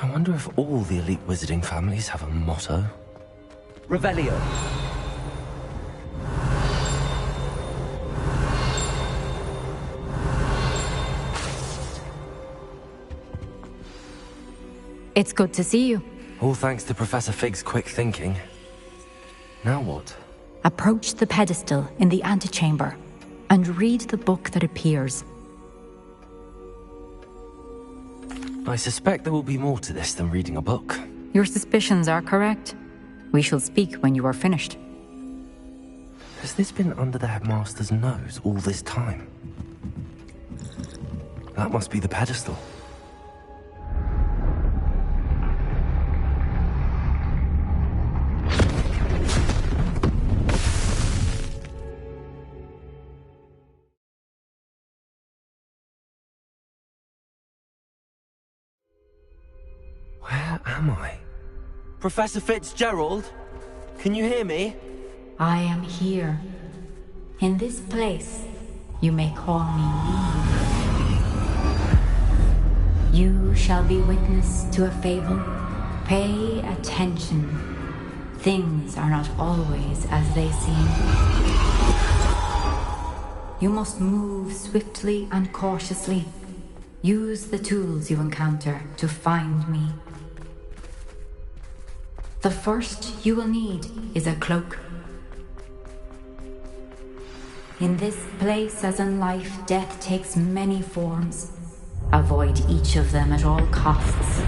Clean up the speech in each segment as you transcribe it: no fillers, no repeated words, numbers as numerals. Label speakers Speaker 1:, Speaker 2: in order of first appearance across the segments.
Speaker 1: I wonder if all the elite wizarding families have a motto.
Speaker 2: Revelio.
Speaker 3: It's good to see you.
Speaker 1: All thanks to Professor Fig's quick thinking. Now what?
Speaker 3: Approach the pedestal in the antechamber and read the book that appears.
Speaker 1: I suspect there will be more to this than reading a book.
Speaker 3: Your suspicions are correct. We shall speak when you are finished.
Speaker 1: Has this been under the headmaster's nose all this time? That must be the pedestal. Where am I? Professor Fitzgerald? Can you hear me?
Speaker 3: I am here. In this place, you may call me Neve. You shall be witness to a fable. Pay attention. Things are not always as they seem. You must move swiftly and cautiously. Use the tools you encounter to find me. The first you will need is a cloak. In this place, as in life, death takes many forms. Avoid each of them at all costs.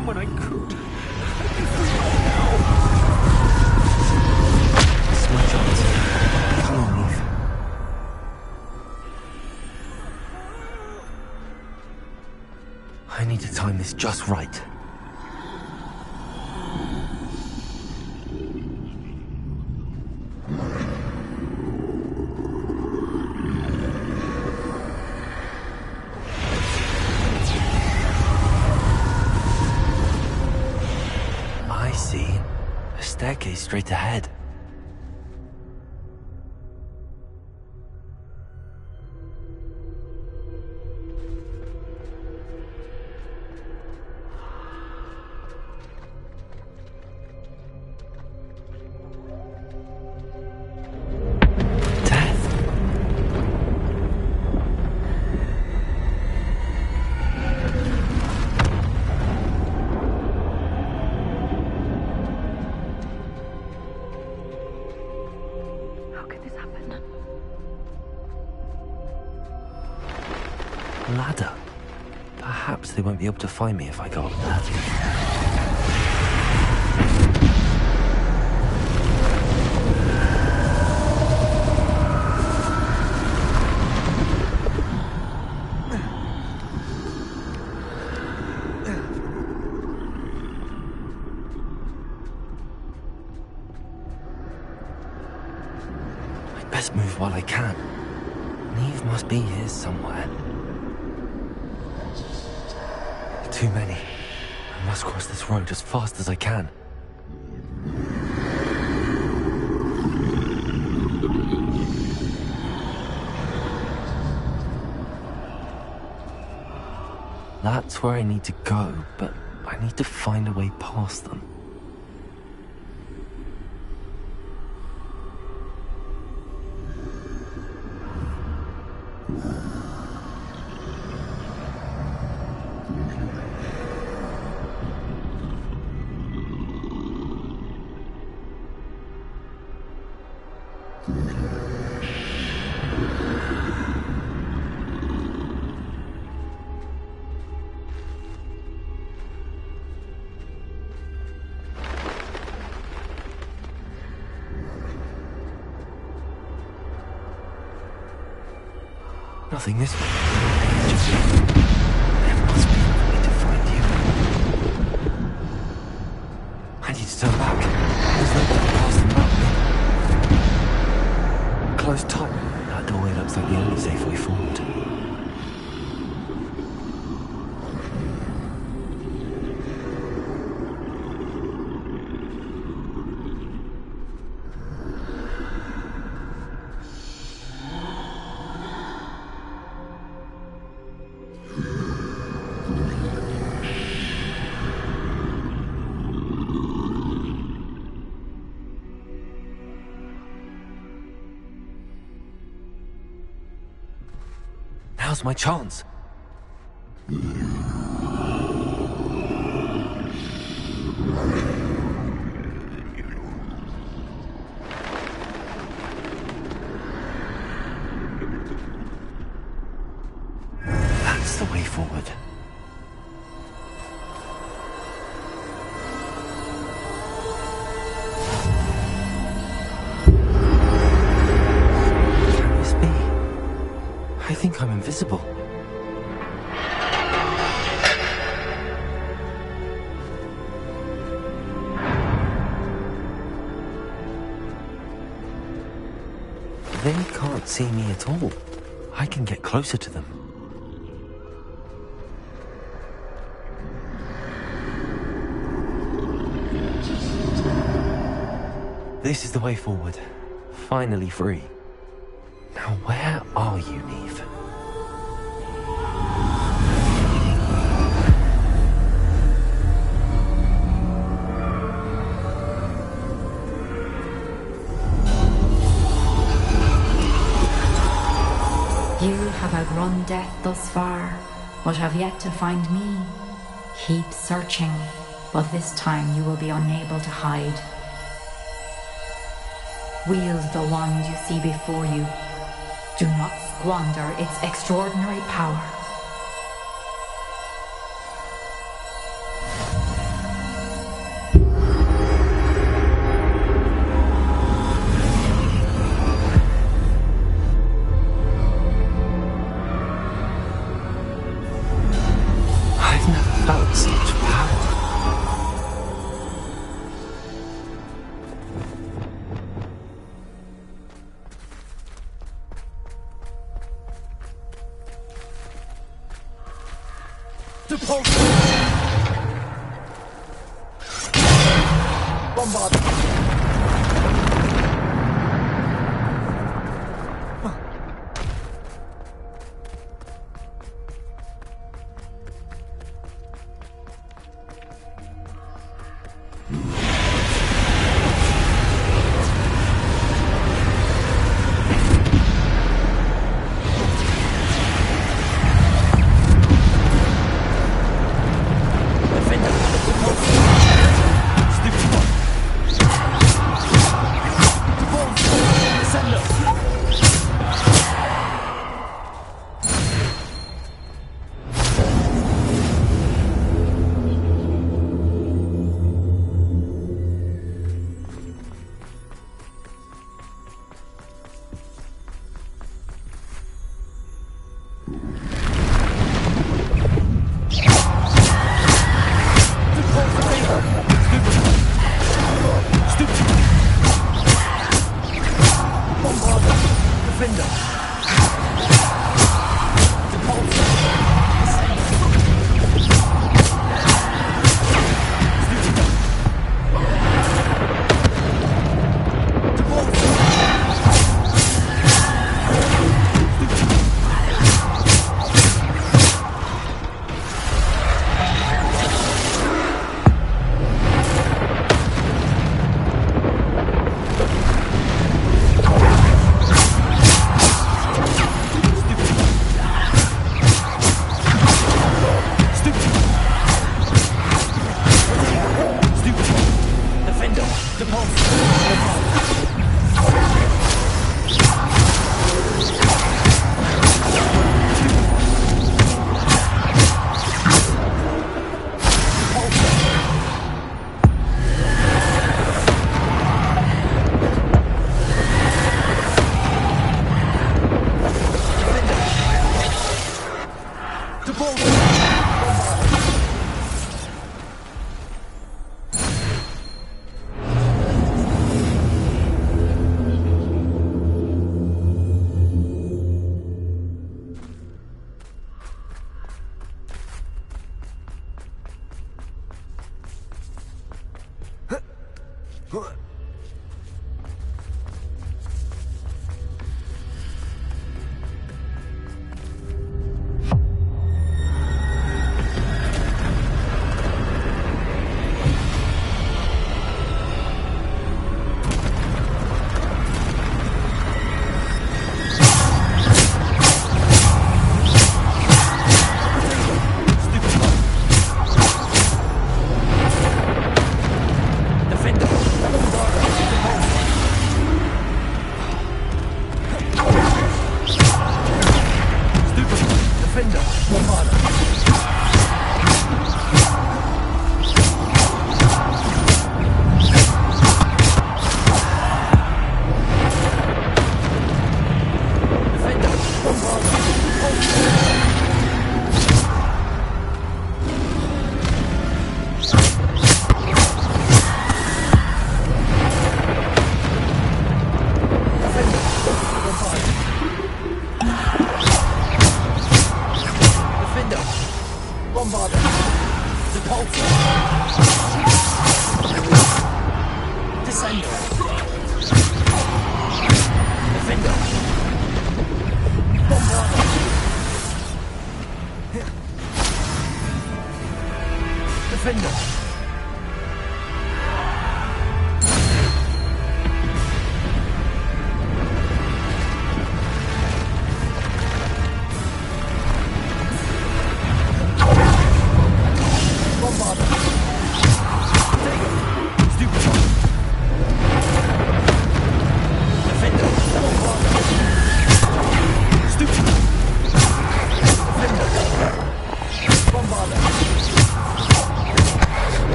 Speaker 4: When I could.
Speaker 1: It's my chance. Come on, Neve. I need to time this just right. Staircase straight ahead. Ladder. Perhaps they won't be able to find me if I go up there. I'd best move while I can. Neve must be here somewhere. Too many. I must cross this road as fast as I can. That's where I need to go, but I need to find a way past them. Nothing this way. There must be another way to find you. I need to turn back. There's no doubt past the mountain. Close tight. That doorway looks like the only safe way forward. Now's my chance. That's the way forward. Can this be? I think I'm invisible. They can't see me at all. I can get closer to them. This is the way forward. Finally free. Now where are you, Neve?
Speaker 3: You have outrun death thus far, but have yet to find me. Keep searching, but this time you will be unable to hide. Wield the wand you see before you. Do not squander its extraordinary power.
Speaker 1: I've never felt such power.
Speaker 4: Bombard!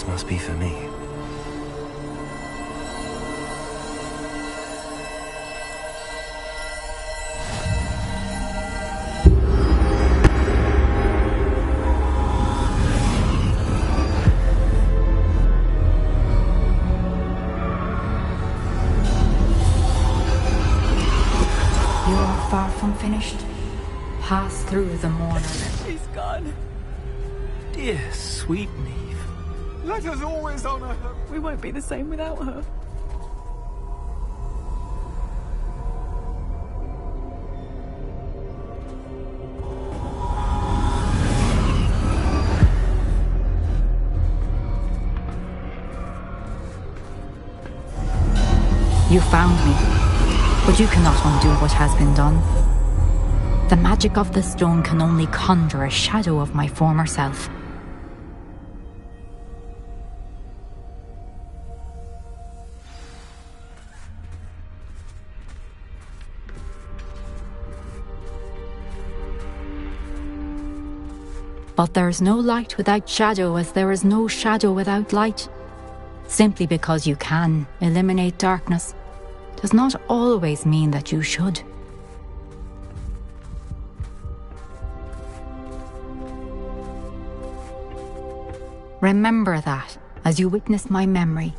Speaker 1: Must be for me.
Speaker 3: You are far from finished. Pass through the mourner.
Speaker 2: She's gone.
Speaker 1: Dear sweet Neve.
Speaker 4: Let us always honor her.
Speaker 2: We won't be the same without her.
Speaker 3: You found me, but you cannot undo what has been done. The magic of the stone can only conjure a shadow of my former self. But there is no light without shadow, as there is no shadow without light. Simply because you can eliminate darkness does not always mean that you should. Remember that as you witness my memory.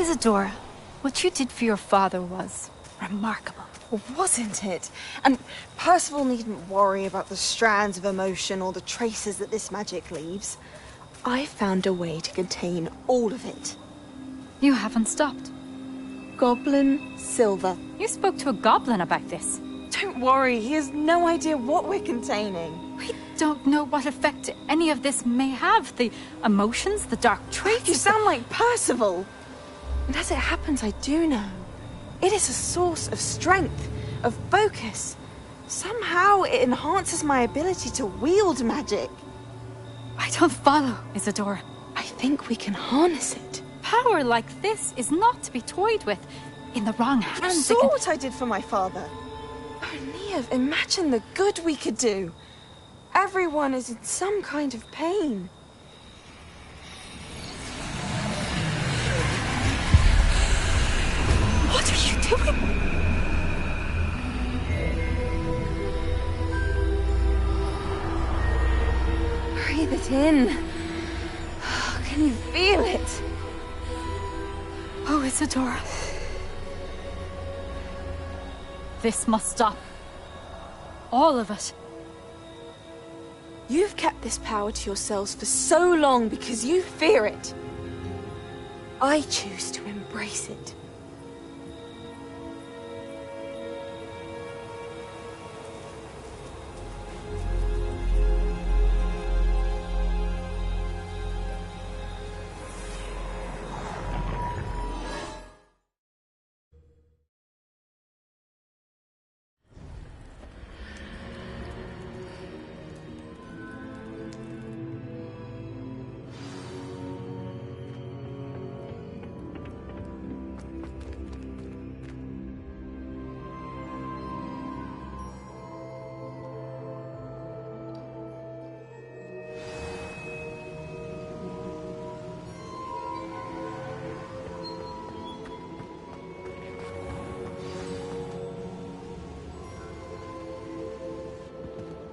Speaker 3: Isadora, what you did for your father was remarkable.
Speaker 5: Wasn't it? And Percival needn't worry about the strands of emotion or the traces that this magic leaves. I found a way to contain all of it.
Speaker 3: You haven't stopped.
Speaker 5: Goblin silver.
Speaker 3: You spoke to a goblin about this.
Speaker 5: Don't worry, he has no idea what we're containing.
Speaker 3: We don't know what effect any of this may have. The emotions, the dark traits.
Speaker 5: You sound like Percival. And as it happens, I do know. It is a source of strength, of focus. Somehow it enhances my ability to wield magic.
Speaker 3: I don't follow, Isadora.
Speaker 5: I think we can harness it.
Speaker 3: Power like this is not to be toyed with. In the wrong
Speaker 5: You
Speaker 3: hands,
Speaker 5: saw what I did for my father. Oh, Neve, imagine the good we could do. Everyone is in some kind of pain.
Speaker 3: What are you doing?
Speaker 5: Breathe it in. Can you feel it?
Speaker 3: Oh, Isadora. This must stop. All of it.
Speaker 5: You've kept this power to yourselves for so long because you fear it. I choose to embrace it.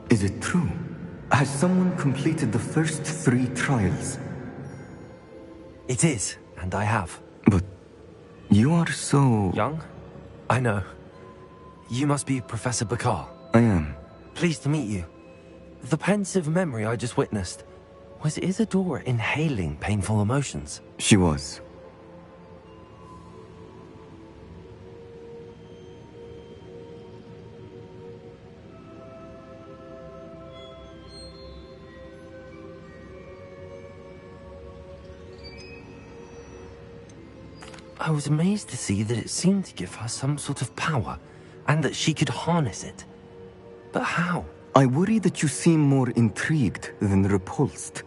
Speaker 6: Is it true? Has someone completed the first 3 trials?
Speaker 1: It is, and I have.
Speaker 6: But you are so...
Speaker 1: Young? I know. You must be Professor Bakar.
Speaker 6: I am.
Speaker 1: Pleased to meet you. The pensive memory I just witnessed. Was Isadora inhaling painful emotions?
Speaker 6: She was.
Speaker 1: I was amazed to see that it seemed to give her some sort of power, and that she could harness it. But how?
Speaker 6: I worry that you seem more intrigued than repulsed.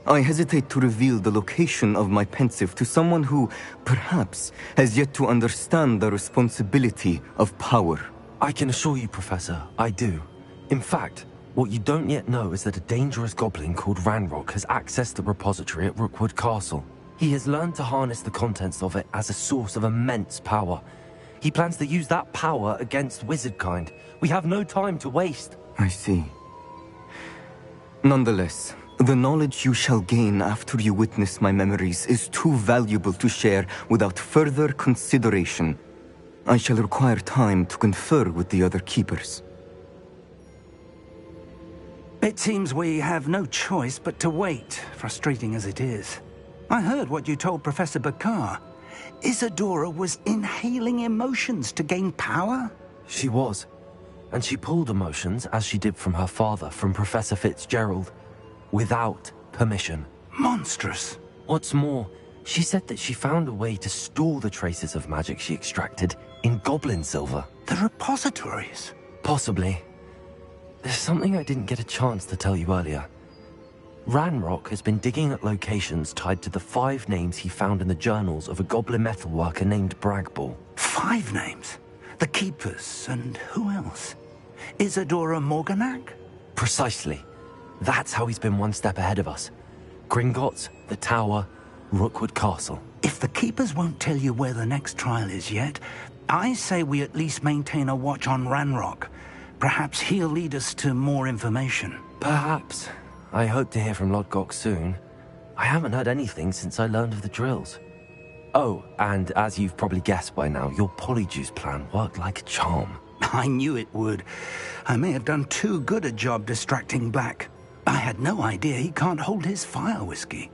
Speaker 6: I hesitate to reveal the location of my pensive to someone who, perhaps, has yet to understand the responsibility of power.
Speaker 1: I can assure you, Professor, I do. In fact, what you don't yet know is that a dangerous goblin called Ranrock has accessed the repository at Rookwood Castle. He has learned to harness the contents of it as a source of immense power. He plans to use that power against wizardkind. We have no time to waste.
Speaker 6: I see. Nonetheless, the knowledge you shall gain after you witness my memories is too valuable to share without further consideration. I shall require time to confer with the other keepers.
Speaker 7: It seems we have no choice but to wait, frustrating as it is. I heard what you told Professor Bakar. Isadora was inhaling emotions to gain power?
Speaker 1: She was. And she pulled emotions, as she did from her father, from Professor Fitzgerald, without permission.
Speaker 7: Monstrous.
Speaker 1: What's more, she said that she found a way to store the traces of magic she extracted in goblin silver.
Speaker 7: The repositories?
Speaker 1: Possibly. There's something I didn't get a chance to tell you earlier. Ranrock has been digging at locations tied to the 5 names he found in the journals of a goblin metalworker named Bragball.
Speaker 7: 5 names? The Keepers, and who else? Isadora Morganac?
Speaker 1: Precisely. That's how he's been one step ahead of us. Gringotts, the Tower, Rookwood Castle.
Speaker 7: If the Keepers won't tell you where the next trial is yet, I say we at least maintain a watch on Ranrock. Perhaps he'll lead us to more information.
Speaker 1: Perhaps. I hope to hear from Lodgok soon. I haven't heard anything since I learned of the drills. Oh, and as you've probably guessed by now, your polyjuice plan worked like a charm.
Speaker 7: I knew it would. I may have done too good a job distracting Black. I had no idea he can't hold his fire whiskey.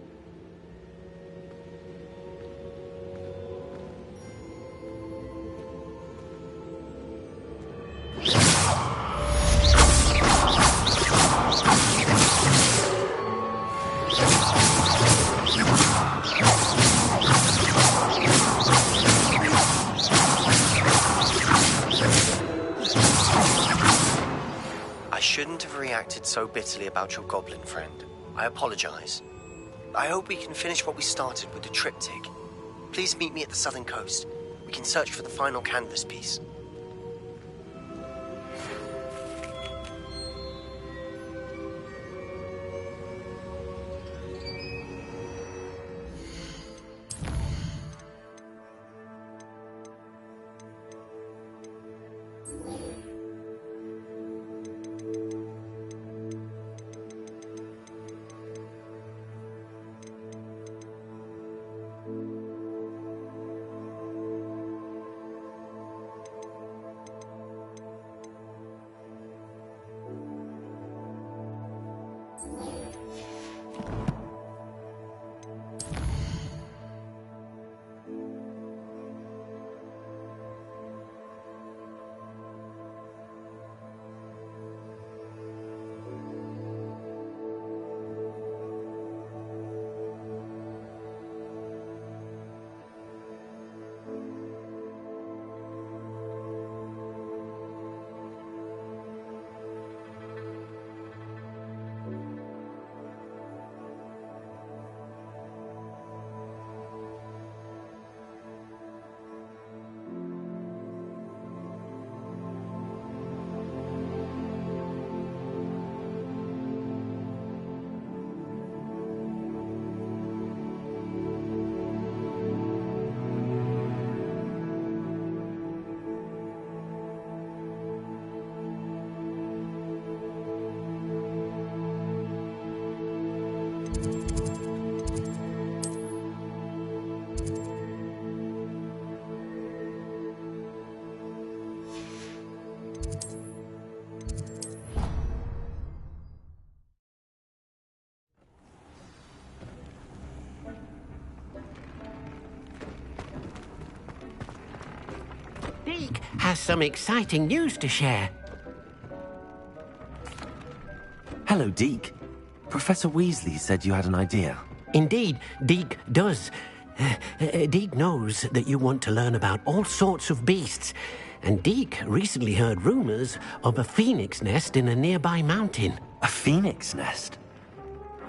Speaker 8: I shouldn't have reacted so bitterly about your goblin friend. I apologize. I hope we can finish what we started with the triptych. Please meet me at the southern coast. We can search for the final canvas piece.
Speaker 9: Deke has some exciting news to share.
Speaker 1: Hello, Deke. Professor Weasley said you had an idea.
Speaker 9: Indeed, Deke does. Deke knows that you want to learn about all sorts of beasts, and Deke recently heard rumors of a phoenix nest in a nearby mountain.
Speaker 1: A phoenix nest?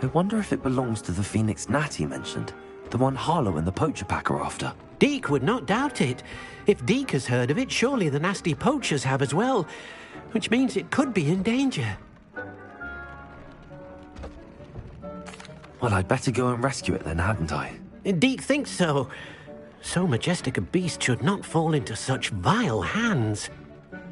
Speaker 1: I wonder if it belongs to the phoenix gnat he mentioned, the one Harlow and the poacher pack are after.
Speaker 9: Deke would not doubt it. If Deke has heard of it, surely the nasty poachers have as well, which means it could be in danger.
Speaker 1: Well, I'd better go and rescue it then, hadn't I?
Speaker 9: Deke thinks so. So majestic a beast should not fall into such vile hands.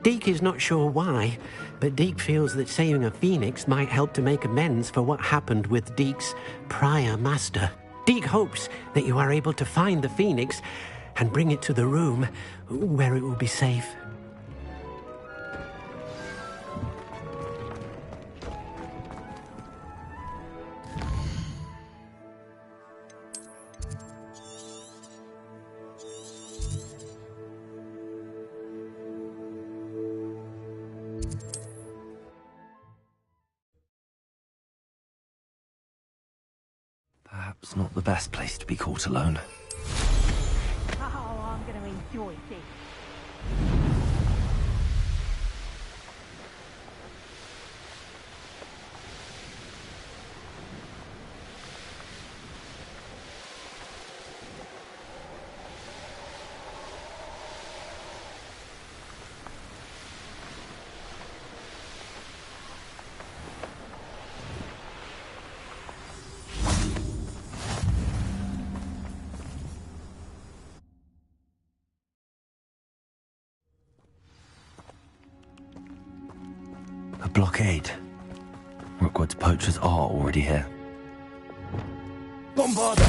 Speaker 9: Deke is not sure why, but Deke feels that saving a phoenix might help to make amends for what happened with Deke's prior master. Deke hopes that you are able to find the phoenix and bring it to the room where it will be safe.
Speaker 1: Perhaps not the best place to be caught alone.
Speaker 2: Oh, I'm going to enjoy this.
Speaker 1: A blockade. Rookwood's poachers are already here.
Speaker 4: Bombard!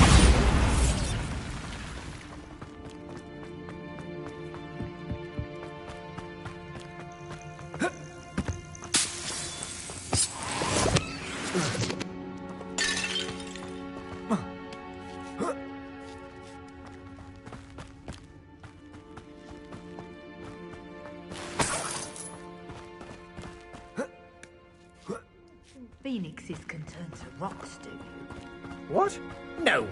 Speaker 10: Phoenixes can turn to rocks, do you?
Speaker 4: What?
Speaker 11: No.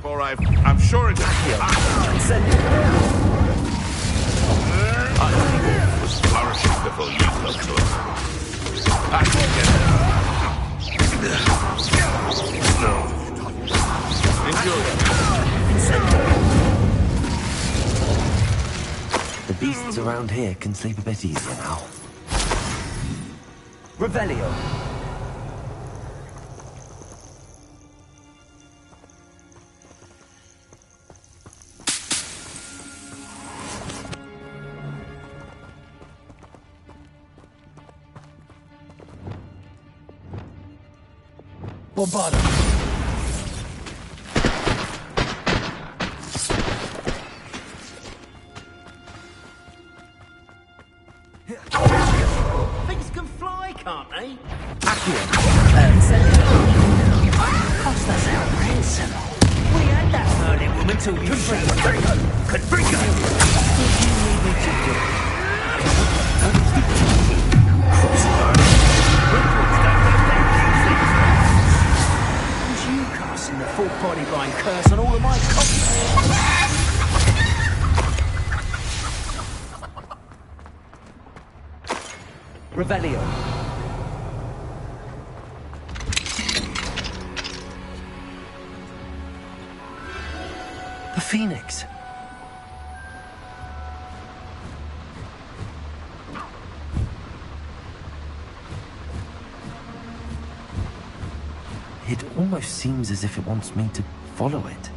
Speaker 4: All right, I'm sure it's was flourishing before you got to us.
Speaker 1: The beasts around here can sleep a bit easier now.
Speaker 11: Revelio. Bombardment.
Speaker 9: Things can fly, can't they?
Speaker 11: Cost us our ransom. We had that Merlin woman till you Confringo! What do you need me to do? Was you casting the full body blind curse on all of my copies? Revelio.
Speaker 1: The Phoenix! It almost seems as if it wants me to follow it.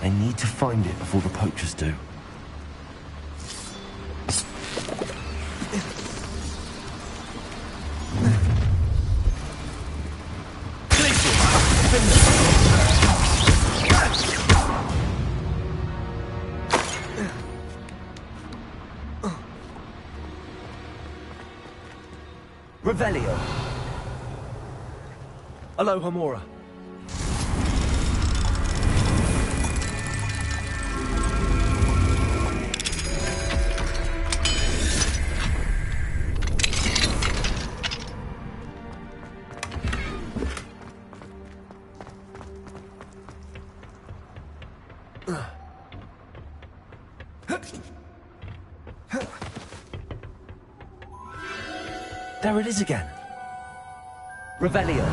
Speaker 1: I need to find it before the poachers do.
Speaker 11: Revelio. Aloha Mora.
Speaker 1: There it is again.
Speaker 11: Revelio.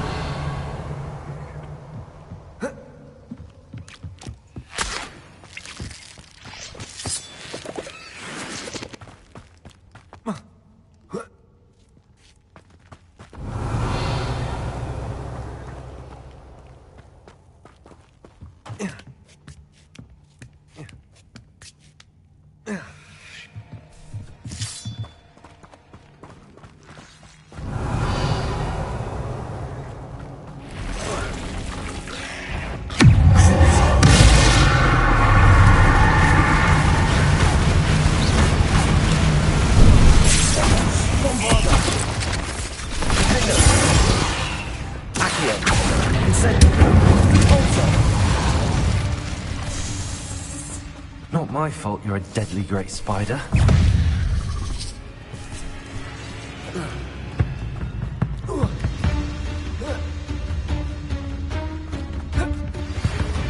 Speaker 1: Not my fault you're a deadly great spider.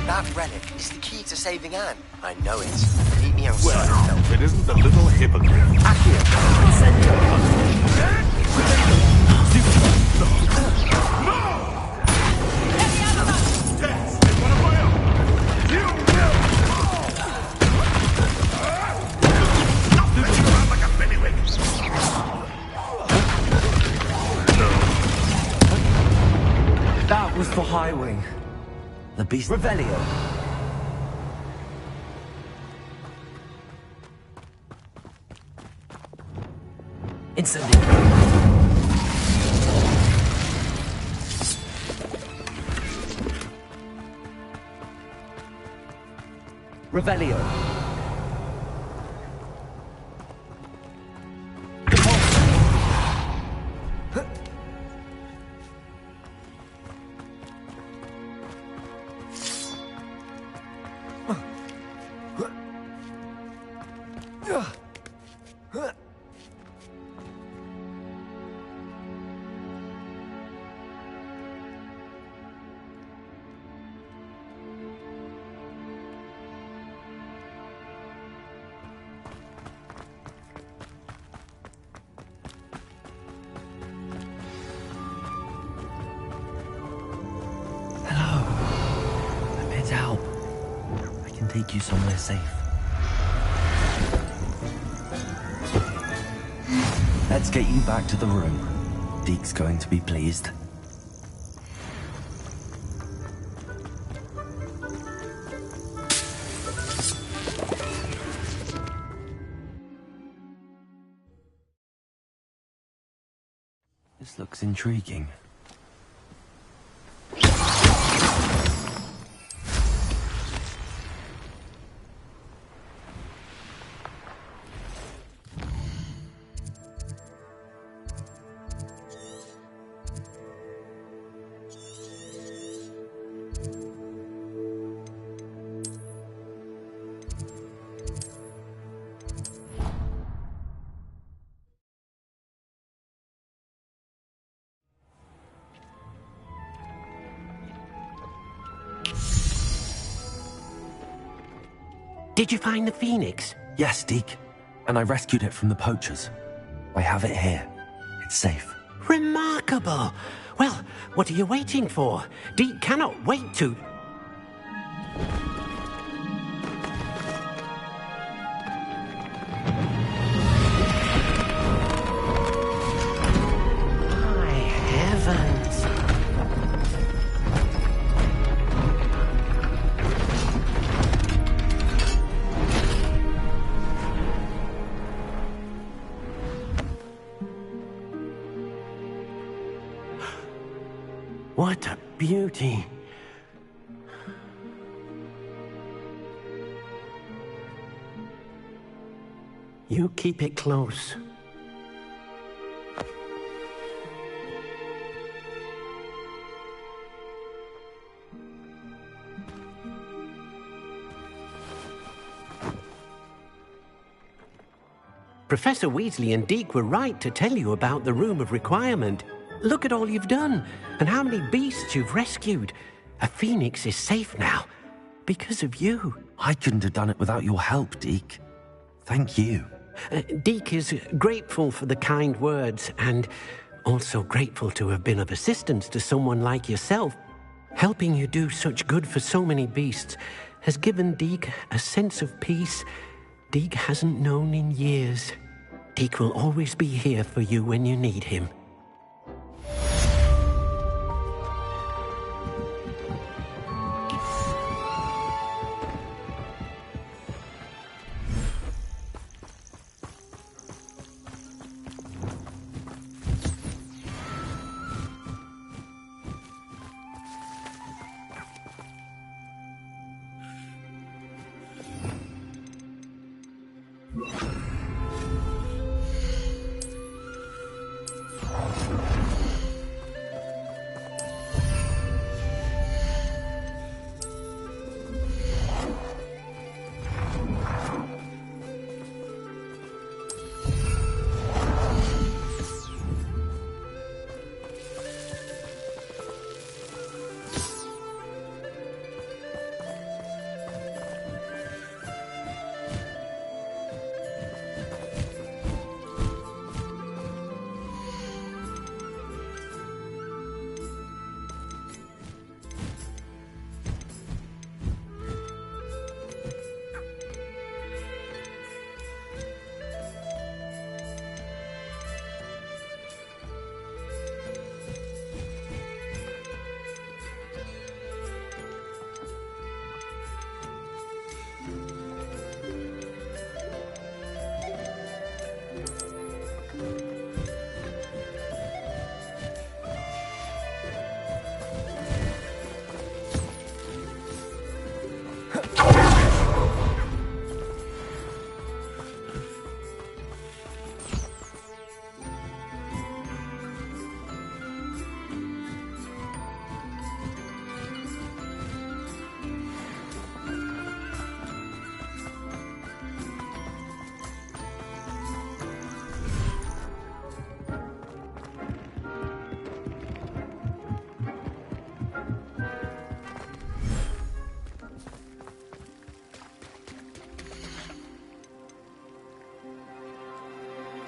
Speaker 8: That relic is the key to saving Anne. I know it. Meet me outside.
Speaker 4: Well, if it isn't the little hippogriff.
Speaker 11: That was for High Wing.
Speaker 1: The beast...
Speaker 11: Revelio. Incendio. Revelio.
Speaker 1: to help. I can take you somewhere safe. Let's get you back to the room. Deke's going to be pleased. This looks intriguing.
Speaker 9: Did you find the Phoenix?
Speaker 1: Yes, Deke. And I rescued it from the poachers. I have it here. It's safe.
Speaker 9: Remarkable! Well, what are you waiting for? Deke cannot wait to... My heavens! What a beauty! You keep it close. Professor Weasley and Deke were right to tell you about the Room of Requirement. Look at all you've done, and how many beasts you've rescued. A phoenix is safe now, because of you.
Speaker 1: I couldn't have done it without your help, Deke. Thank you.
Speaker 9: Deke is grateful for the kind words, and also grateful to have been of assistance to someone like yourself. Helping you do such good for so many beasts has given Deke a sense of peace Deke hasn't known in years. Deke will always be here for you when you need him.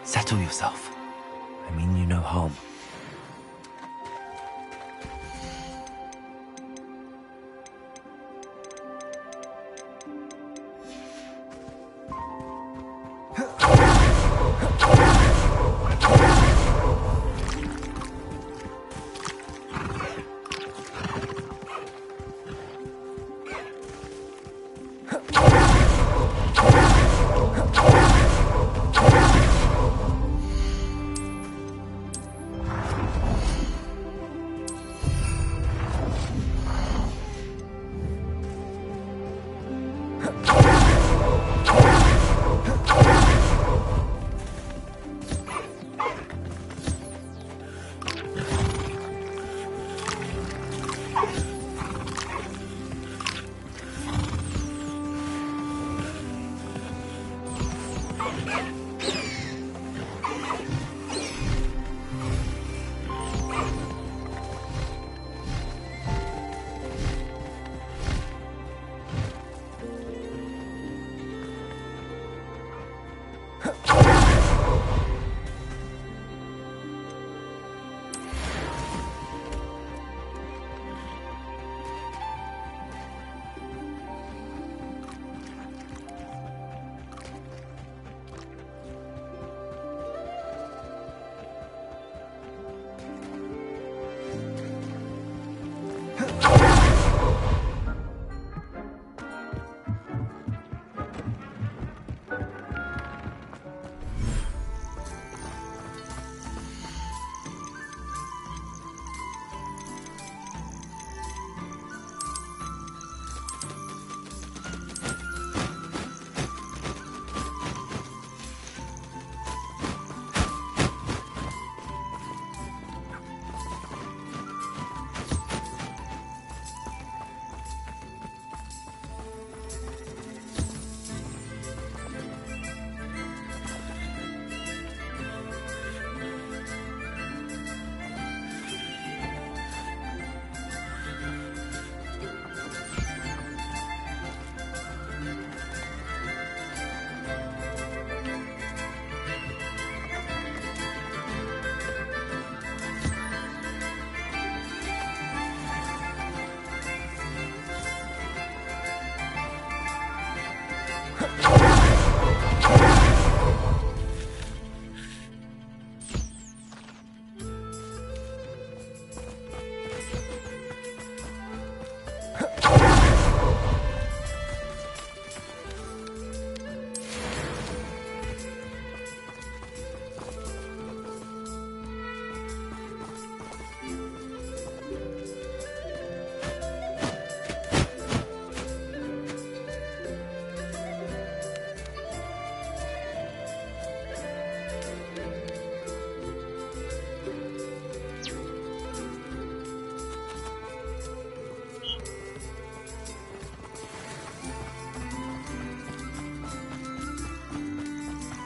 Speaker 1: Settle yourself. I mean you no harm.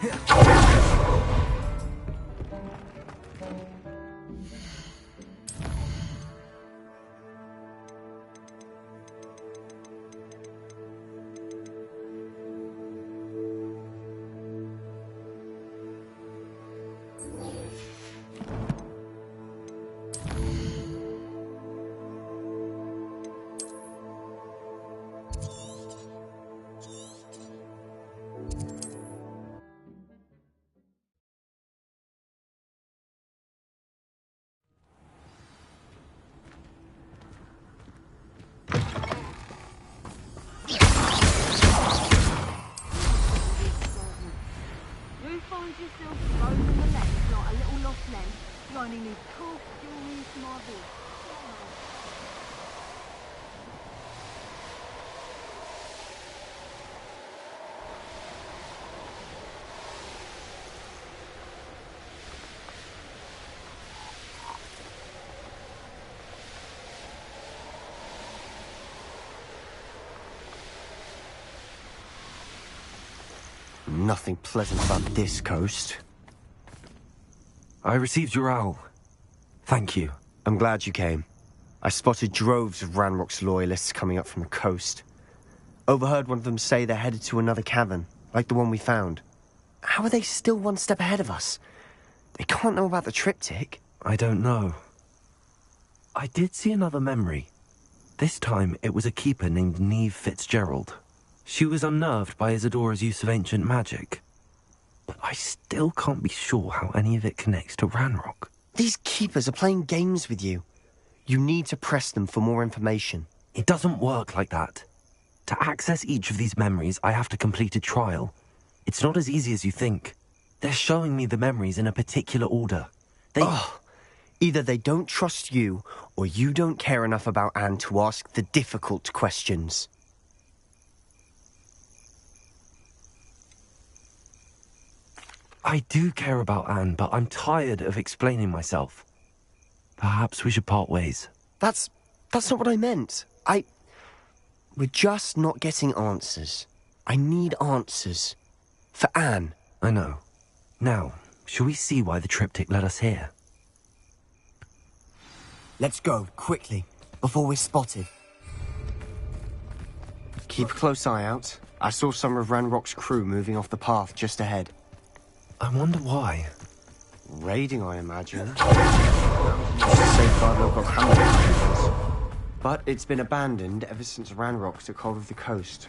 Speaker 10: You find yourself rolling the lens like a little lost lamb, joining these cool jewelry to my horse.
Speaker 8: Nothing pleasant about this coast.
Speaker 1: I received your owl. Thank you.
Speaker 8: I'm glad you came. I spotted droves of Ranrock's loyalists coming up from the coast. Overheard one of them say they're headed to another cavern, like the one we found. How are they still one step ahead of us? They can't know about the triptych.
Speaker 1: I don't know. I did see another memory. This time, it was a keeper named Neve Fitzgerald. She was unnerved by Isadora's use of ancient magic. But I still can't be sure how any of it connects to Ranrock.
Speaker 8: These keepers are playing games with you. You need to press them for more information.
Speaker 1: It doesn't work like that. To access each of these memories, I have to complete a trial. It's not as easy as you think. They're showing me the memories in a particular order.
Speaker 8: Either they don't trust you, or you don't care enough about Anne to ask the difficult questions.
Speaker 1: I do care about Anne, but I'm tired of explaining myself. Perhaps we should part ways.
Speaker 8: That's not what I meant. We're just not getting answers. I need answers. For Anne.
Speaker 1: I know. Now, shall we see why the triptych led us here?
Speaker 8: Let's go, quickly, before we're spotted. Keep a close eye out. I saw some of Ranrock's crew moving off the path just ahead.
Speaker 1: I wonder why.
Speaker 8: Raiding, I imagine. Safeguard local hamlet. But it's been abandoned ever since Ranrock took hold of the coast.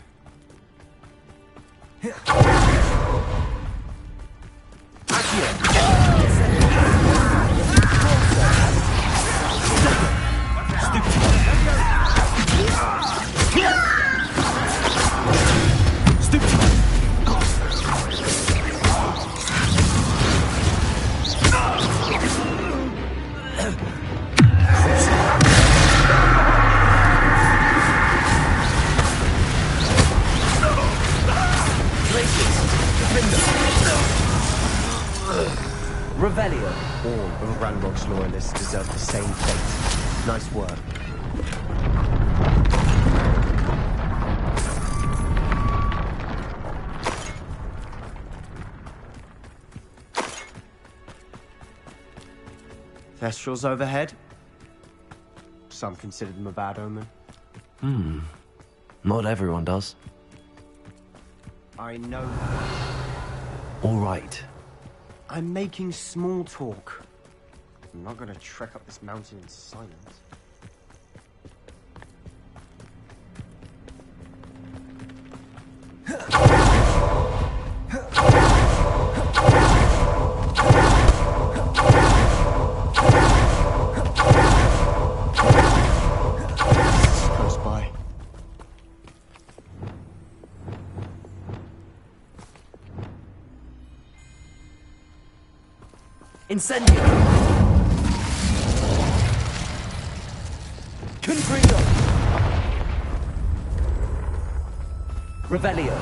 Speaker 8: Revelio. All of Ranrock's loyalists deserve the same fate. Nice work. Thestrals overhead. Some consider them a bad omen.
Speaker 1: Not everyone does.
Speaker 8: I know.
Speaker 1: All right.
Speaker 8: I'm making small talk. I'm not gonna trek up this mountain in silence. Close by.
Speaker 1: Incendio! Confringo! Revelio!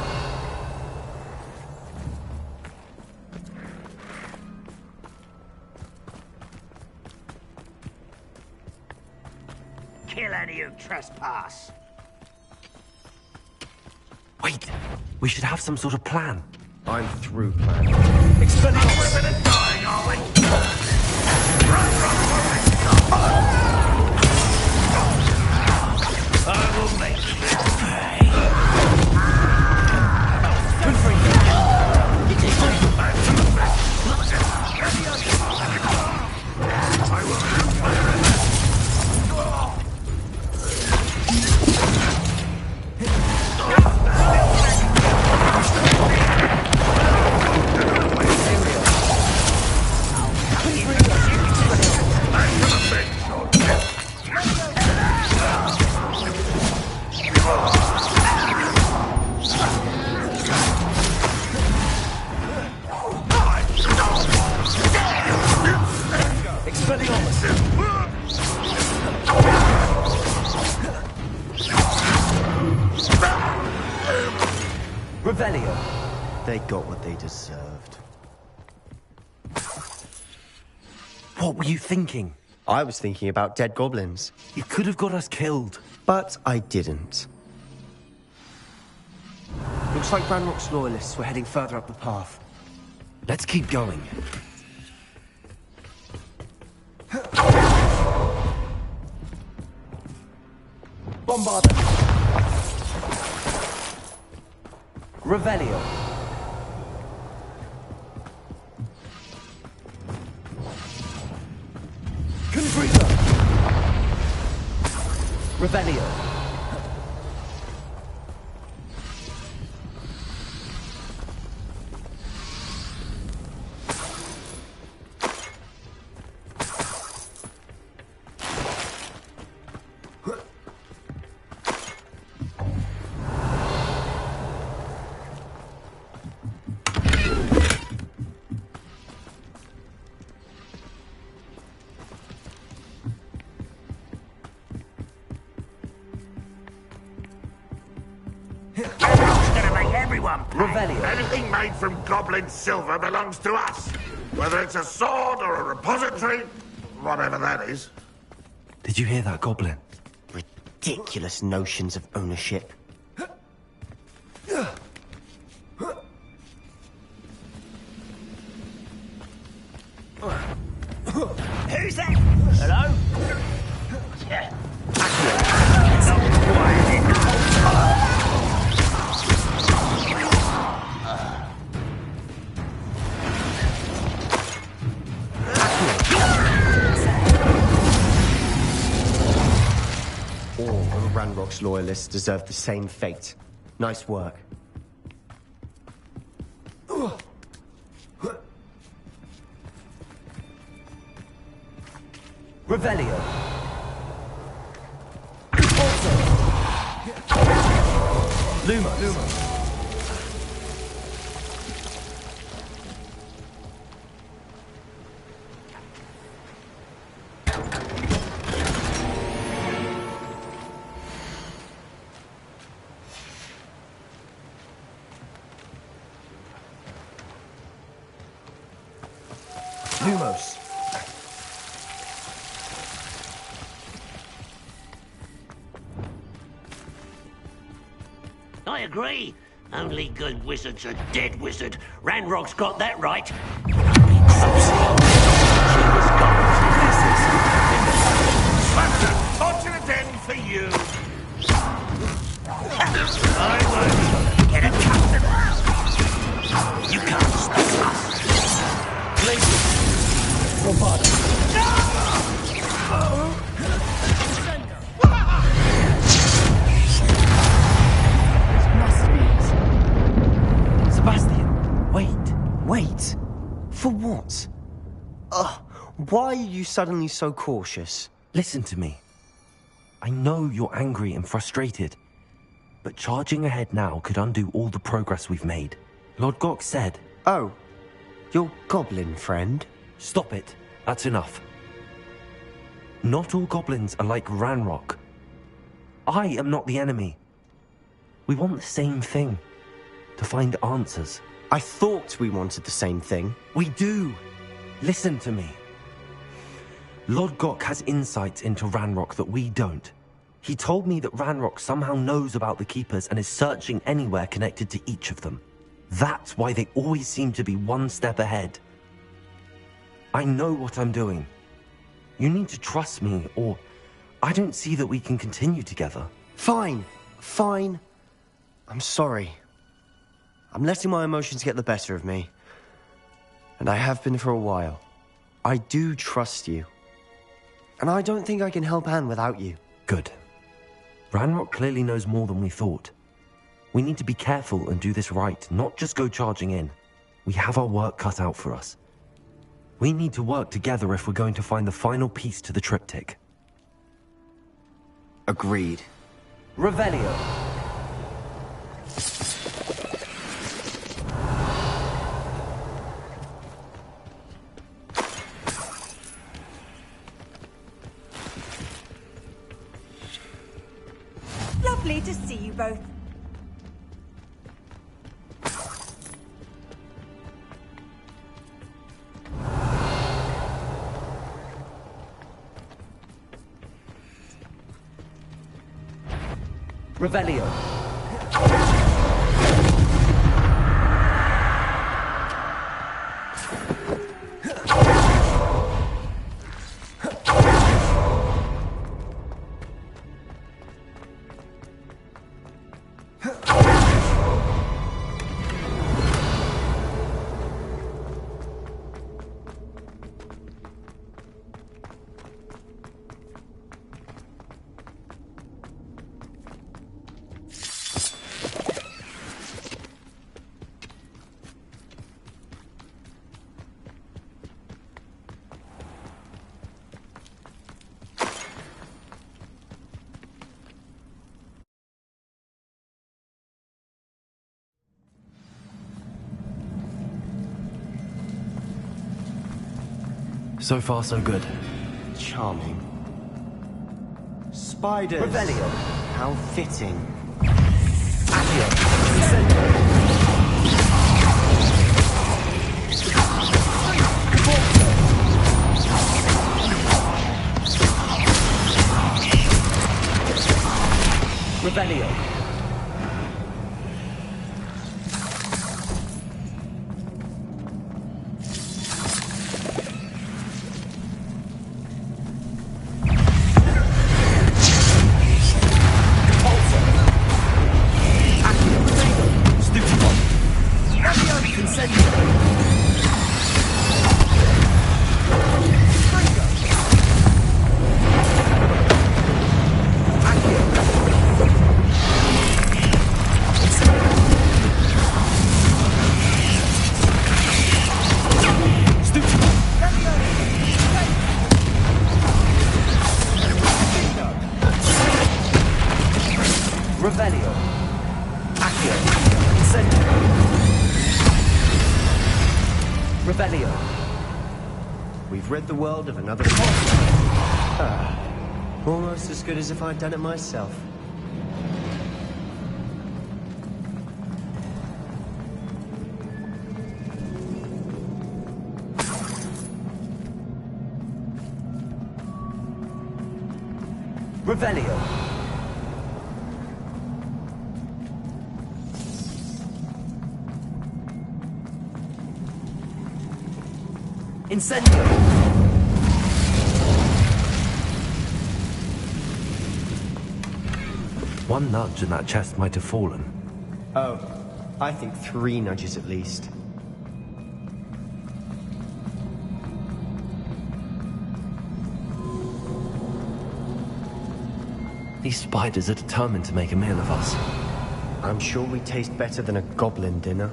Speaker 11: Kill any who trespass.
Speaker 1: Wait! We should have some sort of plan.
Speaker 8: I'm through planning.
Speaker 11: Expelliarmus!
Speaker 4: We're a minute dying, are we?
Speaker 11: I will make this pay.
Speaker 8: Revelio. They got what they deserved.
Speaker 1: What were you thinking?
Speaker 8: I was thinking about dead goblins.
Speaker 1: You could have got us killed.
Speaker 8: But I didn't.
Speaker 12: Looks like Ranrock's loyalists were heading further up the path.
Speaker 1: Let's keep going.
Speaker 12: Bombard them! Revelio. Confringo. Revelio.
Speaker 4: Anything made from goblin silver belongs to us. Whether it's a sword or a repository, whatever that is.
Speaker 1: Did you hear that, Goblin?
Speaker 8: Ridiculous notions of ownership.
Speaker 11: Who's that? Hello? Yeah. Not quiet in the whole
Speaker 8: All of Ranrock's loyalists deserve the same fate. Nice work.
Speaker 12: Revelio. Lumos. Lumos.
Speaker 9: I agree. Only good wizard's a dead wizard. Ranrock's got that right.
Speaker 4: Fortunate end for you.
Speaker 11: I won't get accustomed. You can't stop us.
Speaker 1: Sebastian, wait.
Speaker 8: Wait? For what? Why are you suddenly so cautious?
Speaker 1: Listen to me. I know you're angry and frustrated, but charging ahead now could undo all the progress we've made. Lord Gok said...
Speaker 8: Oh, your goblin friend?
Speaker 1: Stop it. That's enough. Not all goblins are like Ranrock. I am not the enemy. We want the same thing. To find answers.
Speaker 8: I thought we wanted the same thing.
Speaker 1: We do. Listen to me. Lord Gok has insights into Ranrock that we don't. He told me that Ranrock somehow knows about the Keepers and is searching anywhere connected to each of them. That's why they always seem to be one step ahead. I know what I'm doing. You need to trust me, or I don't see that we can continue together.
Speaker 13: Fine. Fine. I'm sorry. I'm letting my emotions get the better of me. And I have been for a while. I do trust you. And I don't think I can help Anne without you.
Speaker 1: Good. Ranrock clearly knows more than we thought. We need to be careful and do this right, not just go charging in. We have our work cut out for us. We need to work together if we're going to find the final piece to the triptych.
Speaker 12: Agreed. Revelio.
Speaker 10: Lovely to see you both.
Speaker 12: Revelio.
Speaker 1: So far, so good.
Speaker 13: Charming. Spiders.
Speaker 12: Revelio.
Speaker 13: How fitting.
Speaker 12: Revelio. Revelio. Accio. Incendio. Revelio.
Speaker 13: We've rid the world of another almost as good as if I'd done it myself.
Speaker 12: Revelio. Incendio.
Speaker 1: One nudge and that chest might have fallen.
Speaker 13: Oh, I think 3 nudges at least.
Speaker 1: These spiders are determined to make a meal of us.
Speaker 13: I'm sure we taste better than a goblin dinner.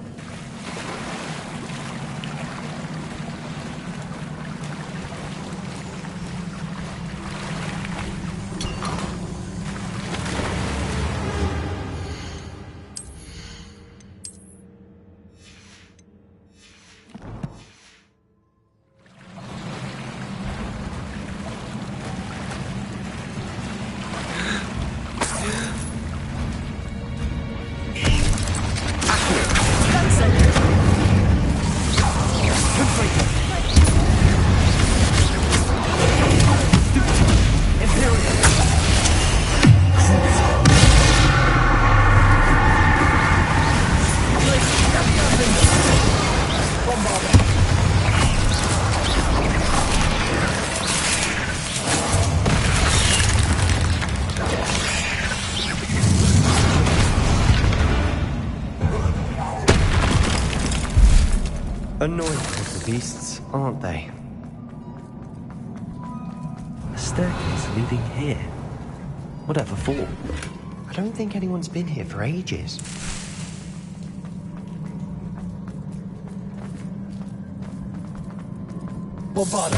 Speaker 13: Annoying little beasts, aren't they?
Speaker 1: A staircase leading here. Whatever for?
Speaker 13: I don't think anyone's been here for ages.
Speaker 11: Bombarda.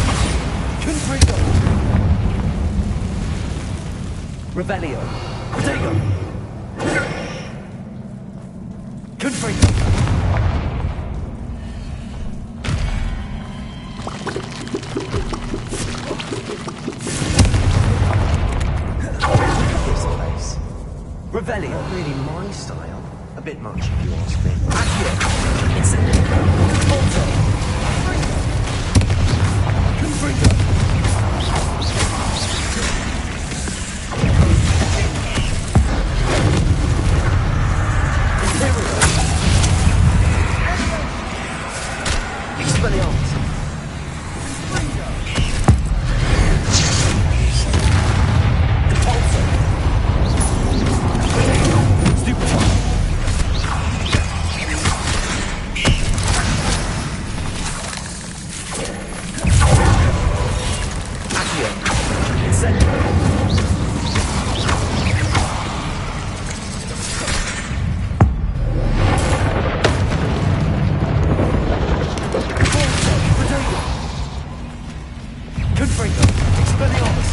Speaker 11: Confringo. Revelio. Protego. Confringo.
Speaker 13: This place.
Speaker 11: Revelio.
Speaker 13: Not really my style. A bit much if you ask me.
Speaker 11: Accio. Incendio. Alto. Confringo. Expelliarmus. Repulsor. Stupefy. Accio. Incendio. Confringo. Expelliarmus.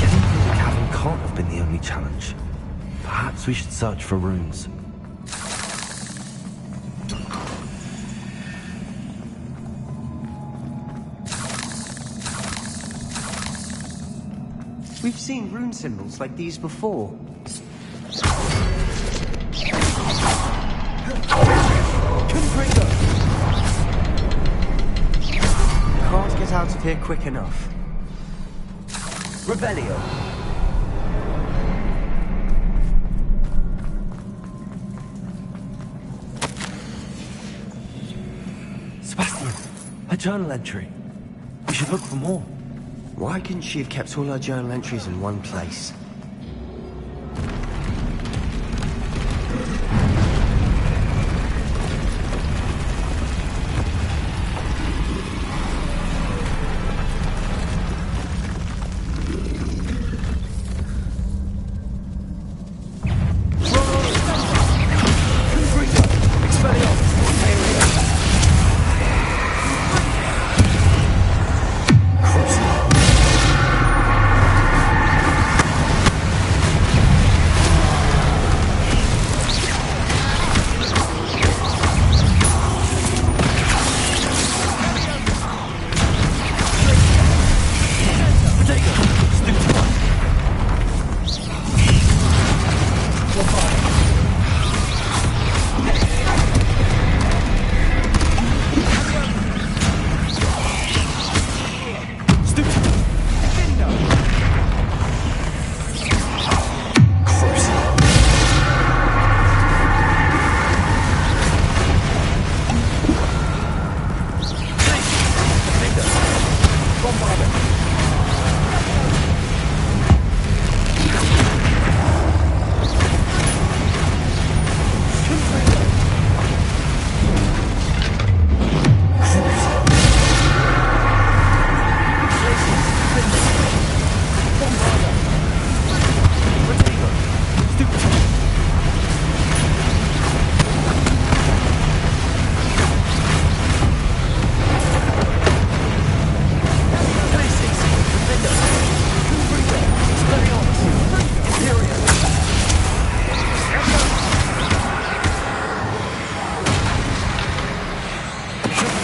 Speaker 1: Getting through the cavern can't have been the only challenge. Perhaps we should search for runes.
Speaker 13: We've seen rune symbols like these before.
Speaker 11: Confringo.
Speaker 13: Can't get out of here quick enough.
Speaker 11: Revelio.
Speaker 1: Sebastian, a journal entry. We should look for more.
Speaker 13: Why couldn't she have kept all her journal entries in one place?
Speaker 11: Confringo.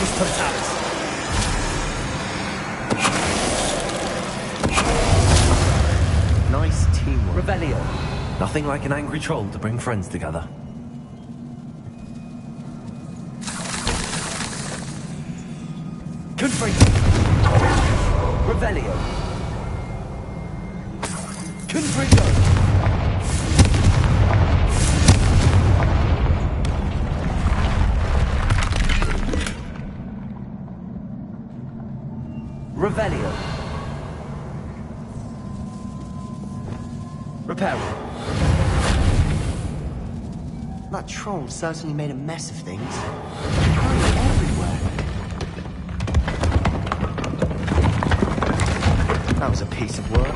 Speaker 11: Expelliarmus.
Speaker 1: Nothing like an angry troll to bring friends together.
Speaker 12: Confringo! Revelio! Confringo! Revelio! Reparo!
Speaker 13: That troll certainly made a mess of things. Apparently everywhere. That was a piece of work.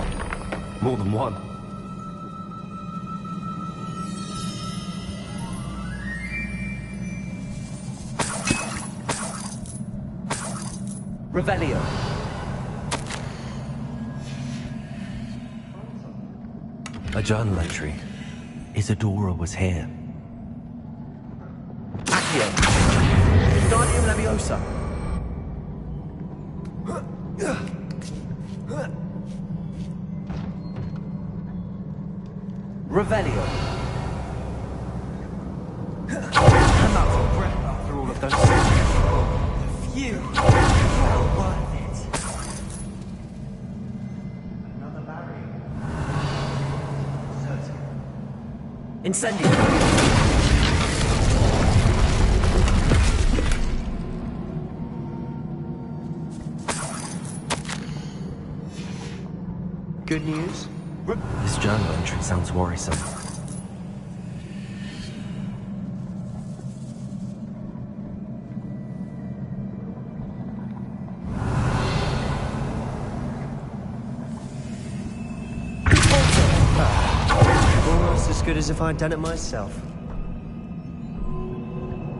Speaker 1: More than one.
Speaker 12: Revelio!
Speaker 1: A journal entry. Isadora was here.
Speaker 12: Accio! Guardium Leviosa! Revelio! I'm out of breath after all of those. The few! Well worth it. Another barrier. Incendio!
Speaker 13: Good news?
Speaker 1: This journal entry sounds worrisome.
Speaker 13: Almost as good as if I'd done it myself.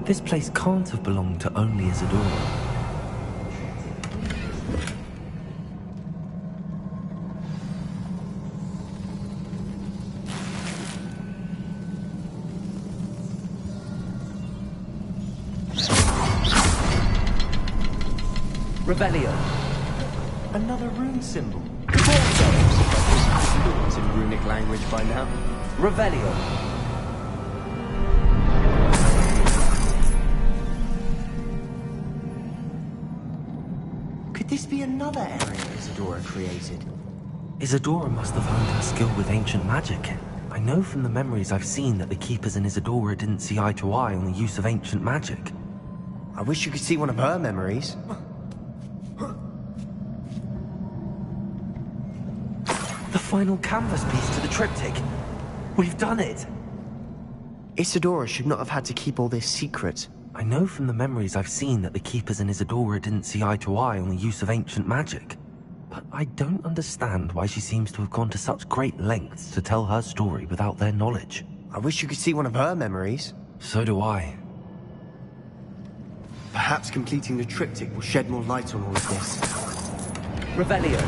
Speaker 1: This place can't have belonged to only Isadora.
Speaker 12: Revelio!
Speaker 13: Another rune symbol. Fluent in runic language by now.
Speaker 12: Revelio!
Speaker 13: Could this be another area Isadora created?
Speaker 1: Isadora must have honed her skill with ancient magic. I know from the memories I've seen that the Keepers and Isadora didn't see eye to eye on the use of ancient magic.
Speaker 13: I wish you could see one of her memories.
Speaker 1: The final canvas piece to the triptych. We've done it!
Speaker 13: Isadora should not have had to keep all this secret.
Speaker 1: I know from the memories I've seen that the Keepers and Isadora didn't see eye to eye on the use of ancient magic. But I don't understand why she seems to have gone to such great lengths to tell her story without their knowledge.
Speaker 13: I wish you could see one of her memories.
Speaker 1: So do I.
Speaker 13: Perhaps completing the triptych will shed more light on all of this.
Speaker 12: Revelio!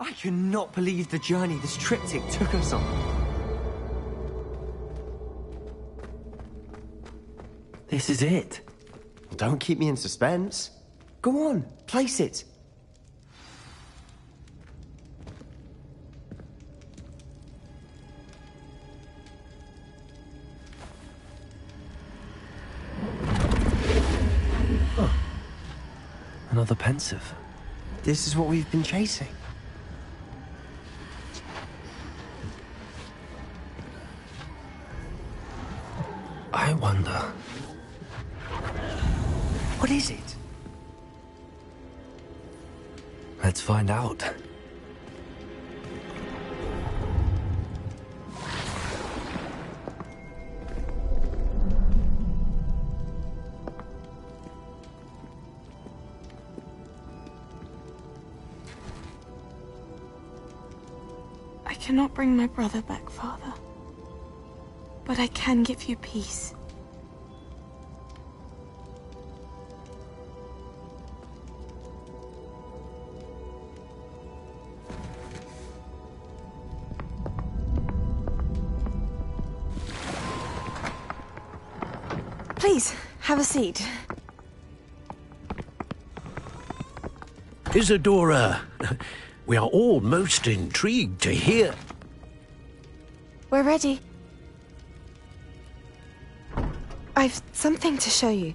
Speaker 12: I cannot believe the journey this triptych took us on.
Speaker 1: This is it.
Speaker 13: Don't keep me in suspense. Go on, place it.
Speaker 1: Huh. Another pensive.
Speaker 13: This is what we've been chasing.
Speaker 1: I wonder...
Speaker 13: What is it?
Speaker 1: Let's find out.
Speaker 5: I cannot bring my brother back, Father. But I can give you peace. Please, have a seat.
Speaker 9: Isadora, we are all most intrigued to hear.
Speaker 5: We're ready. I've something to show you.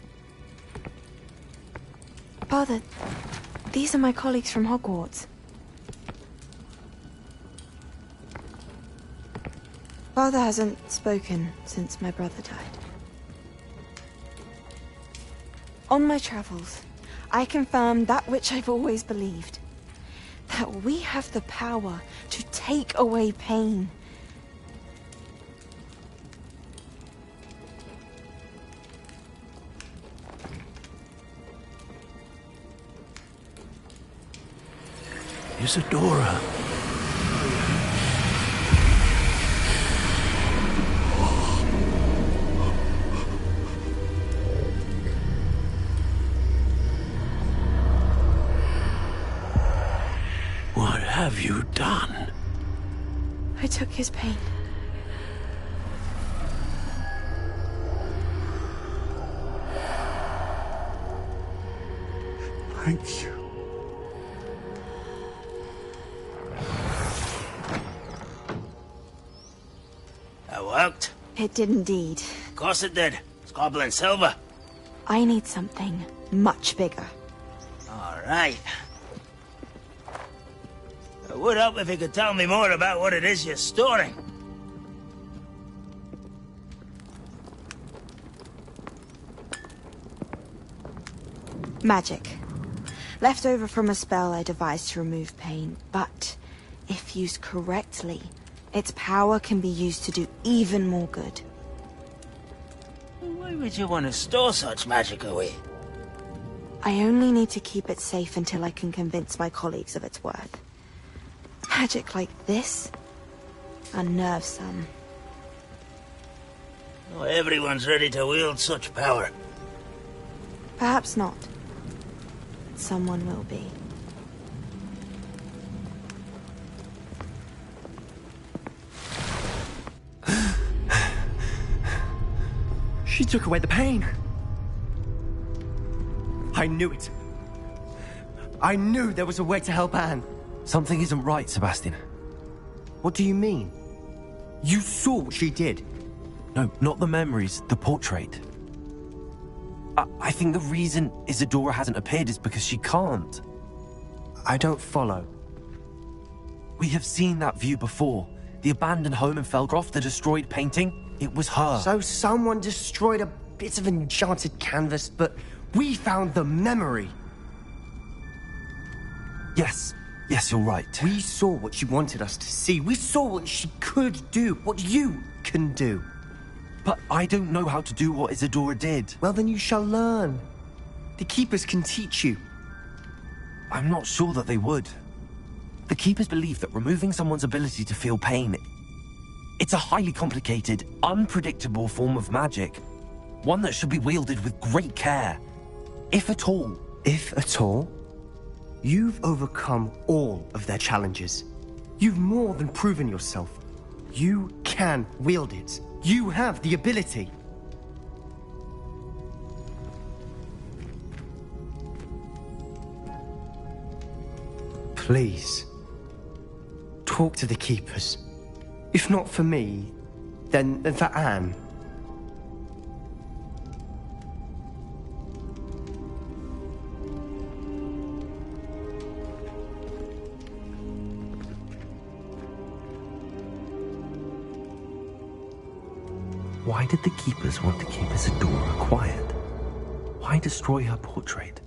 Speaker 5: Father, these are my colleagues from Hogwarts. Father hasn't spoken since my brother died. On my travels, I confirmed that which I've always believed. That we have the power to take away pain.
Speaker 9: Isadora. What have you done?
Speaker 5: I took his pain.
Speaker 4: Thank you.
Speaker 11: That worked?
Speaker 5: It did indeed.
Speaker 11: Of course it did. It's goblin silver.
Speaker 5: I need something much bigger.
Speaker 11: All right. It would help if you could tell me more about what it is you're storing.
Speaker 5: Magic. Left over from a spell I devised to remove pain, but if used correctly, its power can be used to do even more good.
Speaker 11: Why would you want to store such magic away?
Speaker 5: I only need to keep it safe until I can convince my colleagues of its worth. Magic like this unnerves some.
Speaker 11: Not everyone's ready to wield such power.
Speaker 5: Perhaps not. But someone will be.
Speaker 6: She took away the pain. I knew it. I knew there was a way to help Anne.
Speaker 1: Something isn't right, Sebastian.
Speaker 13: What do you mean? You saw what she did.
Speaker 1: No, not the memories, the portrait. I think the reason Isadora hasn't appeared is because she can't.
Speaker 13: I don't follow.
Speaker 1: We have seen that view before. The abandoned home in Felgroth, the destroyed painting. It was her.
Speaker 13: So someone destroyed a bit of enchanted canvas, but we found the memory.
Speaker 1: Yes, you're right.
Speaker 13: We saw what she wanted us to see. We saw what she could do, what you can do.
Speaker 1: But I don't know how to do what Isadora did.
Speaker 13: Well, then you shall learn. The Keepers can teach you.
Speaker 1: I'm not sure that they would. The Keepers believe that removing someone's ability to feel pain, it's a highly complicated, unpredictable form of magic. One that should be wielded with great care. If at all.
Speaker 13: If at all? You've overcome all of their challenges. You've more than proven yourself. You can wield it. You have the ability. Please, talk to the Keepers. If not for me, then for Anne.
Speaker 1: Why did the Keepers want to keep Isadora quiet? Why destroy her portrait?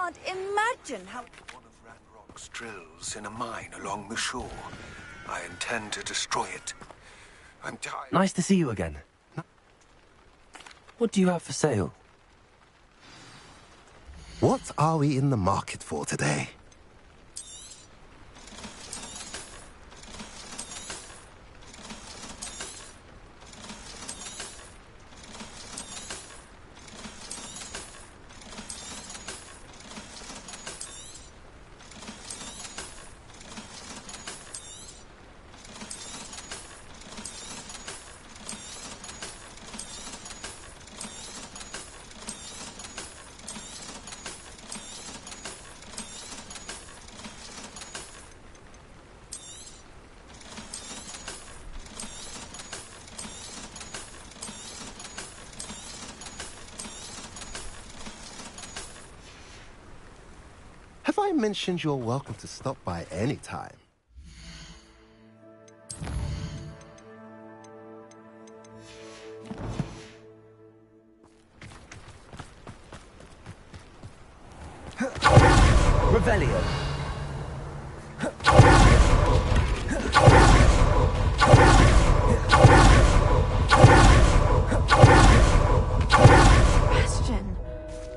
Speaker 10: can't imagine how...
Speaker 14: One of Ranrock's drills in a mine along the shore. I intend to destroy it. I'm tired.
Speaker 1: Nice to see you again. What do you have for sale?
Speaker 15: What are we in the market for today? Have I mentioned you're welcome to stop by any time?
Speaker 12: Revelio.
Speaker 5: Bastion,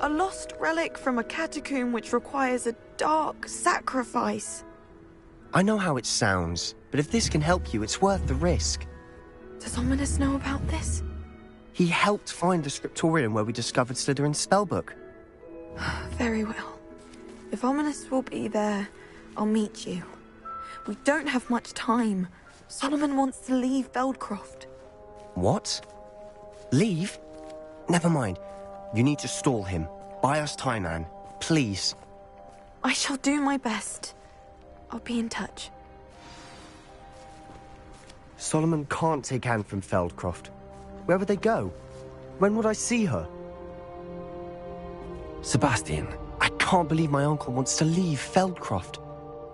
Speaker 5: a lost relic from a catacomb which requires a dark sacrifice.
Speaker 8: I know how it sounds, but if this can help you, it's worth the risk.
Speaker 5: Does Ominous know about this?
Speaker 8: He helped find the scriptorium where we discovered Slytherin's spellbook.
Speaker 5: Very well. If Ominous will be there, I'll meet you. We don't have much time. Solomon wants to leave Feldcroft.
Speaker 8: What? Leave? Never mind. You need to stall him. Buy us time, Anne. Please.
Speaker 5: I shall do my best. I'll be in touch.
Speaker 8: Solomon can't take Anne from Feldcroft. Where would they go? When would I see her?
Speaker 1: Sebastian.
Speaker 8: I can't believe my uncle wants to leave Feldcroft.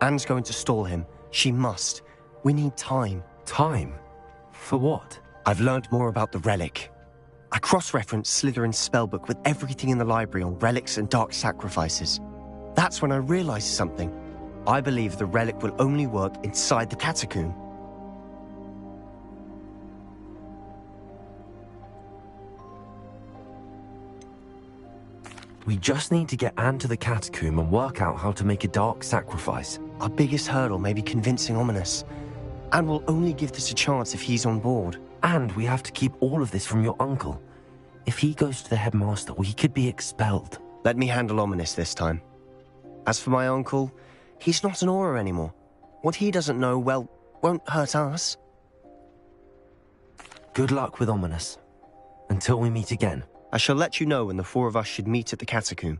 Speaker 8: Anne's going to stall him. She must. We need time.
Speaker 1: Time? For what?
Speaker 8: I've learned more about the relic. I cross-referenced Slytherin's spellbook with everything in the library on relics and dark sacrifices. That's when I realized something. I believe the relic will only work inside the catacomb.
Speaker 1: We just need to get Anne to the catacomb and work out how to make a dark sacrifice.
Speaker 8: Our biggest hurdle may be convincing Ominous. Anne will only give this a chance if he's on board.
Speaker 1: And we have to keep all of this from your uncle. If he goes to the headmaster, we could be expelled.
Speaker 8: Let me handle Ominous this time. As for my uncle, he's not an Auror anymore. What he doesn't know, well, won't hurt us.
Speaker 1: Good luck with Ominous. Until we meet again.
Speaker 8: I shall let you know when the four of us should meet at the catacomb.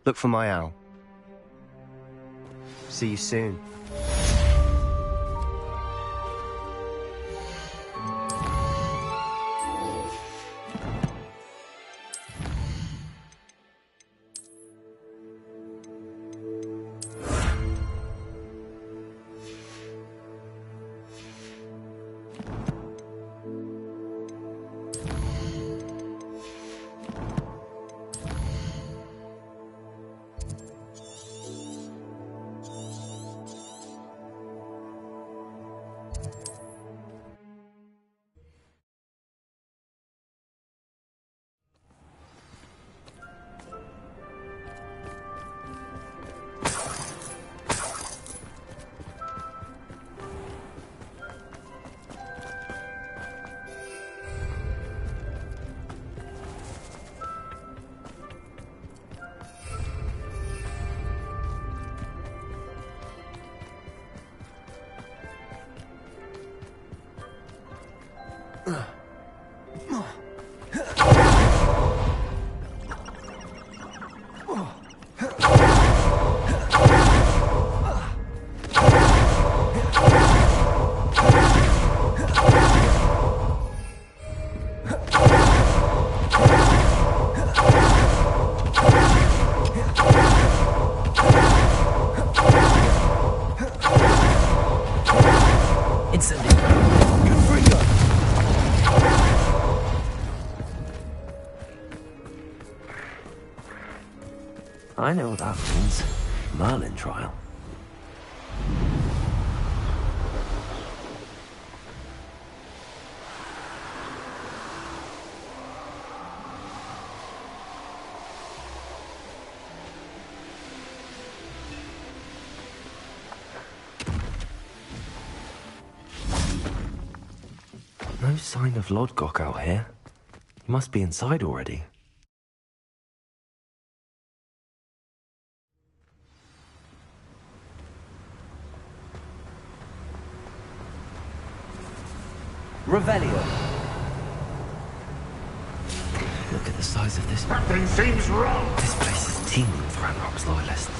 Speaker 8: Look for my owl. See you soon.
Speaker 1: I know what that means. Merlin trial. No sign of Lodgok out here. He must be inside already.
Speaker 11: Revelio.
Speaker 1: Look at the size of this.
Speaker 4: Something seems wrong.
Speaker 1: This place is teeming with Ranrock's loyalists.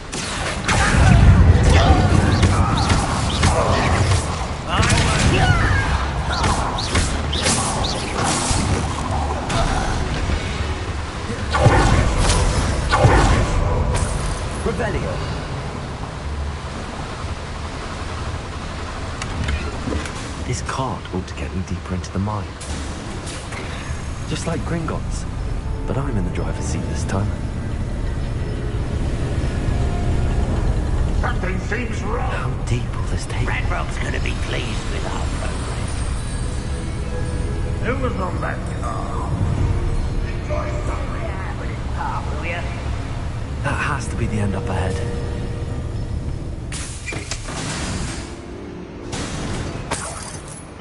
Speaker 11: Revelio.
Speaker 1: This cart ought to get me deeper into the mine. Just like Gringotts. But I'm in the driver's seat this time.
Speaker 4: Something seems wrong.
Speaker 1: How deep will this take?
Speaker 11: Ranrock's gonna be pleased with our progress.
Speaker 4: Who was on that car? Enjoy some
Speaker 11: Yeah, but it's part, will ya?
Speaker 1: That has to be the end up ahead.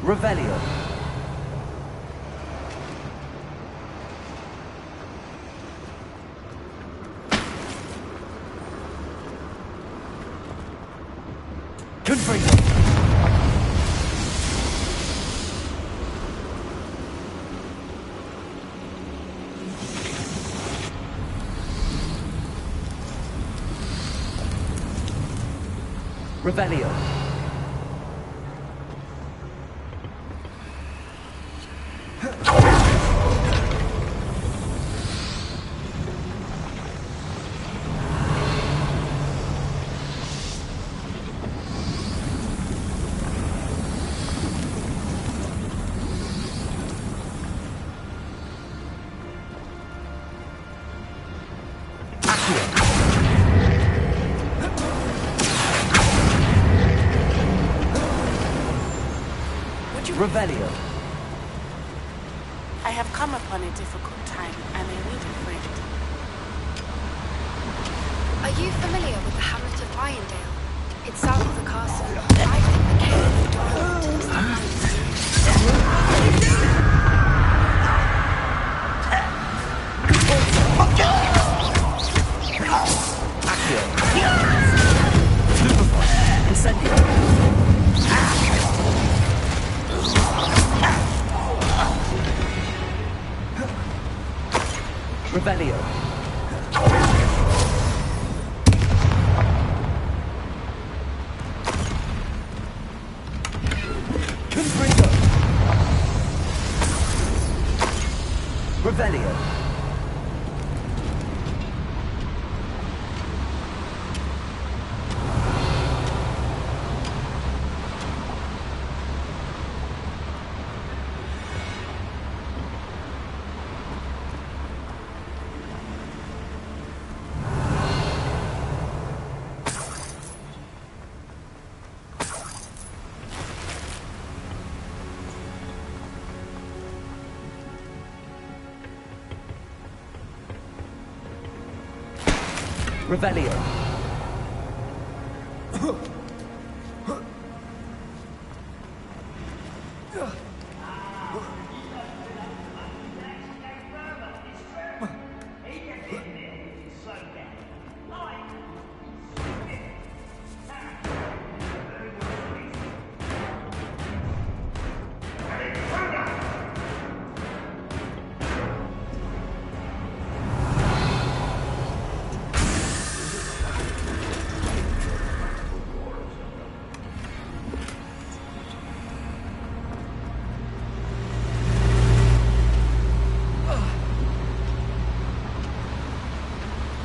Speaker 11: Revelio. Confringo. Revelio. Revelio.
Speaker 16: I have come upon a difficult time, and I need a friend.
Speaker 17: Are you familiar with the hamlet of Irondale? It's south of the castle. I think the cave of the door to the
Speaker 11: Revelio. Confringo. Revelio. Revelio.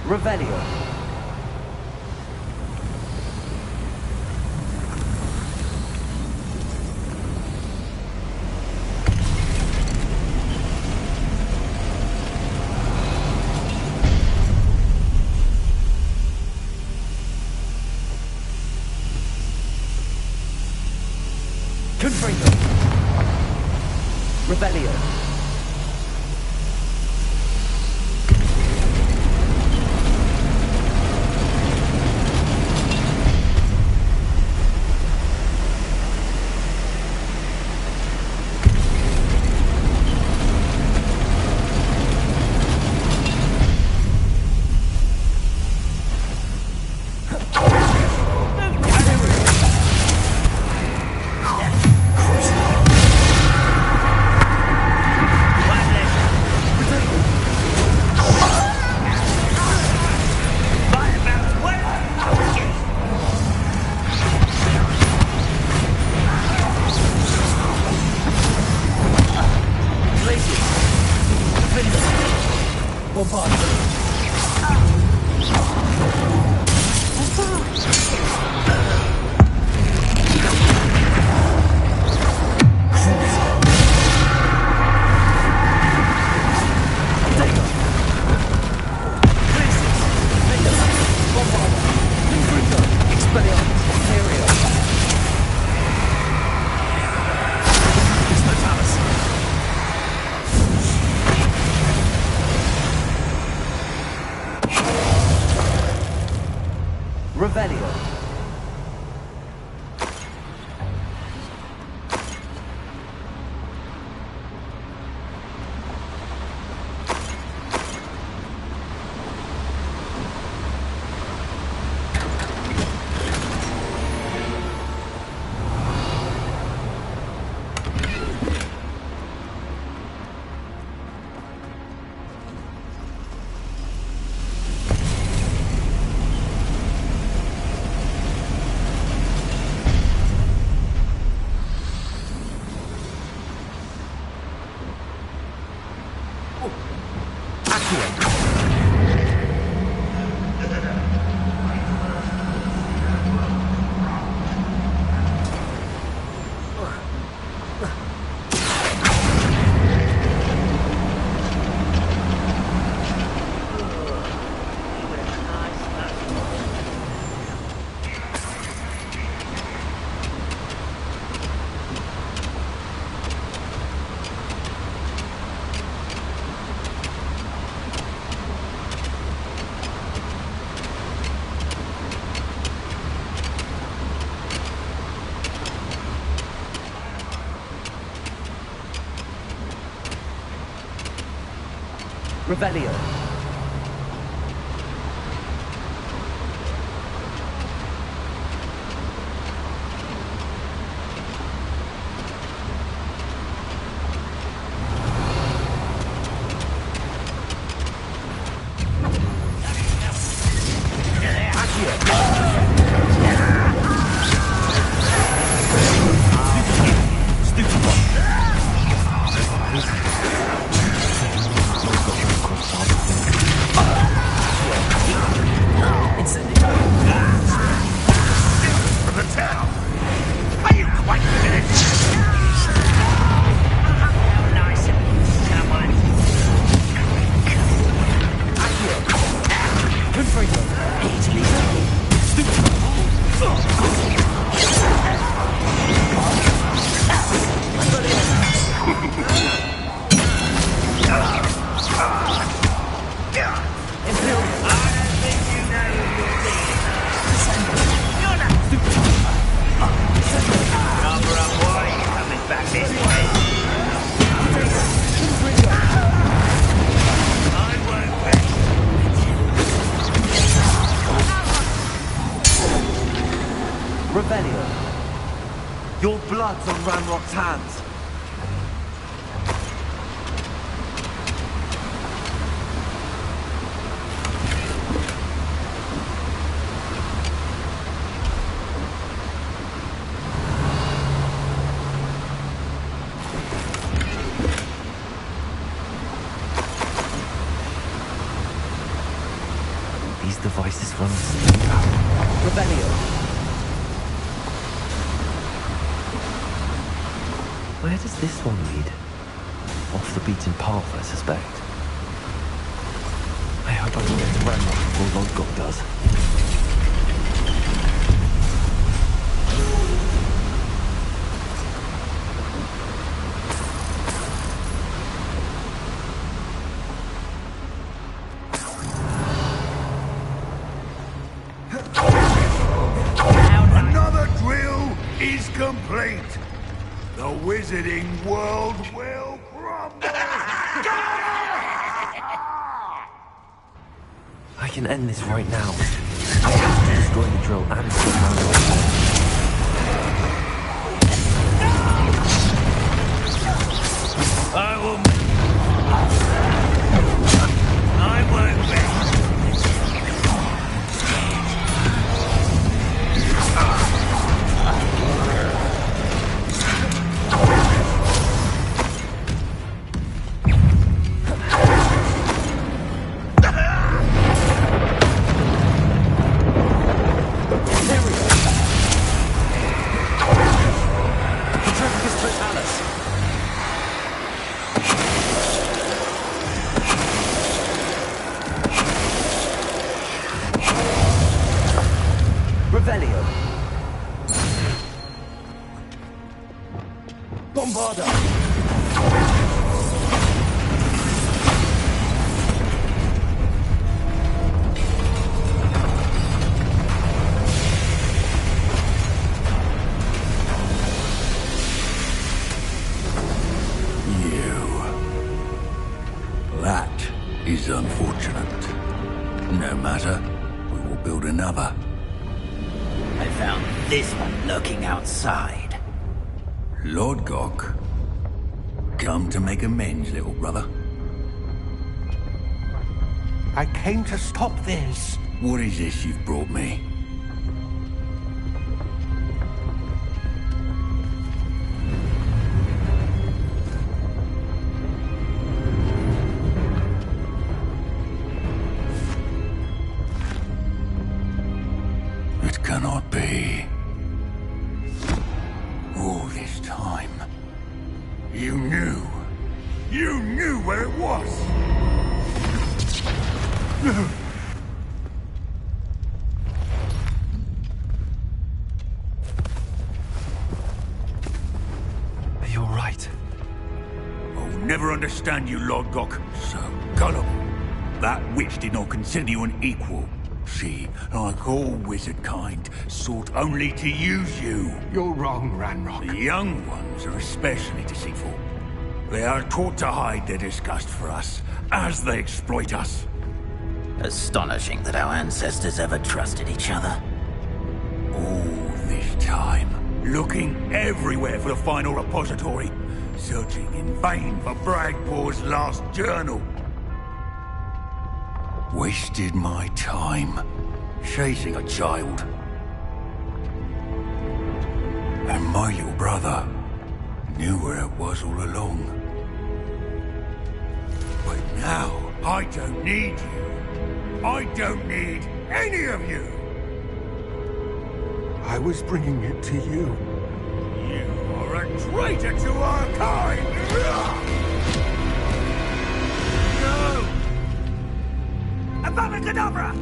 Speaker 11: Revelio.
Speaker 12: Confringo. Rebellion. Revelio. Revelio. Your blood's on Ranrock's hands.
Speaker 1: These devices run steam power.
Speaker 12: Rebellion.
Speaker 1: Where does this one lead? Off the beaten path, I suspect. I hope I can get to Ranrock before HogW does.
Speaker 4: complete, the wizarding world will crumble!
Speaker 1: I can end this right now. I have to destroy the drill and stop Ranrock.
Speaker 11: I will. I won't be.
Speaker 12: Revelio. Bombarda.
Speaker 18: That is unfortunate. No matter, we will build another.
Speaker 11: I found this one lurking outside.
Speaker 18: Lord Gok, come to make amends, little brother.
Speaker 7: I came to stop this.
Speaker 18: What is this you've brought me? It cannot be. All this time,
Speaker 4: You knew. You knew where it was!
Speaker 1: Are you alright?
Speaker 18: I'll never understand you, Lord Gok. So gullible. That witch did not consider you an equal. She, like all wizard kind, sought only to use you.
Speaker 14: You're wrong, Ranrock.
Speaker 18: The young ones are especially deceitful. They are taught to hide their disgust for us, as they exploit us.
Speaker 11: Astonishing that our ancestors ever trusted each other.
Speaker 18: All this time, looking everywhere for the final repository, searching in vain for Bragbor's last journal. Wasted my time, chasing a child. And my little brother knew where it was all along. But now, I don't need you. I don't need any of you.
Speaker 14: I was bringing it to you.
Speaker 4: You are a traitor to our kind!
Speaker 11: No! Avada Kedavra!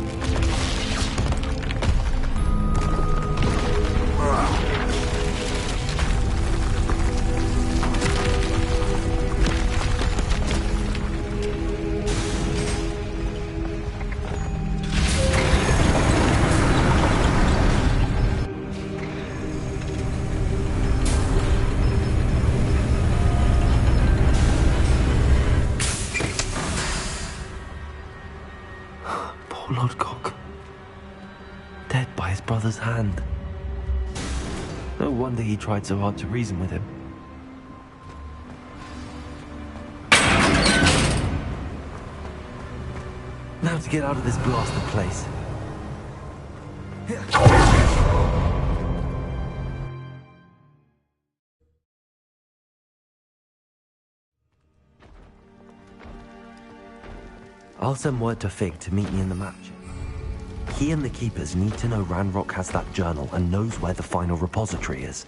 Speaker 1: Poor Lord Gok. Dead by his brother's hand. No wonder he tried so hard to reason with him. Now to get out of this blasted place. I'll send word to Fig to meet me in the match. He and the Keepers need to know Ranrock has that journal and knows where the final repository is.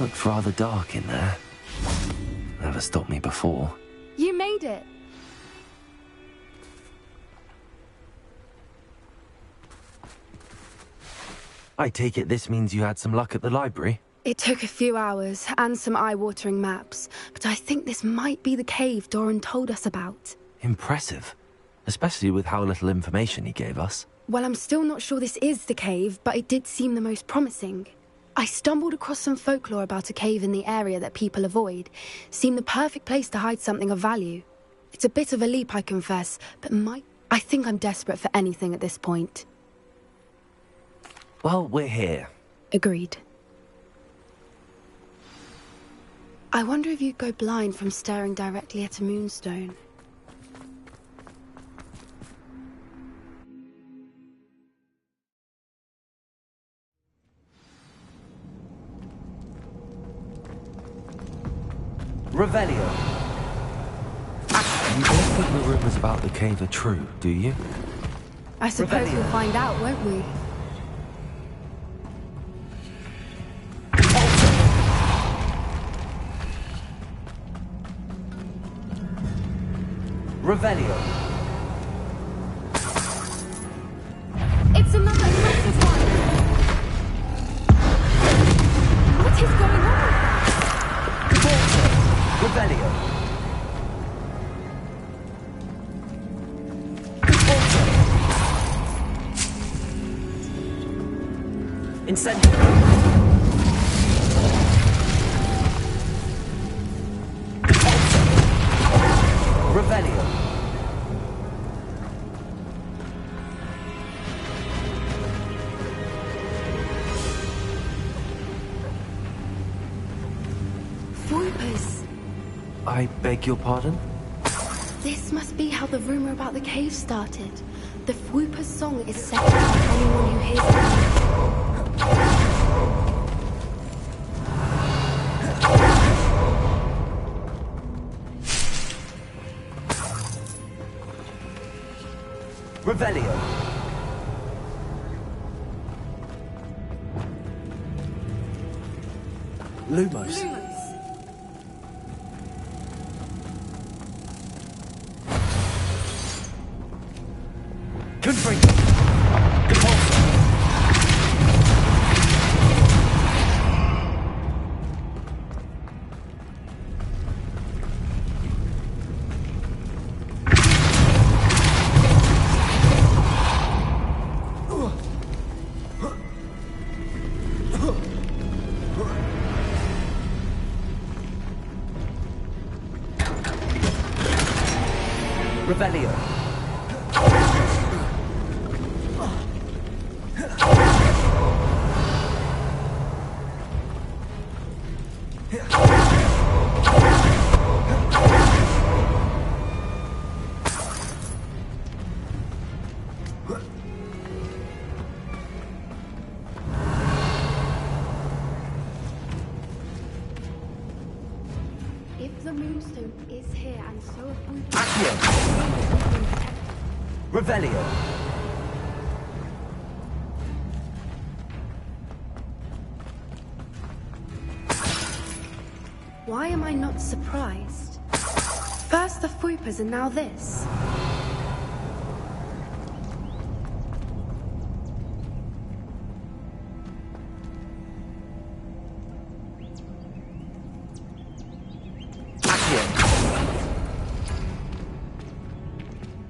Speaker 1: Looked rather dark in there. Never stopped me before.
Speaker 17: You made it.
Speaker 1: I take it this means you had some luck at the library?
Speaker 17: It took a few hours and some eye-watering maps, but I think this might be the cave Doran told us about.
Speaker 1: Impressive. Especially with how little information he gave us.
Speaker 17: Well, I'm still not sure this is the cave, but it did seem the most promising. I stumbled across some folklore about a cave in the area that people avoid. Seemed the perfect place to hide something of value. It's a bit of a leap, I confess, but I think I'm desperate for anything at this point.
Speaker 1: Well, we're here.
Speaker 17: Agreed. I wonder if you'd go blind from staring directly at a moonstone.
Speaker 13: Revelio.
Speaker 1: You don't think the rumors about the cave are true, do you?
Speaker 17: I suppose we'll find out, won't we?
Speaker 13: Revelio.
Speaker 17: It's another aggressive one! What is going on?
Speaker 13: Revelio. Incendio. Revelio.
Speaker 17: Voipers.
Speaker 1: I beg your pardon?
Speaker 17: This must be how the rumor about the cave started. The Whooper's song is set to anyone who hears it.
Speaker 13: Revelio.
Speaker 1: Lumos.
Speaker 13: Confringo. Revelio.
Speaker 17: If the moonstone is here and so are Whoopers...
Speaker 13: Accio. Revelio.
Speaker 17: Why am I not surprised? First the Whoopers and now this.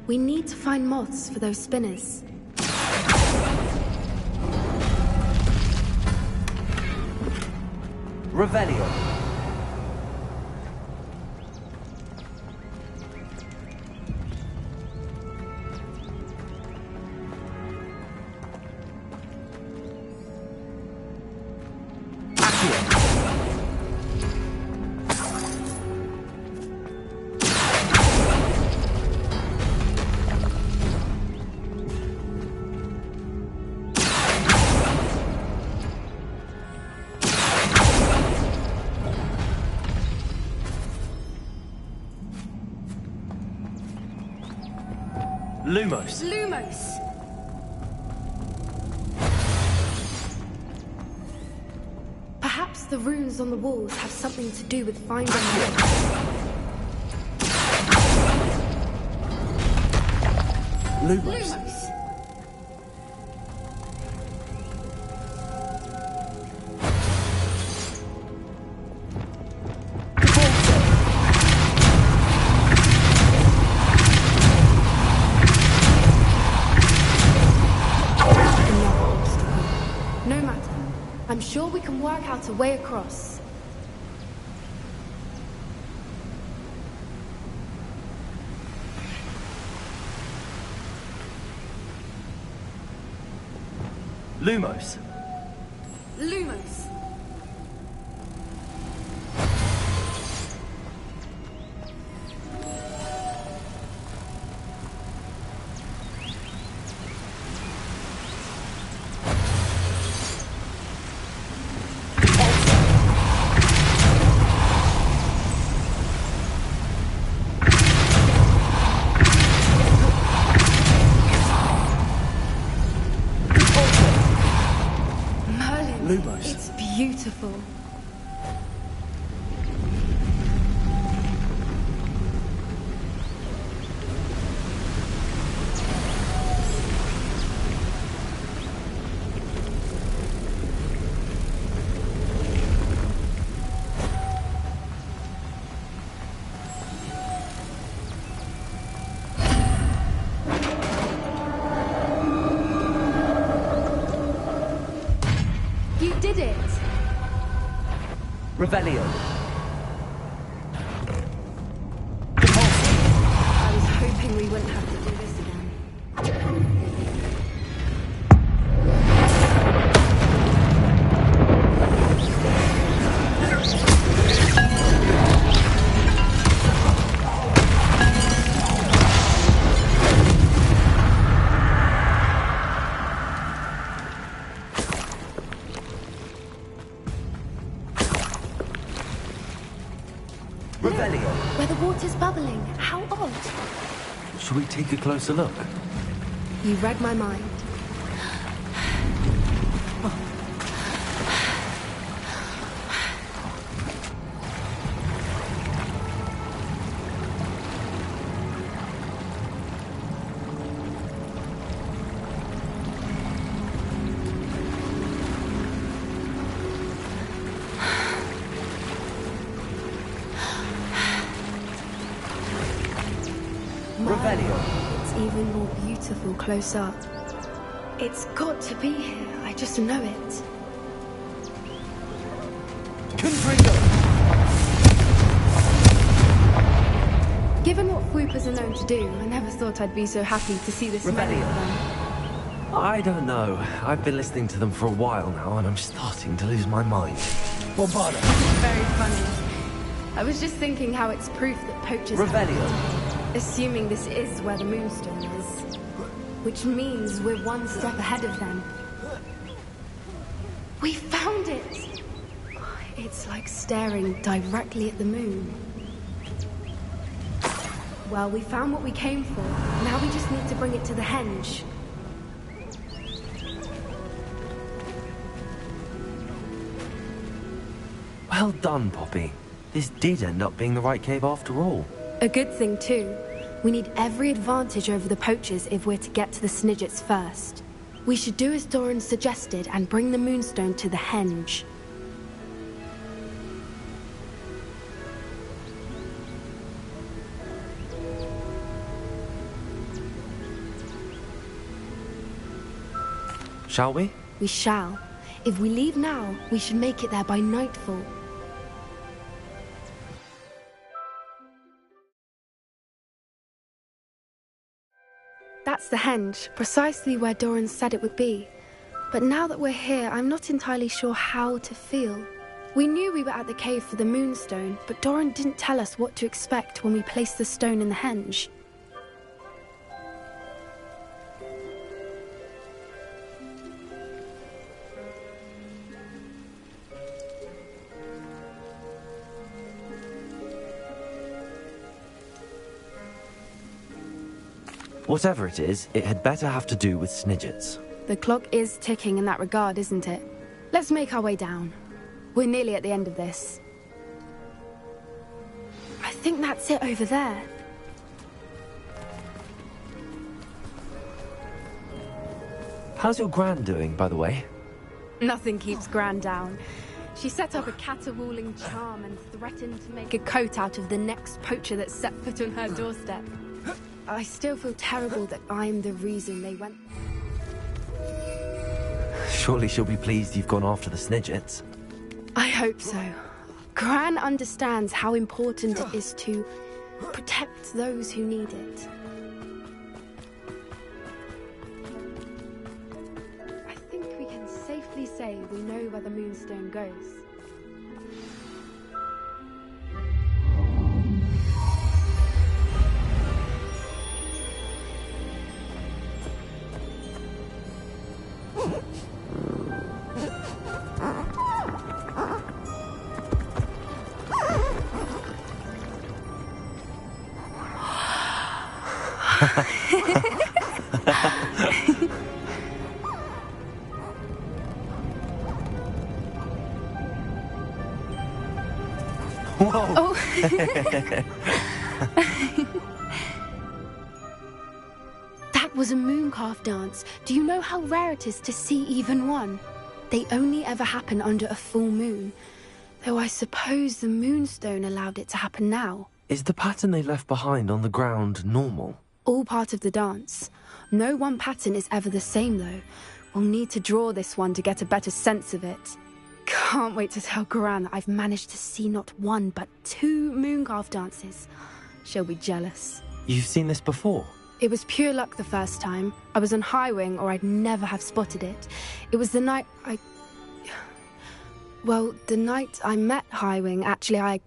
Speaker 17: We need to find moths for those spinners.
Speaker 13: Revelio.
Speaker 1: Lumos.
Speaker 17: Lumos! Perhaps the runes on the walls have something to do with finding Lumos.
Speaker 9: Lumos.
Speaker 17: I'm sure we can work out a way across.
Speaker 1: Lumos.
Speaker 17: Lumos. It's beautiful. You did it!
Speaker 12: Revelio.
Speaker 17: I was hoping we wouldn't have to do this again. Where the water's bubbling. How odd.
Speaker 1: Should we take a closer look?
Speaker 17: You read my mind. It's even more beautiful close up. It's got to be here. I just know it. Given what Fwoopers are known to do, I never thought I'd be so happy to see this many of them.
Speaker 1: I don't know. I've been listening to them for a while now, and I'm starting to lose my mind.
Speaker 17: Bombada. Very funny. I was just thinking how it's proof that poachers... Assuming this is where the Moonstone is. Which means we're one step ahead of them. We found it! It's like staring directly at the moon. Well, we found what we came for. Now we just need to bring it to the henge.
Speaker 1: Well done, Poppy. This did end up being the right cave after all.
Speaker 17: A good thing, too. We need every advantage over the poachers if we're to get to the Snidgets first. We should do as Doran suggested and bring the Moonstone to the henge.
Speaker 1: Shall we?
Speaker 17: We shall. If we leave now, we should make it there by nightfall. That's the henge, precisely where Doran said it would be. But now that we're here, I'm not entirely sure how to feel. We knew we were at the cave for the Moonstone, but Doran didn't tell us what to expect when we placed the stone in the henge.
Speaker 1: Whatever it is, it had better have to do with Snidgets.
Speaker 17: The clock is ticking in that regard, isn't it? Let's make our way down. We're nearly at the end of this. I think that's it over there.
Speaker 1: How's your gran doing, by the way?
Speaker 17: Nothing keeps Gran down. She set up a caterwauling charm and threatened to make a coat out of the next poacher that set foot on her doorstep. I still feel terrible that I'm the reason they went.
Speaker 1: Surely she'll be pleased you've gone after the Snidgets.
Speaker 17: I hope so. Gran understands how important it is to protect those who need it. I think we can safely say we know where the Moonstone goes.
Speaker 1: Whoa!
Speaker 17: Oh. That was a mooncalf dance. Do you know how rare it is to see even one? They only ever happen under a full moon. Though I suppose the Moonstone allowed it to happen now.
Speaker 1: Is the pattern they left behind on the ground normal?
Speaker 17: All part of the dance. No one pattern is ever the same, though. We'll need to draw this one to get a better sense of it. Can't wait to tell Gran that I've managed to see not one, but 2 mooncalf dances. She'll be jealous.
Speaker 1: You've seen this before?
Speaker 17: It was pure luck the first time. I was on Highwing, or I'd never have spotted it. It was the night Well, the night I met Highwing, actually,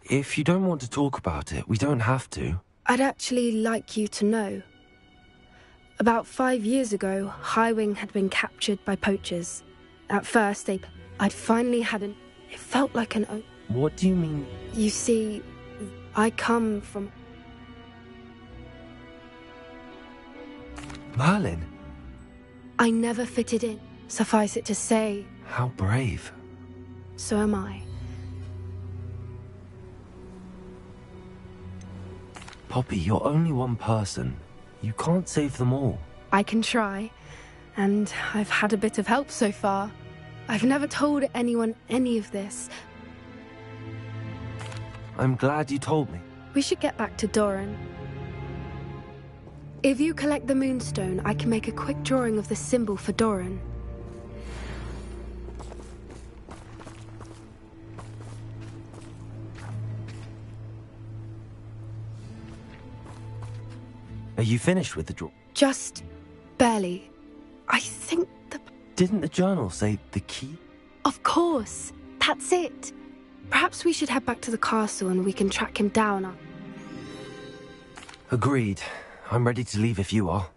Speaker 1: If you don't want to talk about it, we don't have to.
Speaker 17: I'd actually like you to know. About 5 years ago, Highwing had been captured by poachers. At first, I'd finally had it felt like an...
Speaker 1: What do you mean?
Speaker 17: You see, I come from...
Speaker 1: Merlin?
Speaker 17: I never fitted in. Suffice it to say...
Speaker 1: How brave.
Speaker 17: So am I.
Speaker 1: Poppy, you're only one person. You can't save them all.
Speaker 17: I can try, and I've had a bit of help so far. I've never told anyone any of this.
Speaker 1: I'm glad you told me.
Speaker 17: We should get back to Doran. If you collect the Moonstone, I can make a quick drawing of the symbol for Doran.
Speaker 1: Are you finished with the draw?
Speaker 17: Just barely. I think the...
Speaker 1: Didn't the journal say the key?
Speaker 17: Of course. That's it. Perhaps we should head back to the castle and we can track him down.
Speaker 1: Agreed. I'm ready to leave if you are.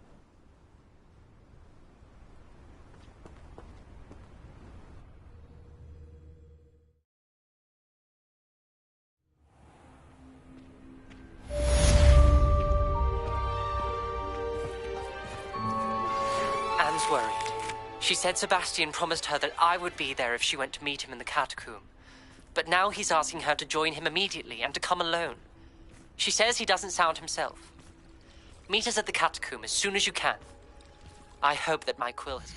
Speaker 19: Anne's worried. She said Sebastian promised her that I would be there if she went to meet him in the catacomb. But now he's asking her to join him immediately and to come alone. She says he doesn't sound himself. Meet us at the catacomb as soon as you can. I hope that my quill has...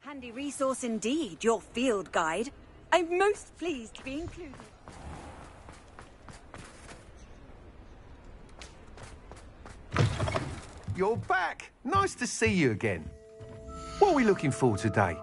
Speaker 20: Handy resource indeed, your field guide. I'm most pleased to be included.
Speaker 21: You're back! Nice to see you again. What are we looking for today?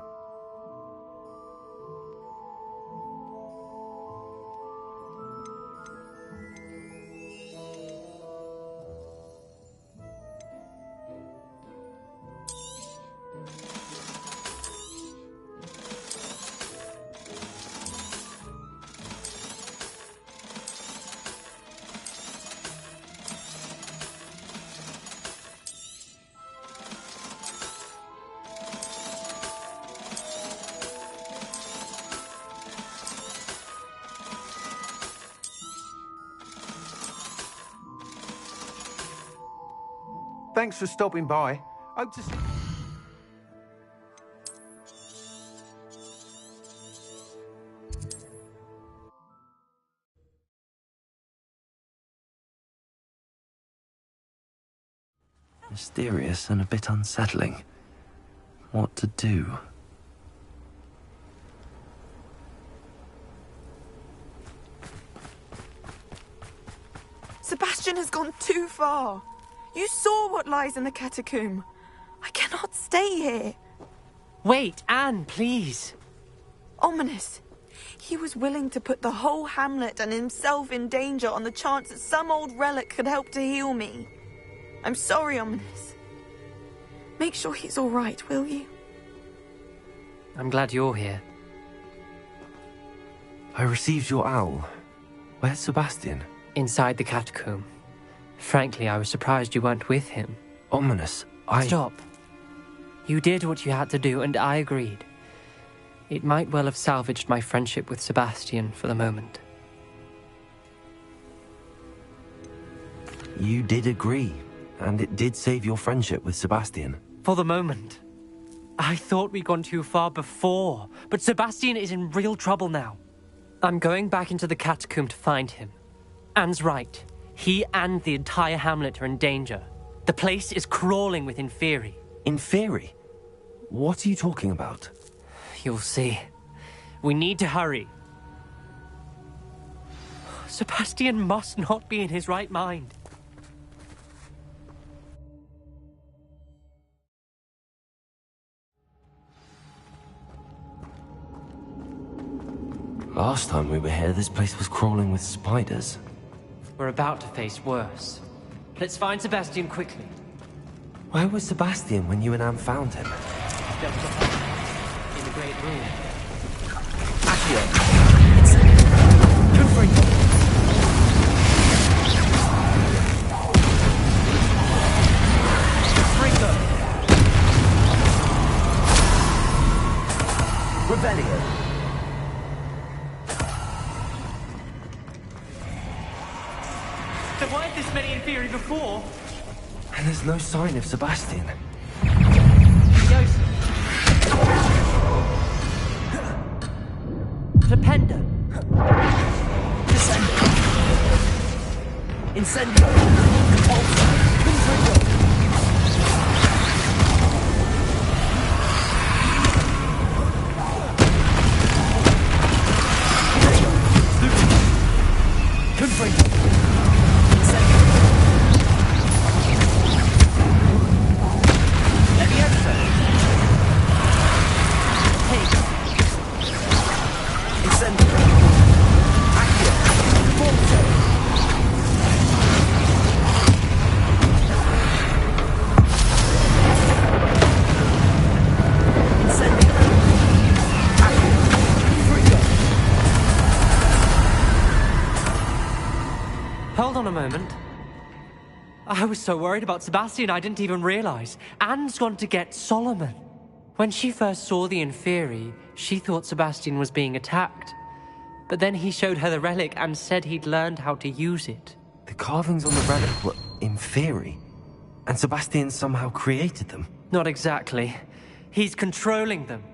Speaker 21: Thanks for stopping by. Hope to...
Speaker 1: Mysterious and a bit unsettling. What to do?
Speaker 5: Sebastian has gone too far. You saw what lies in the catacomb. I cannot stay here.
Speaker 19: Wait, Anne, please.
Speaker 5: Ominous. He was willing to put the whole hamlet and himself in danger on the chance that some old relic could help to heal me. I'm sorry, Ominous. Make sure he's all right, will you?
Speaker 19: I'm glad you're here.
Speaker 1: I received your owl. Where's Sebastian?
Speaker 19: Inside the catacomb. Frankly, I was surprised you weren't with him.
Speaker 1: Ominous,
Speaker 19: Stop. You did what you had to do, and I agreed. It might well have salvaged my friendship with Sebastian for the moment.
Speaker 1: You did agree, and it did save your friendship with Sebastian.
Speaker 19: For the moment. I thought we'd gone too far before, but Sebastian is in real trouble now. I'm going back into the catacomb to find him. Anne's right. He and the entire hamlet are in danger. The place is crawling with Inferi.
Speaker 1: Inferi? What are you talking about?
Speaker 19: You'll see. We need to hurry. Sebastian must not be in his right mind.
Speaker 1: Last time we were here, this place was crawling with spiders.
Speaker 19: We're about to face worse. Let's find Sebastian quickly.
Speaker 1: Where was Sebastian when you and Anne found him?
Speaker 19: In the great room.
Speaker 1: Accio! Revelio!
Speaker 19: There weren't this many Inferi before.
Speaker 1: And there's no sign of Sebastian.
Speaker 19: Flipenda.
Speaker 11: Incendio. Repulsor. Confringo. Confringo.
Speaker 19: Hold on a moment. I was so worried about Sebastian I didn't even realize. Anne's gone to get Solomon. When she first saw the Inferi, she thought Sebastian was being attacked. But then he showed her the relic and said he'd learned how to use it.
Speaker 1: The carvings on the relic were Inferi, and Sebastian somehow created them.
Speaker 19: Not exactly. He's controlling them.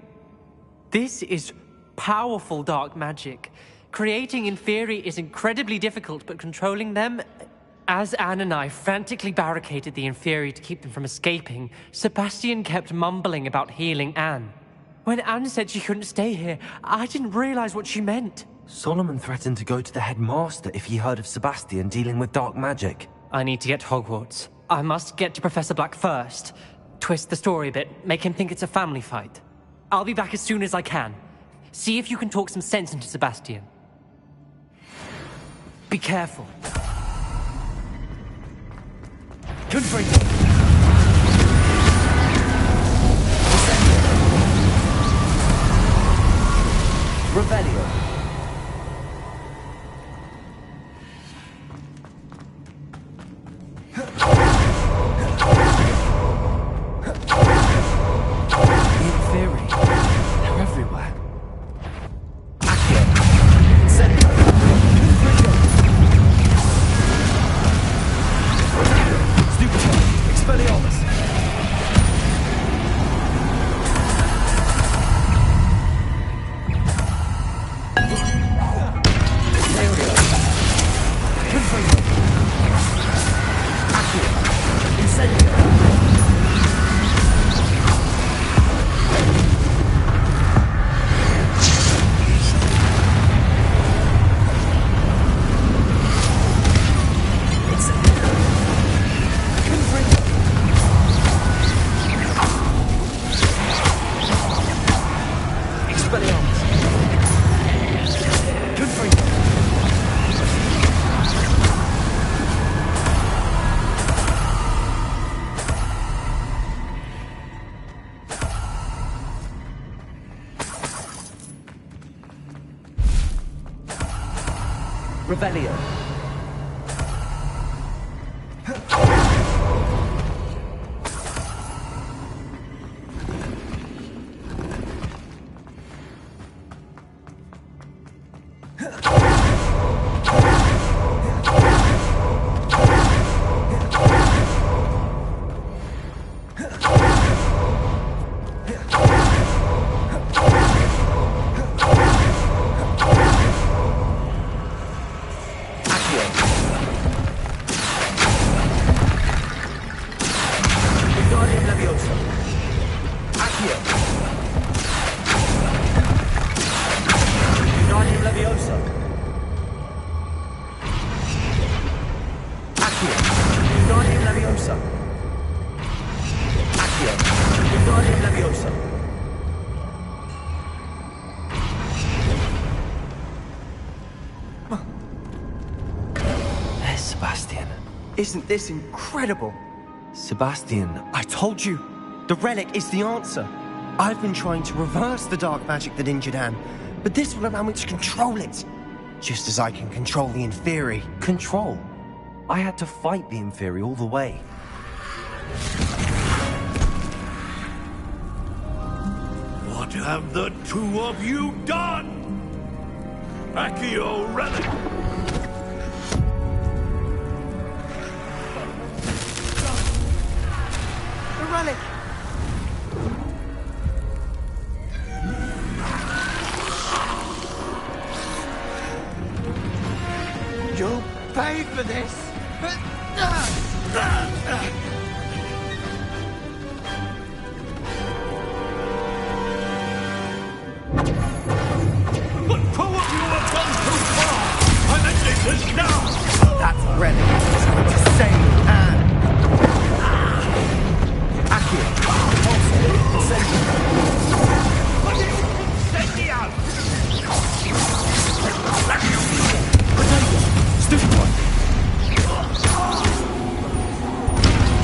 Speaker 19: This is powerful dark magic. Creating Inferi is incredibly difficult, but controlling them... As Anne and I frantically barricaded the Inferi to keep them from escaping, Sebastian kept mumbling about healing Anne. When Anne said she couldn't stay here, I didn't realize what she meant.
Speaker 1: Solomon threatened to go to the headmaster if he heard of Sebastian dealing with dark magic.
Speaker 19: I need to get to Hogwarts. I must get to Professor Black first. Twist the story a bit, make him think it's a family fight. I'll be back as soon as I can. See if you can talk some sense into Sebastian. Be careful.
Speaker 11: Confringo. Revelio.
Speaker 1: Inferi. They're everywhere.
Speaker 11: Accio. Incendio. Confringo. Stupefy. Expelliarmus.
Speaker 12: Revelio.
Speaker 1: Sebastian.
Speaker 13: Isn't this incredible?
Speaker 1: Sebastian.
Speaker 13: I told you. The relic is the answer. I've been trying to reverse the dark magic that injured Anne, but this will allow me to control it. Just as I can control the Inferi.
Speaker 1: Control? I had to fight the Inferi all the way.
Speaker 18: What have the two of you done? Accio relic!
Speaker 13: The relic!
Speaker 11: You'll pay for this!
Speaker 18: But two of you have gone too far! I'm ending this now!
Speaker 13: That relic is going to save Anne! Accio!
Speaker 18: Incendiar!
Speaker 1: Stupid one!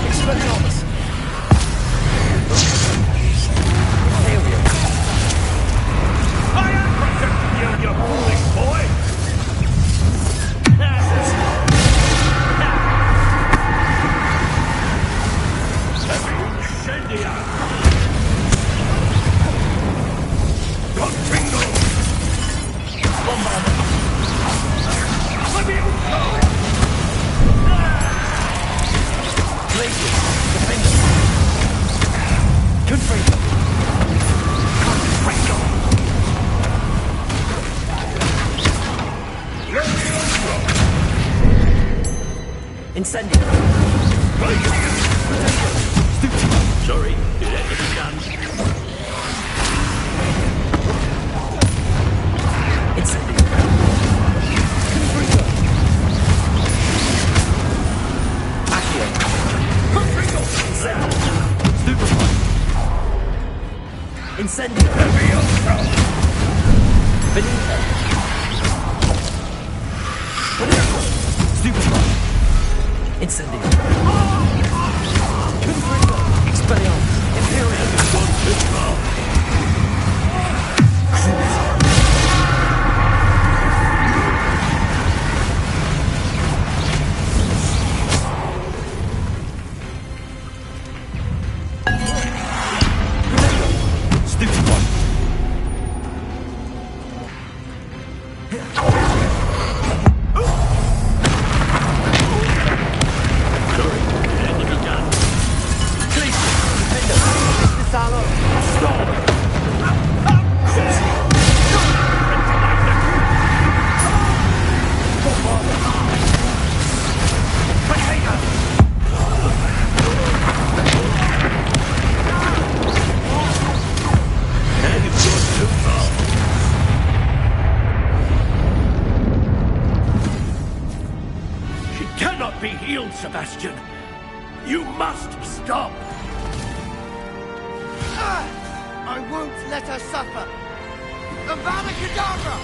Speaker 12: Expelliarmus!
Speaker 18: I am protecting you, you foolish boy! Incendiar! Contingo! Bombardment! Levioso!
Speaker 12: Glacier! Defender! Confringo! Incendio!
Speaker 18: Sorry, did that get done?
Speaker 12: Incendio! Confringo! Accio!
Speaker 18: Confringo!
Speaker 12: Incendio! Stupefy! Incendio! Benito! Stupefy! Incendio! Confringo! Expelliarmus! Imperium! Stupid one!
Speaker 18: She cannot be healed, Sebastian. You must stop.
Speaker 11: I won't let her suffer! Avada Kedavra!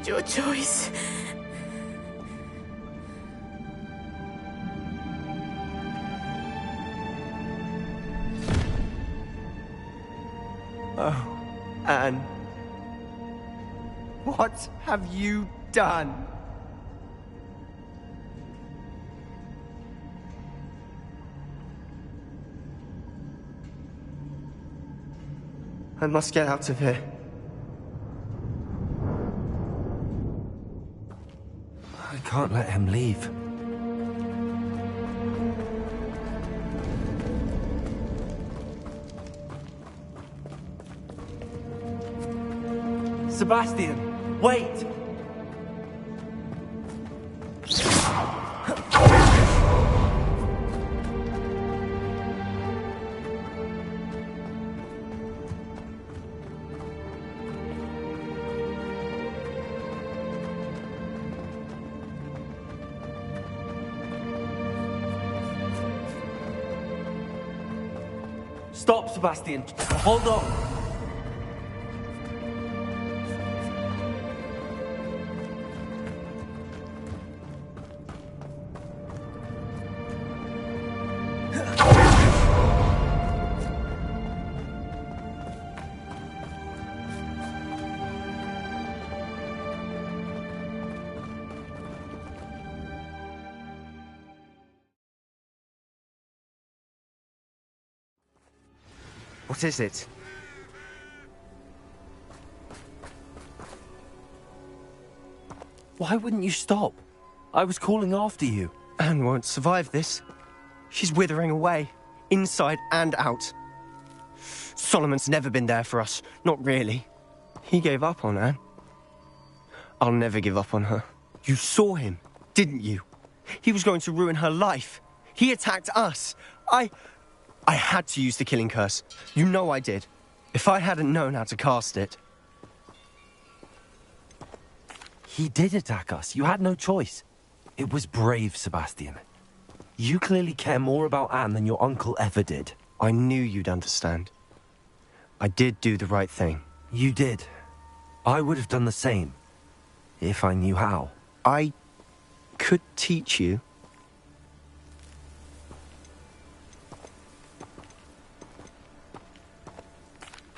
Speaker 16: your choice.
Speaker 13: Oh, Anne. What have you done? I must get out of here.
Speaker 1: I can't let him leave. Sebastian, wait! Stop, Sebastian. Hold on.
Speaker 13: What is it?
Speaker 1: Why wouldn't you stop? I was calling after you.
Speaker 13: Anne won't survive this. She's withering away, inside and out. Solomon's never been there for us, not really. He gave up on Anne. I'll never give up on her. You saw him, didn't you? He was going to ruin her life. He attacked us. I had to use the killing curse. You know I did. If I hadn't known how to cast it...
Speaker 1: He did attack us. You had no choice. It was brave, Sebastian. You clearly care more about Anne than your uncle ever did.
Speaker 13: I knew you'd understand. I did do the right thing.
Speaker 1: You did. I would have done the same, if I knew how.
Speaker 13: I could teach you.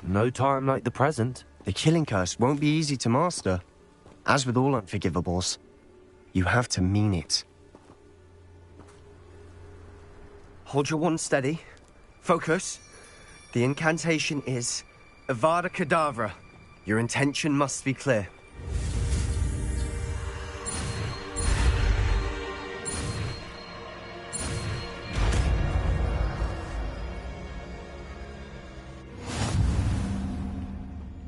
Speaker 1: No time like the present.
Speaker 13: The killing curse won't be easy to master. As with all unforgivables, you have to mean it. Hold your wand steady. Focus. The incantation is Avada Kedavra. Your intention must be clear.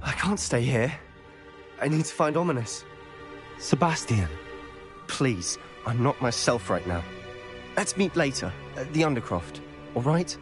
Speaker 13: I can't stay here. I need to find Ominous.
Speaker 1: Sebastian.
Speaker 13: Please, I'm not myself right now. Let's meet later, at the Undercroft, all right?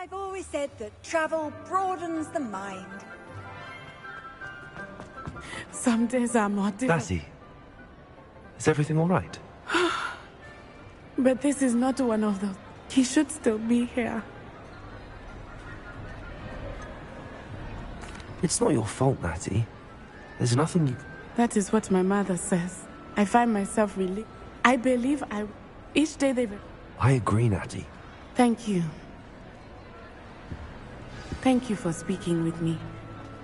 Speaker 20: I've always said that travel broadens the mind.
Speaker 2: Some days are more difficult.
Speaker 1: Lassie, is everything all right?
Speaker 2: But this is not one of those. He should still be here.
Speaker 1: It's not your fault, Natty. There's nothing you...
Speaker 2: That is what my mother says. I find myself really... I believe each day they...
Speaker 1: I agree, Natty.
Speaker 2: Thank you. Thank you for speaking with me.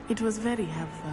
Speaker 2: It was very helpful.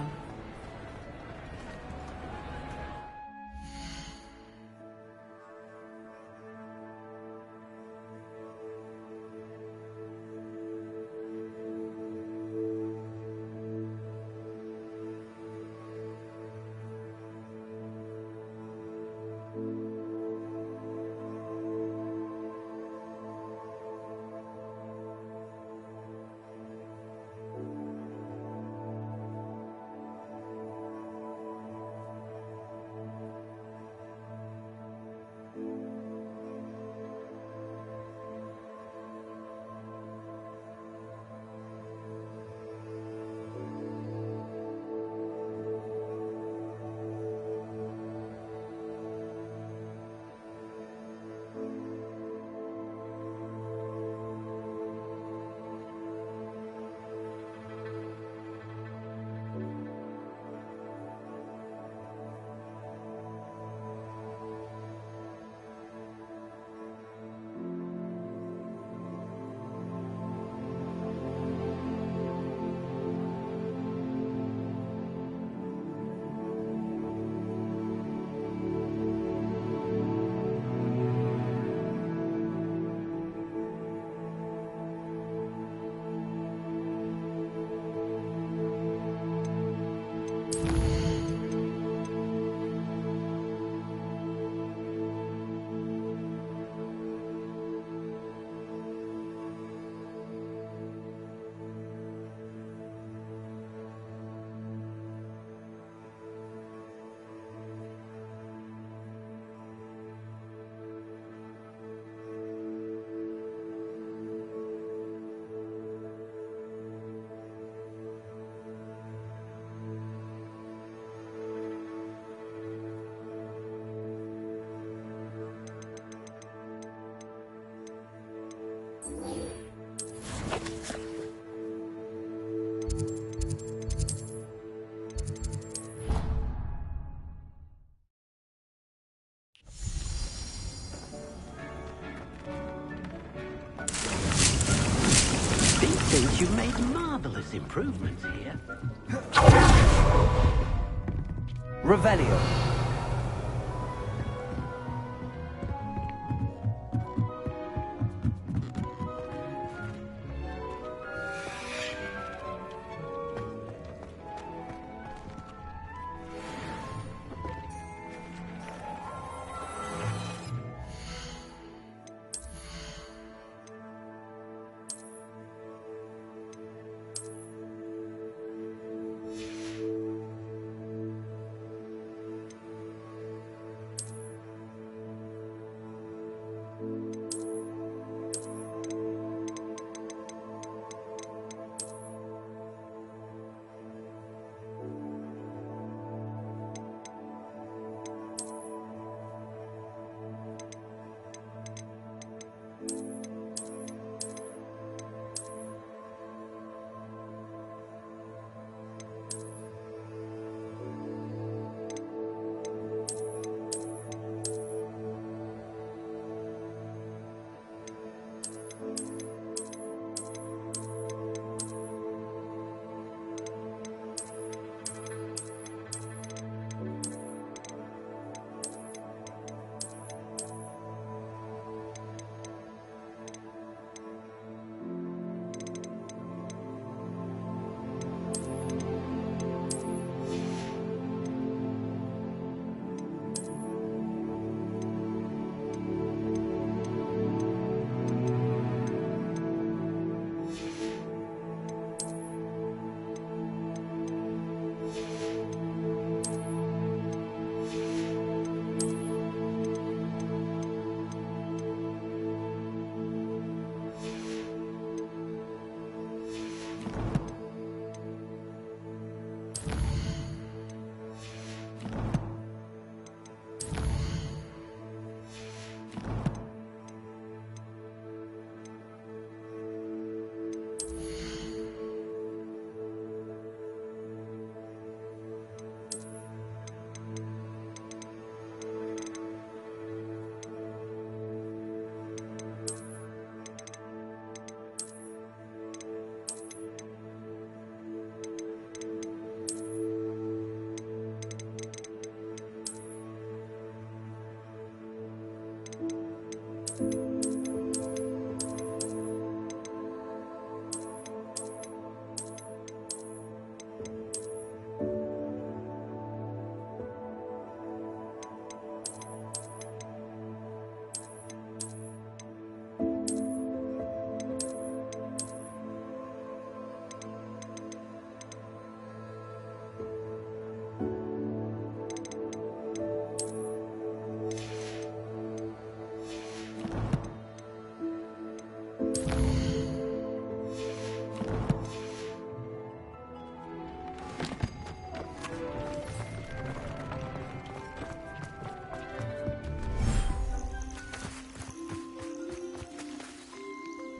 Speaker 9: think you've made marvelous improvements here.
Speaker 12: Revelio.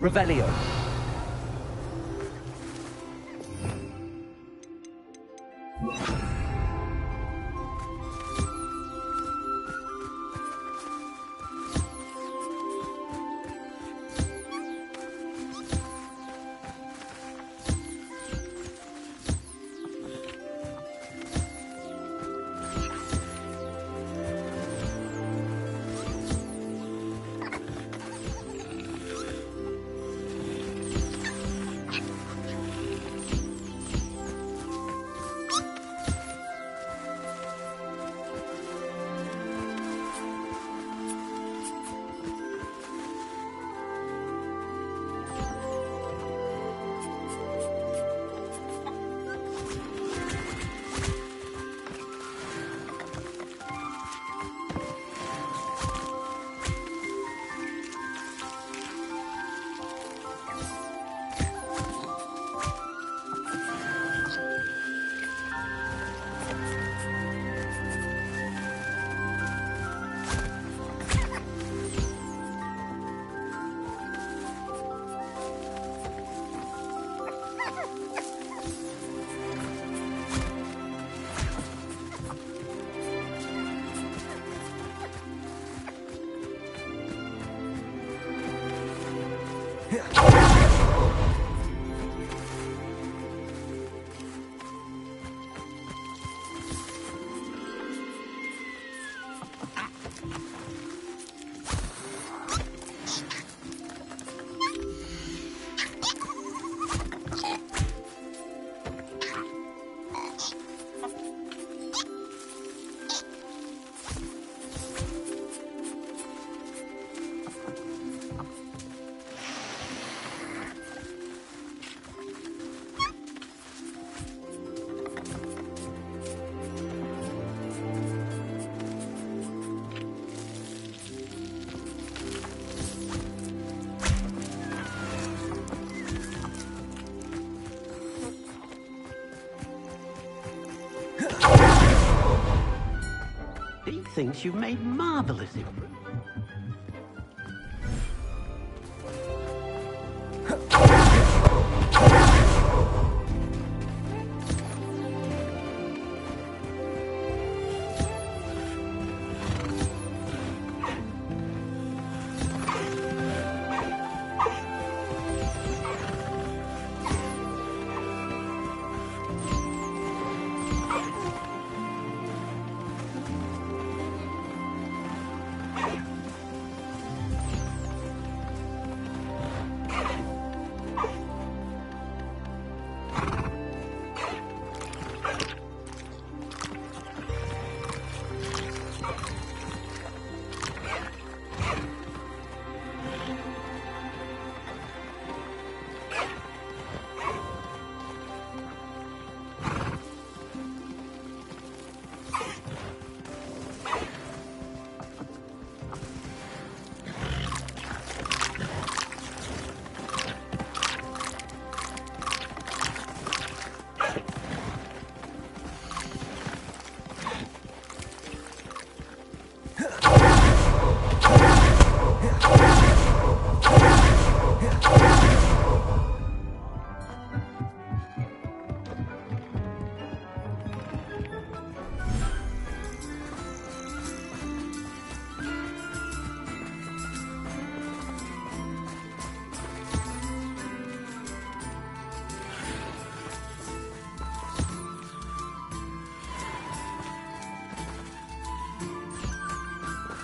Speaker 12: Revelio.
Speaker 9: thinks you've made marvelous improvements.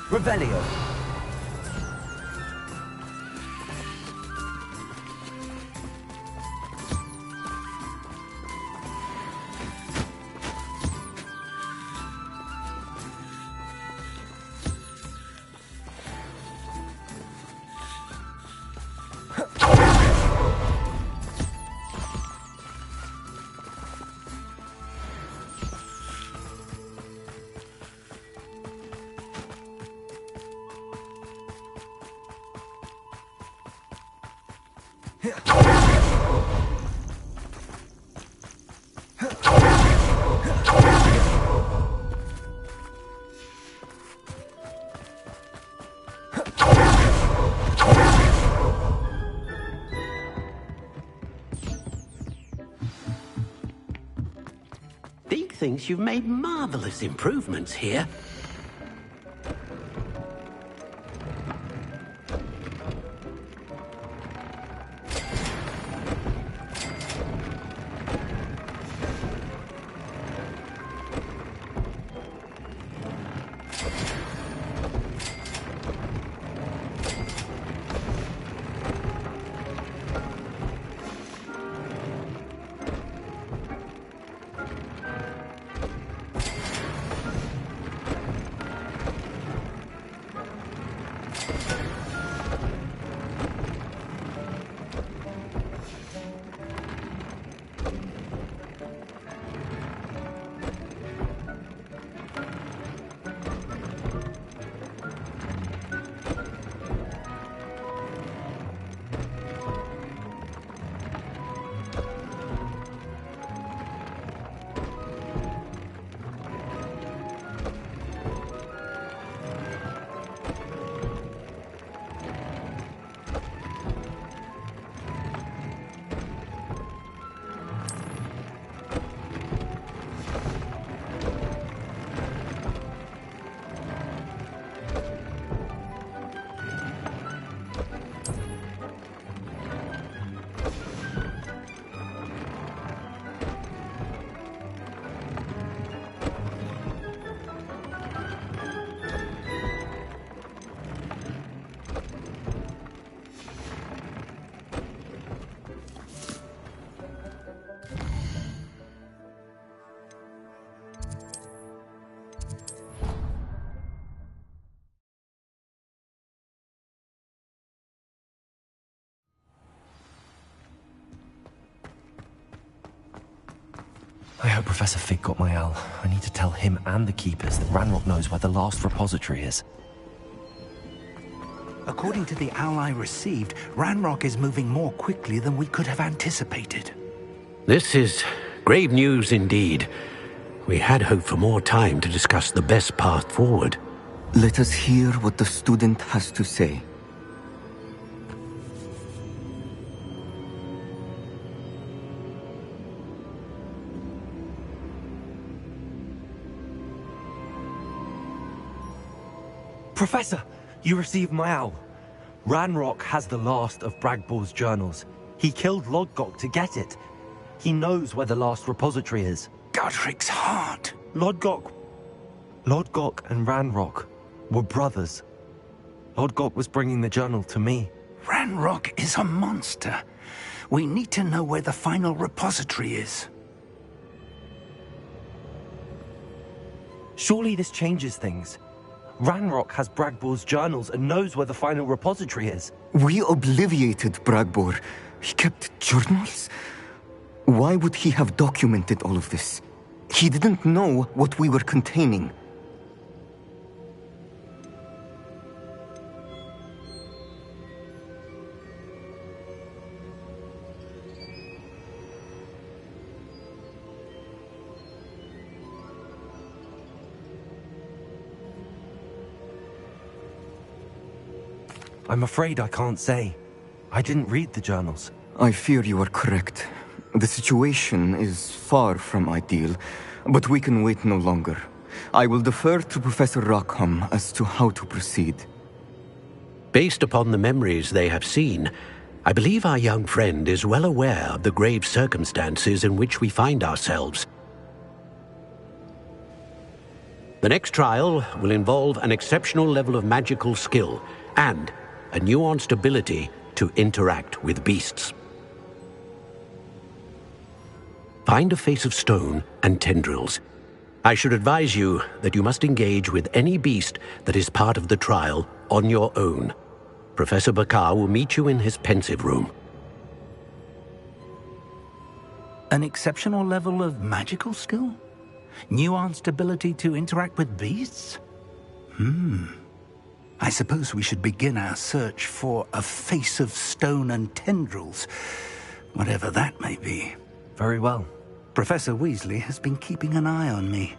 Speaker 12: Revelio.
Speaker 9: Deke thinks you've made marvelous improvements here.
Speaker 1: I hope Professor Fig got my owl. I need to tell him and the Keepers that Ranrock knows where the last repository is.
Speaker 7: According to the owl I received, Ranrock is moving more quickly than we could have anticipated.
Speaker 9: This is grave news indeed. We had hoped for more time to discuss the best path forward.
Speaker 6: Let us hear what the student has to say.
Speaker 1: Professor, you received my owl. Ranrock has the last of Bragbor's journals. He killed Lodgok to get it. He knows where the last repository is.
Speaker 7: Godric's heart.
Speaker 1: Lodgok and Ranrock were brothers. Lodgok was bringing the journal to me.
Speaker 7: Ranrock is a monster. We need to know where the final repository is.
Speaker 1: Surely this changes things. Ranrock has Bragbor's journals and knows where the final repository is.
Speaker 6: We obliviated Bragbor. He kept journals? Why would he have documented all of this? He didn't know what we were containing.
Speaker 1: I'm afraid I can't say. I didn't read the journals.
Speaker 6: I fear you are correct. The situation is far from ideal, but we can wait no longer. I will defer to Professor Rockham as to how to proceed.
Speaker 9: Based upon the memories they have seen, I believe our young friend is well aware of the grave circumstances in which we find ourselves. The next trial will involve an exceptional level of magical skill and a nuanced ability to interact with beasts. Find a face of stone and tendrils. I should advise you that you must engage with any beast that is part of the trial on your own. Professor Bakar will meet you in his pensive room.
Speaker 7: An exceptional level of magical skill? Nuanced ability to interact with beasts? I suppose we should begin our search for a face of stone and tendrils, whatever that may be.
Speaker 1: Very well.
Speaker 7: Professor Weasley has been keeping an eye on me.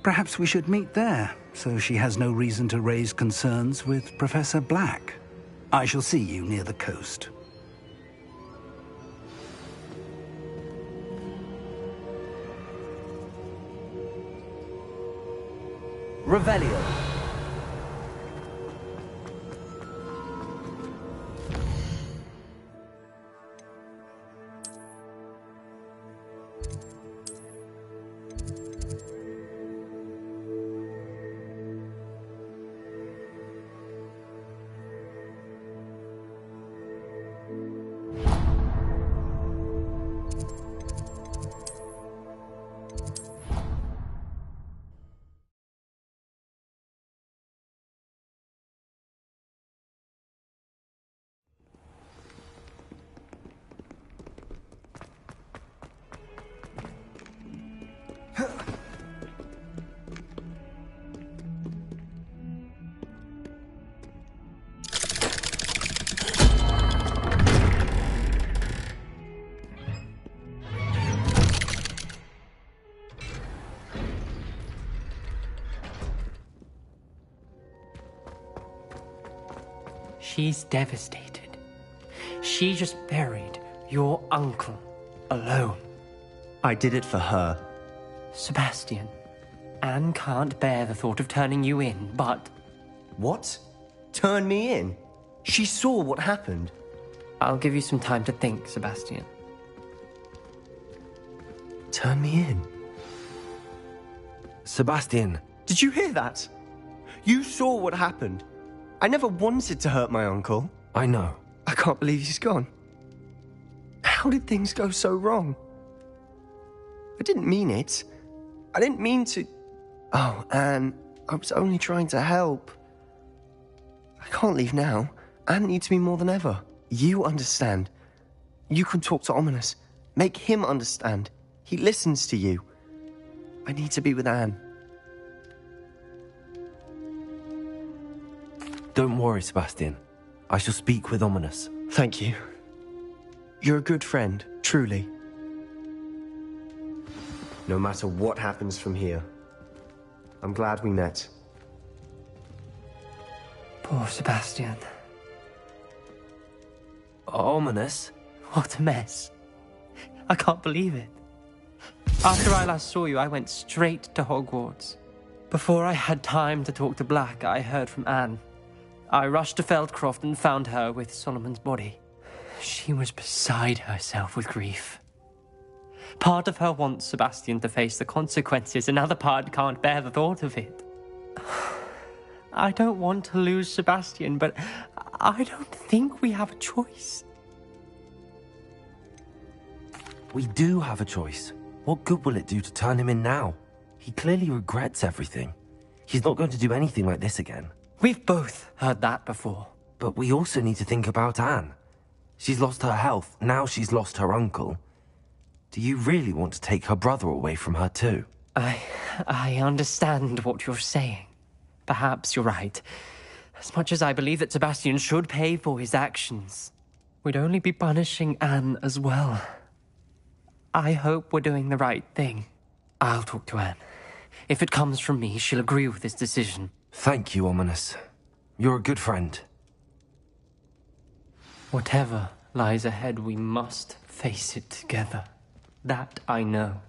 Speaker 7: Perhaps we should meet there, so she has no reason to raise concerns with Professor Black. I shall see you near the coast.
Speaker 13: Revelio.
Speaker 19: She's devastated. She just buried your uncle alone.
Speaker 13: I did it for her.
Speaker 19: Sebastian, Anne can't bear the thought of turning you in, but...
Speaker 13: What? Turn me in? She saw what happened.
Speaker 19: I'll give you some time to think, Sebastian.
Speaker 13: Turn me in?
Speaker 1: Sebastian.
Speaker 13: Did you hear that? You saw what happened. I never wanted to hurt my uncle.
Speaker 1: I know.
Speaker 13: I can't believe he's gone. How did things go so wrong? I didn't mean it. I didn't mean to... Oh, Anne, I was only trying to help. I can't leave now. Anne needs me more than ever. You understand. You can talk to Ominous. Make him understand. He listens to you. I need to be with Anne.
Speaker 1: Don't worry, Sebastian. I shall speak with Ominous.
Speaker 13: Thank you. You're a good friend, truly. No matter what happens from here, I'm glad we met.
Speaker 3: Poor Sebastian.
Speaker 1: Ominous?
Speaker 3: What a mess. I can't believe it. After I last saw you, I went straight to Hogwarts. Before I had time to talk to Black, I heard from Anne. I rushed to Feldcroft and found her with Solomon's body. She was beside herself with grief. Part of her wants Sebastian to face the consequences, another part can't bear the thought of it. I don't want to lose Sebastian, but I don't think we have a choice.
Speaker 1: We do have a choice. What good will it do to turn him in now? He clearly regrets everything. He's not going to do anything like this again.
Speaker 3: We've both heard that before.
Speaker 1: But we also need to think about Anne. She's lost her health, now she's lost her uncle. Do you really want to take her brother away from her too?
Speaker 3: I understand what you're saying. Perhaps you're right. As much as I believe that Sebastian should pay for his actions, we'd only be punishing Anne as well. I hope we're doing the right thing. I'll talk to Anne. If it comes from me, she'll agree with this decision.
Speaker 1: Thank you, Ominous. You're a good friend.
Speaker 3: Whatever lies ahead, we must face it together. That I know.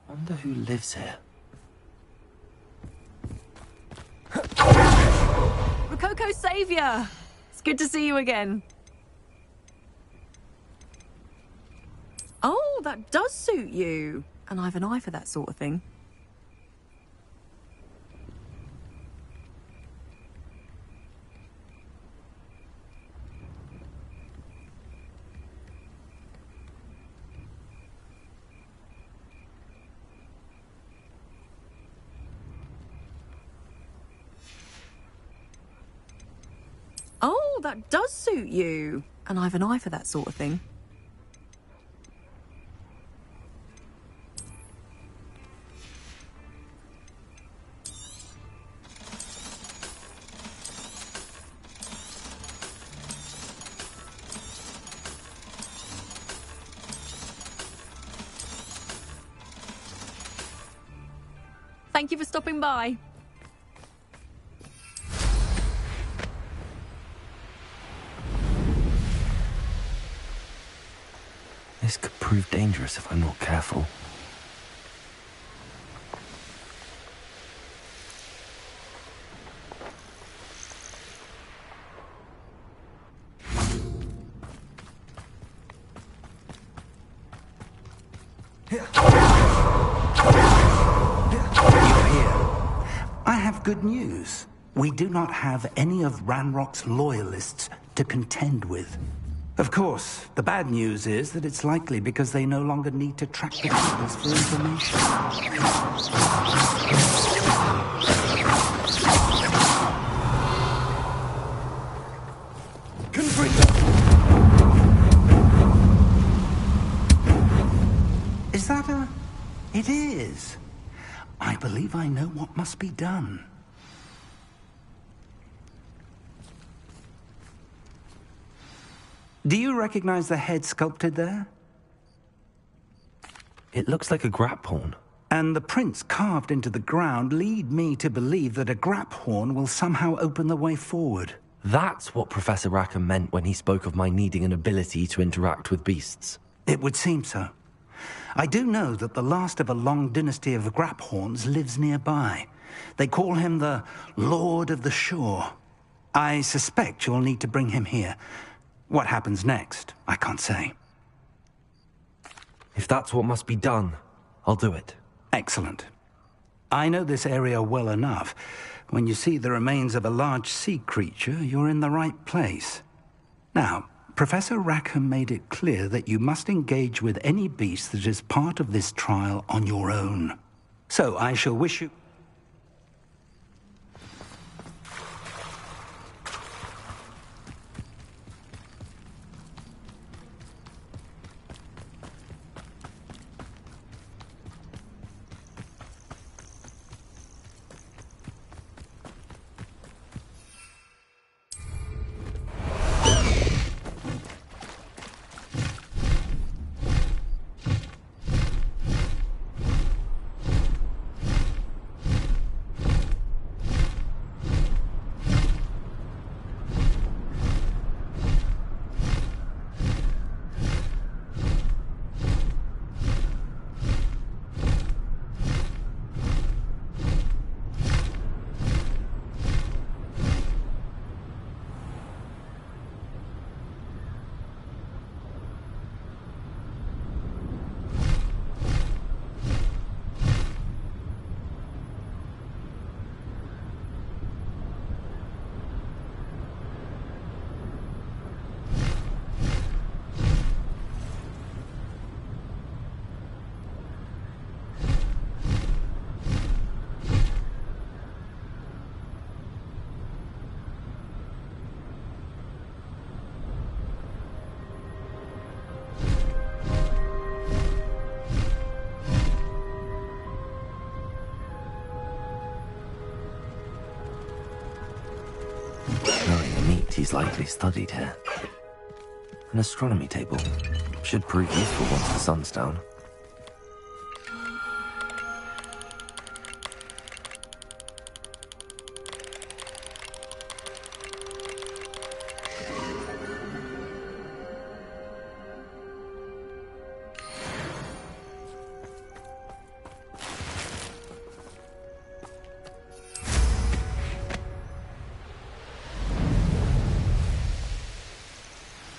Speaker 1: Wonder who lives here.
Speaker 20: Rococo's saviour! It's good to see you again. Oh, that does suit you. And I've an eye for that sort of thing. Oh, that does suit you. And I've an eye for that sort of thing. Thank you for stopping by.
Speaker 1: This could prove dangerous if I'm not careful.
Speaker 7: I have good news. We do not have any of Ranrock's loyalists to contend with. Of course, the bad news is that it's likely because they no longer need to track the others for information. Is that a... It is. I believe I know what must be done. Do you recognize the head sculpted there?
Speaker 1: It looks like a grap horn.
Speaker 7: And the prints carved into the ground lead me to believe that a grap horn will somehow open the way forward.
Speaker 1: That's what Professor Rackham meant when he spoke of my needing an ability to interact with beasts.
Speaker 7: It would seem so. I do know that the last of a long dynasty of grap horns lives nearby. They call him the Lord of the Shore. I suspect you'll need to bring him here. What happens next, I can't say.
Speaker 1: If that's what must be done, I'll do it.
Speaker 7: Excellent. I know this area well enough. When you see the remains of a large sea creature, you're in the right place. Now, Professor Rackham made it clear that you must engage with any beast that is part of this trial on your own. So I shall wish you...
Speaker 1: he's likely studied here. An astronomy table. Should prove useful once the sun's down.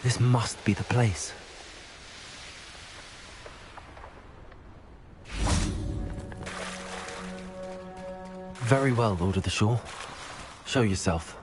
Speaker 1: This must be the place. Very well, Lord of the Shore. Show yourself.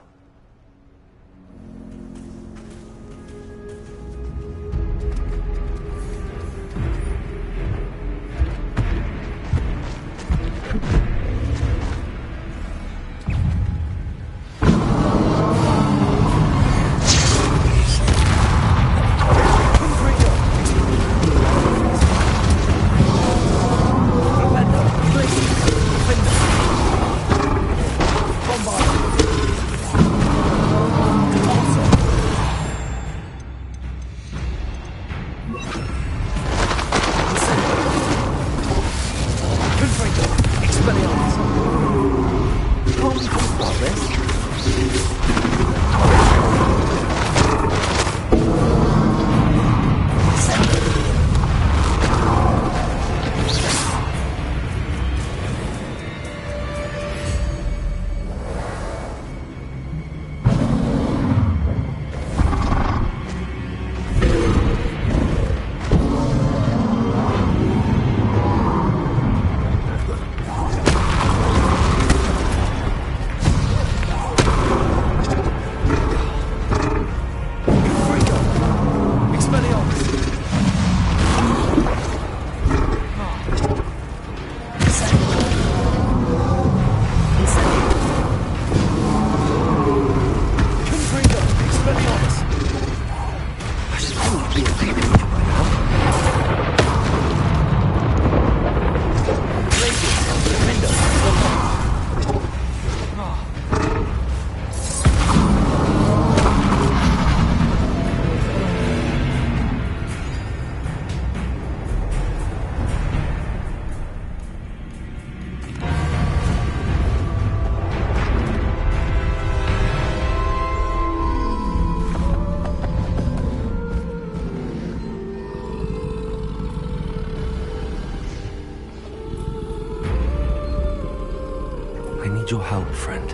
Speaker 1: Your help, friend.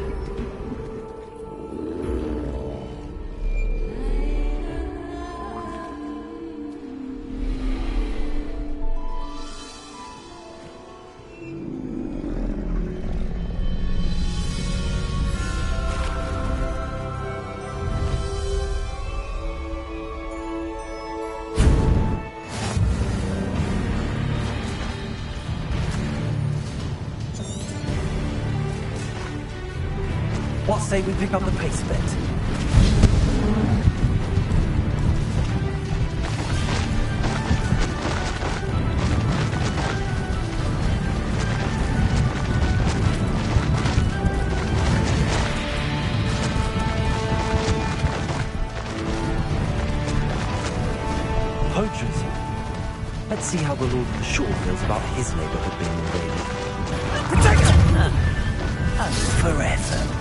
Speaker 12: What say we pick up the pace a bit?
Speaker 1: Poachers? Let's see how the Lord of the Shore feels about his neighborhood being invaded.
Speaker 11: Forever.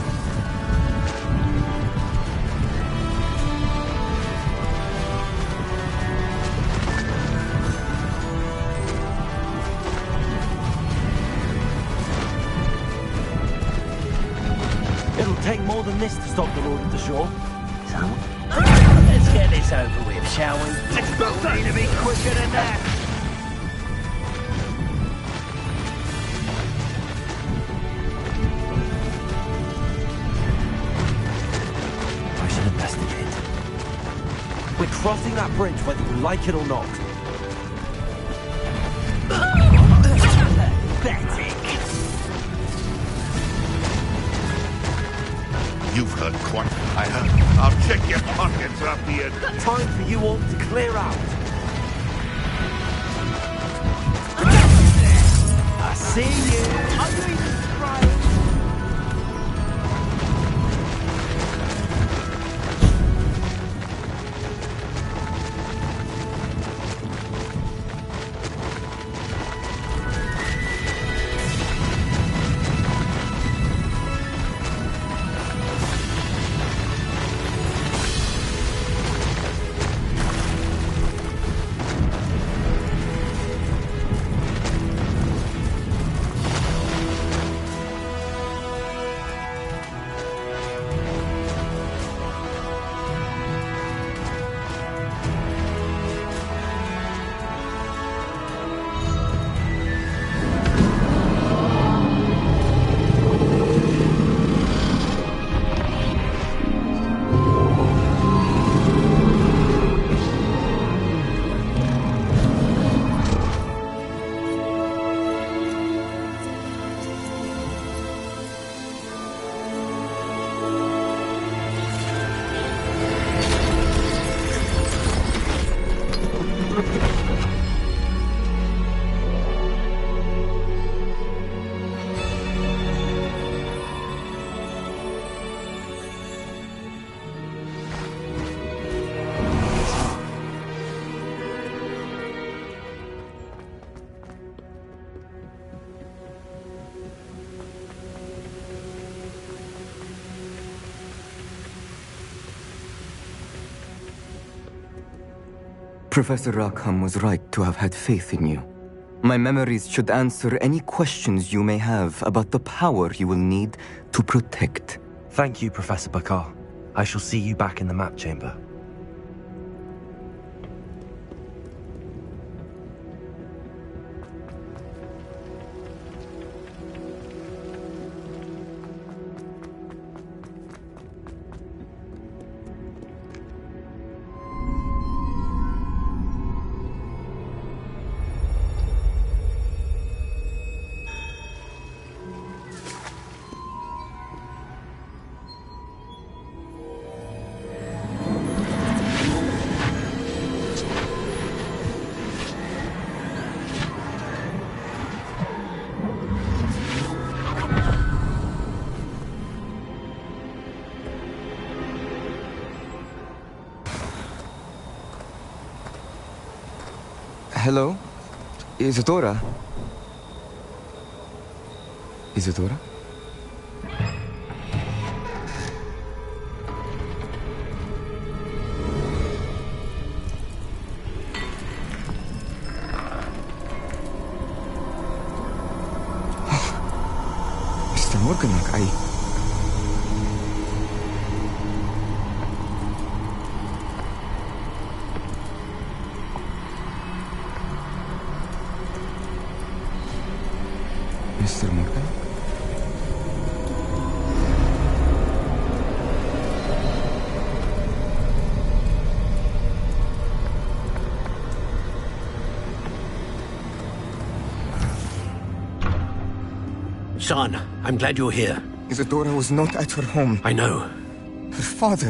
Speaker 1: It'll take more than this to stop the Lord of the Shore.
Speaker 11: So, let's get this over with, shall we? Let's both need to be quicker than that.
Speaker 1: I should investigate. We're crossing that bridge whether you like it or not.
Speaker 4: You've heard quite. I heard. I'll check your pockets up here.
Speaker 1: Time for you all to clear out.
Speaker 11: I see you.
Speaker 6: Professor Rackham was right to have had faith in you. My memories should answer any questions you may have about the power you will need to protect.
Speaker 1: Thank you, Professor Bakar. I shall see you back in the map chamber.
Speaker 6: Hello? Isadora? Isadora? Mr. Morganach, Mr. Morgan?
Speaker 9: Son, I'm glad you're here.
Speaker 6: Isadora was not at her home.
Speaker 9: I know.
Speaker 6: Her father...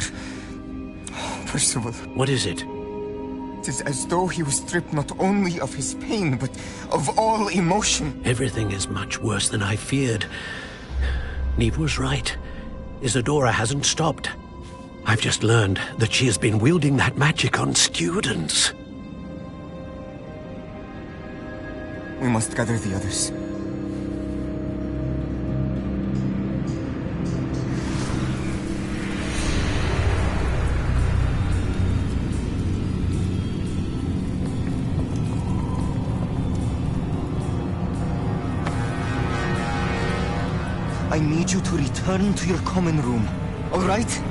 Speaker 6: Percival.
Speaker 9: What is it?
Speaker 6: It is as though he was stripped not only of his pain, but of all emotion.
Speaker 9: Everything is much worse than I feared. Neve was right. Isadora hasn't stopped. I've just learned that she has been wielding that magic on students.
Speaker 6: We must gather the others. I need you to return to your common room, all right?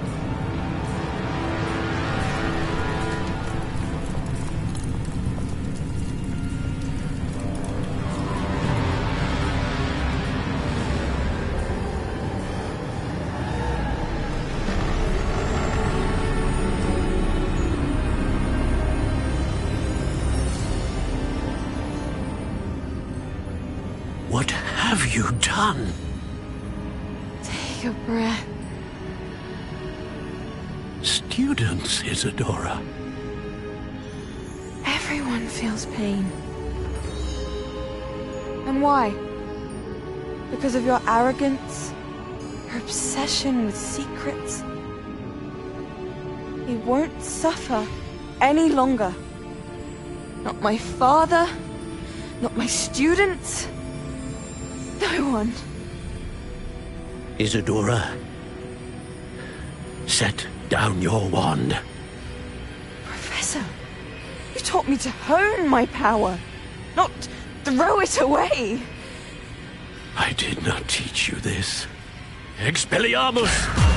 Speaker 9: What have you done?
Speaker 5: Take a breath.
Speaker 9: Students, Isadora.
Speaker 5: Everyone feels pain. And why? Because of your arrogance? Your obsession with secrets? He won't suffer any longer. Not my father, not my students, no one.
Speaker 9: Isadora, set down your wand.
Speaker 5: Professor, you taught me to hone my power, not throw it away.
Speaker 9: I did not teach you this. Expelliarmus!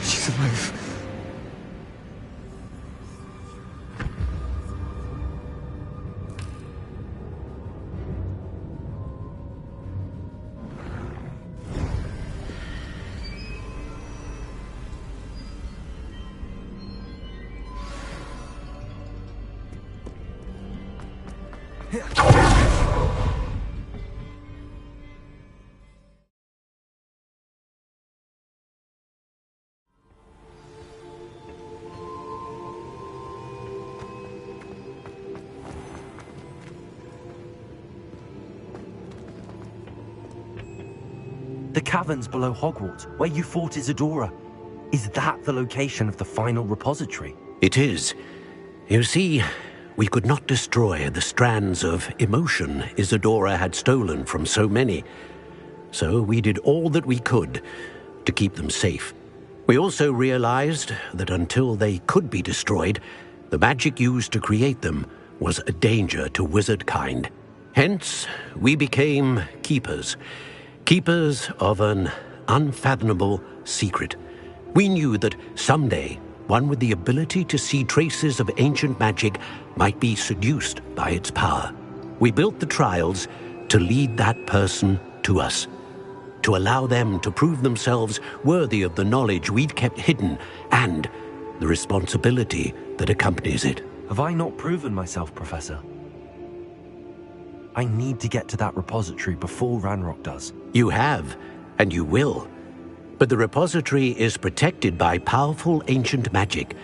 Speaker 6: She's alive.
Speaker 1: The caverns below Hogwarts, where you fought Isadora. Is that the location of the final repository?
Speaker 9: It is. You see, we could not destroy the strands of emotion Isadora had stolen from so many. So we did all that we could to keep them safe. We also realized that until they could be destroyed, the magic used to create them was a danger to wizard kind. Hence, we became keepers. Keepers of an unfathomable secret. We knew that someday, one with the ability to see traces of ancient magic might be seduced by its power. We built the trials to lead that person to us, to allow them to prove themselves worthy of the knowledge we'd kept hidden and the responsibility that accompanies it.
Speaker 1: Have I not proven myself, Professor? I need to get to that repository before Ranrock does.
Speaker 9: You have, and you will. But the repository is protected by powerful ancient magic.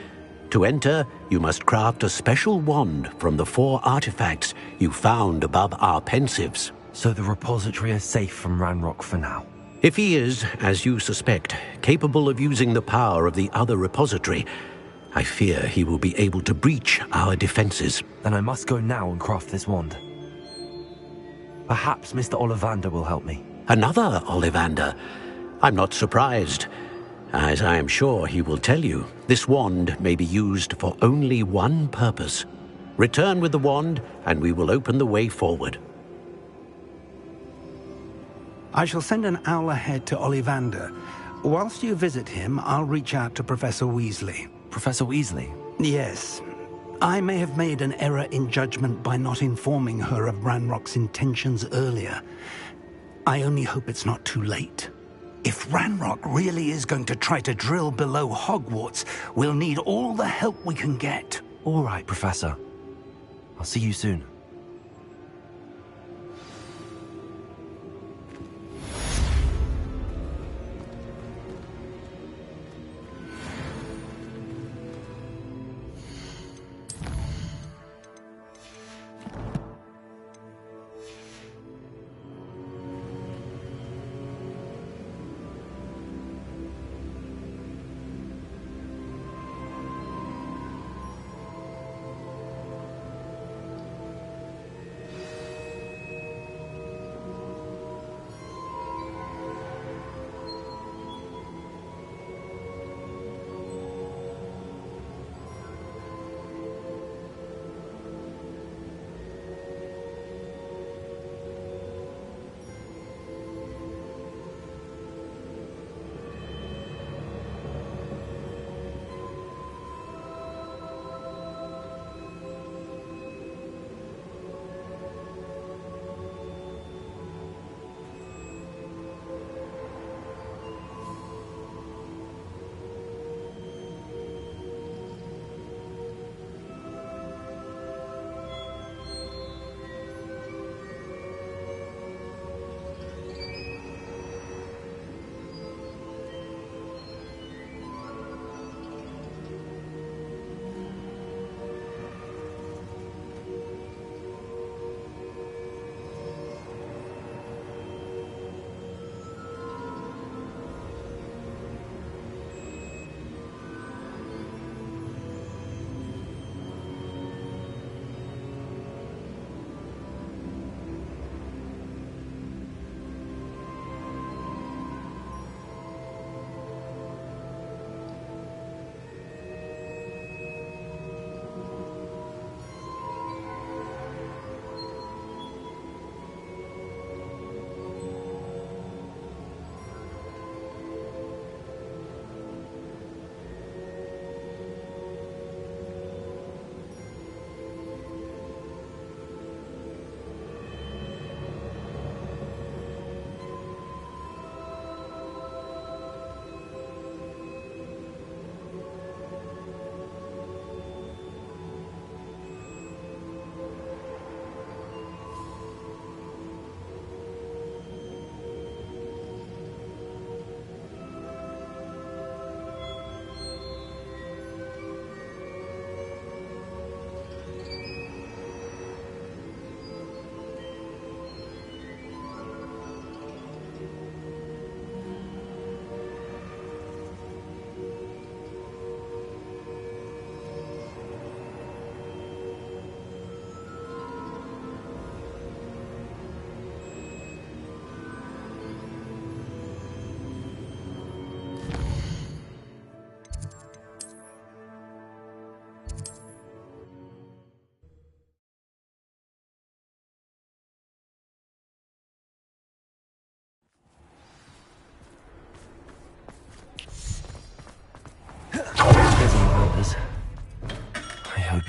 Speaker 9: To enter, you must craft a special wand from the 4 artifacts you found above our pensives.
Speaker 1: So the repository is safe from Ranrock for now?
Speaker 9: If he is, as you suspect, capable of using the power of the other repository, I fear he will be able to breach our defenses.
Speaker 1: Then I must go now and craft this wand. Perhaps Mr. Ollivander will help me.
Speaker 9: Another Ollivander? I'm not surprised. As I am sure he will tell you, this wand may be used for only one purpose. Return with the wand, and we will open the way forward.
Speaker 7: I shall send an owl ahead to Ollivander. Whilst you visit him, I'll reach out to Professor Weasley.
Speaker 1: Professor Weasley?
Speaker 7: Yes. I may have made an error in judgment by not informing her of Ranrock's intentions earlier. I only hope it's not too late. If Ranrock really is going to try to drill below Hogwarts, we'll need all the help we can get.
Speaker 1: All right, Professor. I'll see you soon.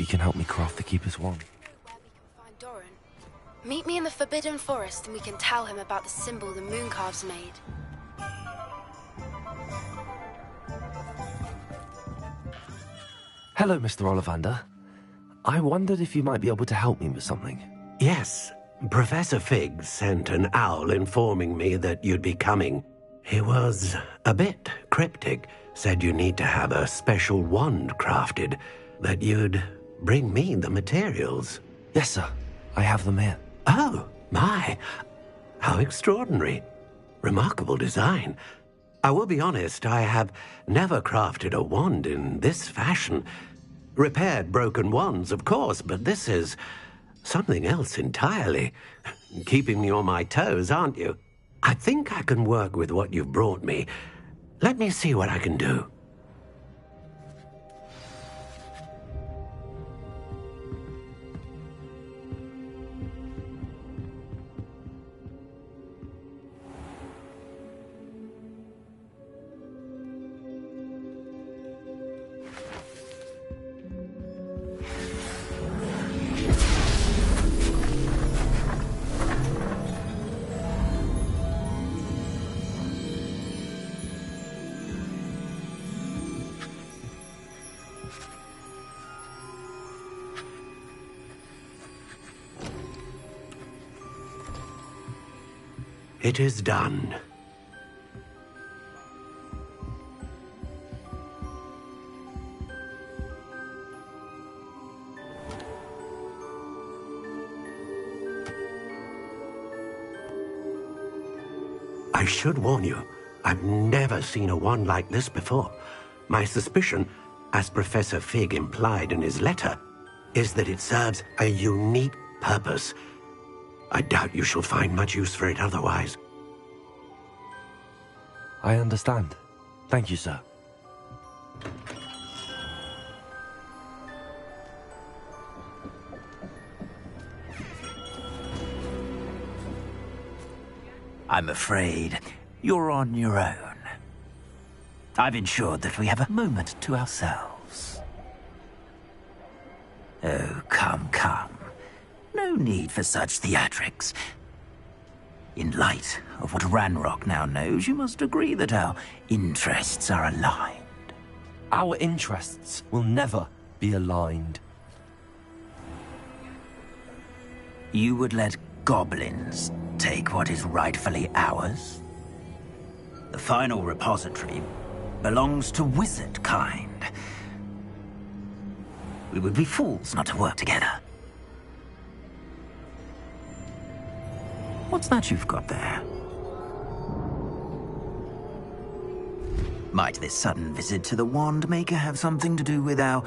Speaker 1: can help me craft the Keeper's wand.
Speaker 17: Find Doran. Meet me in the Forbidden Forest and we can tell him about the symbol the Mooncalves made.
Speaker 1: Hello, Mr. Ollivander. I wondered if you might be able to help me with something.
Speaker 9: Yes, Professor Fig sent an owl informing me that you'd be coming. He was a bit cryptic, said you need to have a special wand crafted, that you'd bring me the materials.
Speaker 1: Yes, sir. I have them here.
Speaker 9: Oh, my. How extraordinary. Remarkable design. I will be honest, I have never crafted a wand in this fashion. Repaired broken wands, of course, but this is something else entirely. Keeping me on my toes, aren't you? I think I can work with what you've brought me. Let me see what I can do. It is done. I should warn you, I've never seen a wand like this before. My suspicion, as Professor Fig implied in his letter, is that it serves a unique purpose. I doubt you shall find much use for it otherwise.
Speaker 1: I understand. Thank you, sir.
Speaker 11: I'm afraid you're on your own. I've ensured that we have a moment to ourselves. Oh, come, come. No need for such theatrics. In light of what Ranrock now knows, you must agree that our interests are aligned.
Speaker 1: Our interests will never be aligned.
Speaker 11: You would let goblins take what is rightfully ours? The final repository belongs to wizard kind. We would be fools not to work together. What's that you've got there? Might this sudden visit to the Wand Maker have something to do with our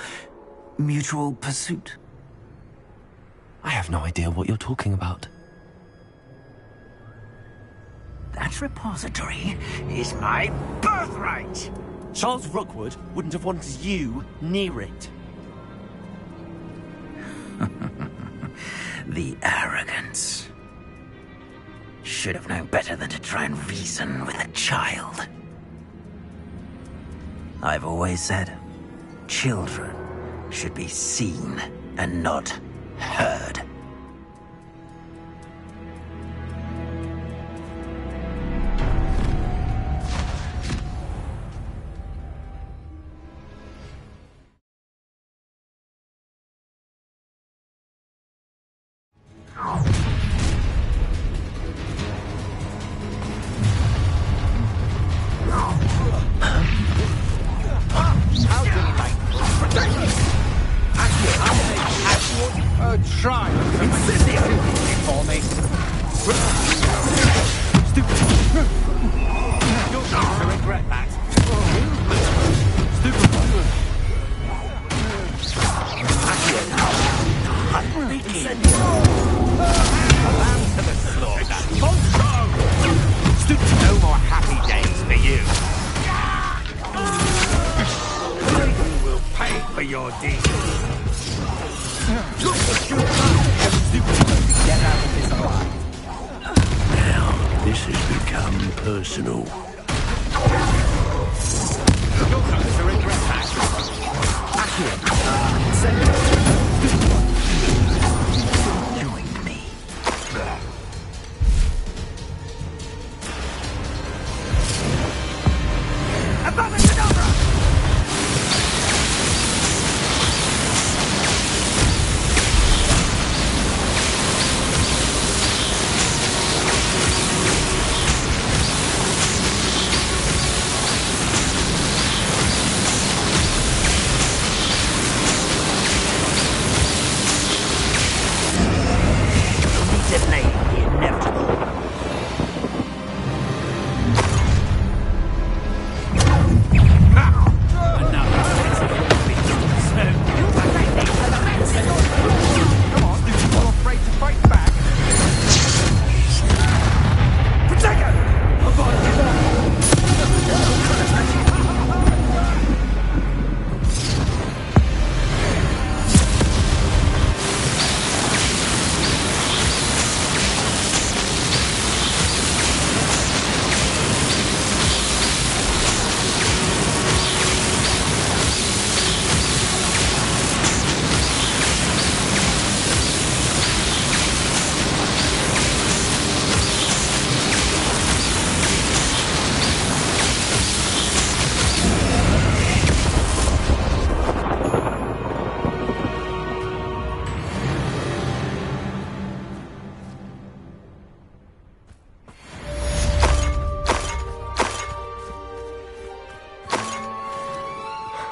Speaker 11: mutual pursuit?
Speaker 1: I have no idea what you're talking about.
Speaker 11: That repository is my birthright!
Speaker 1: Charles Rookwood wouldn't have wanted you near it.
Speaker 11: The arrogance. Should have known better than to try and reason with a child. I've always said, children should be seen and not heard.
Speaker 9: This has become personal.
Speaker 11: Send it. delaying the inevitable.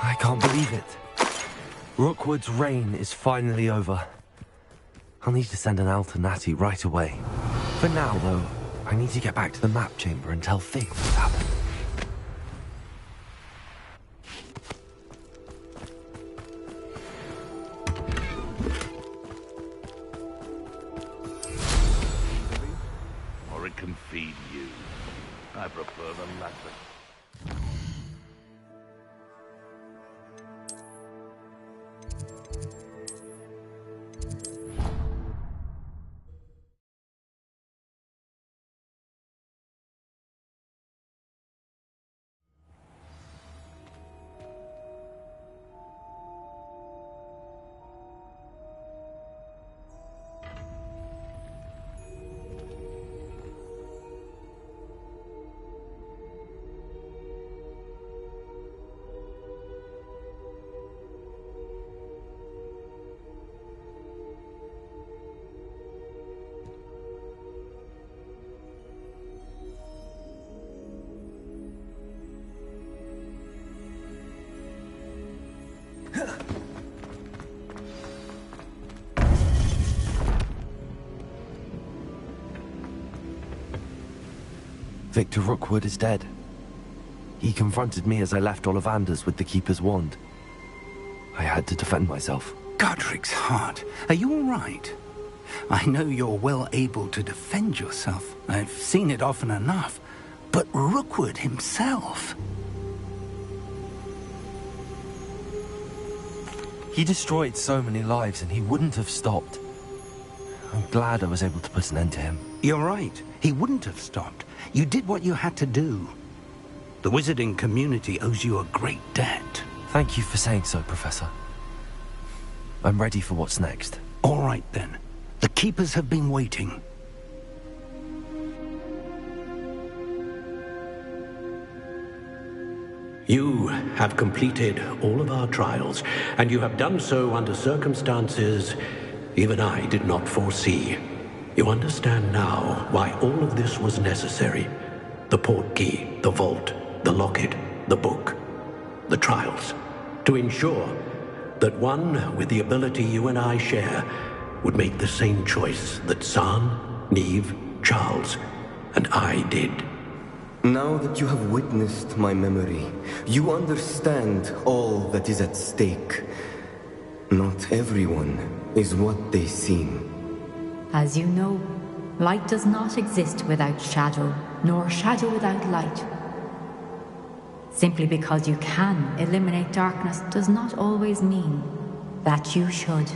Speaker 1: I can't believe it. Rookwood's reign is finally over. I'll need to send an Alternati right away. For now, though, I need to get back to the map chamber and tell Fig what's happened.
Speaker 18: Or it can feed you. I prefer the latter.
Speaker 1: Victor Rookwood is dead. He confronted me as I left Ollivander's with the Keeper's wand. I had to defend myself.
Speaker 7: Godric's heart. Are you all right? I know you're well able to defend yourself. I've seen it often enough. But Rookwood himself...
Speaker 1: He destroyed so many lives and he wouldn't have stopped. I'm glad I was able to put an end to him.
Speaker 7: You're right. He wouldn't have stopped. You did what you had to do. The wizarding community owes you a great debt.
Speaker 1: Thank you for saying so, Professor. I'm ready for what's next.
Speaker 7: All right, then. The Keepers have been waiting.
Speaker 9: You have completed all of our trials, and you have done so under circumstances even I did not foresee. You understand now why all of this was necessary. The portkey, the vault, the locket, the book, the trials. To ensure that one with the ability you and I share would make the same choice that San, Neve, Charles, and I did.
Speaker 6: Now that you have witnessed my memory, you understand all that is at stake. Not everyone is what they seem.
Speaker 10: As you know, light does not exist without shadow, nor shadow without light. Simply because you can eliminate darkness does not always mean that you should.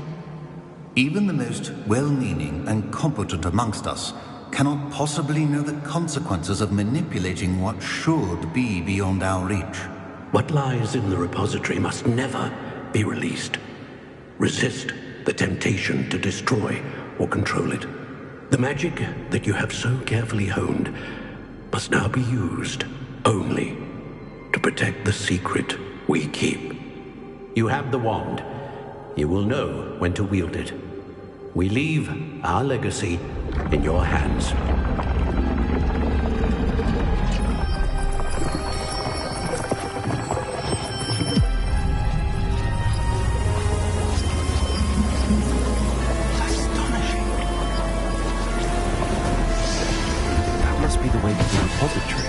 Speaker 22: Even the most well-meaning and competent amongst us cannot possibly know the consequences of manipulating what should be beyond our reach.
Speaker 9: What lies in the repository must never be released. Resist the temptation to destroy or control it. The magic that you have so carefully honed must now be used only to protect the secret we keep. You have the wand. You will know when to wield it. We leave our legacy in your hands.
Speaker 1: repository.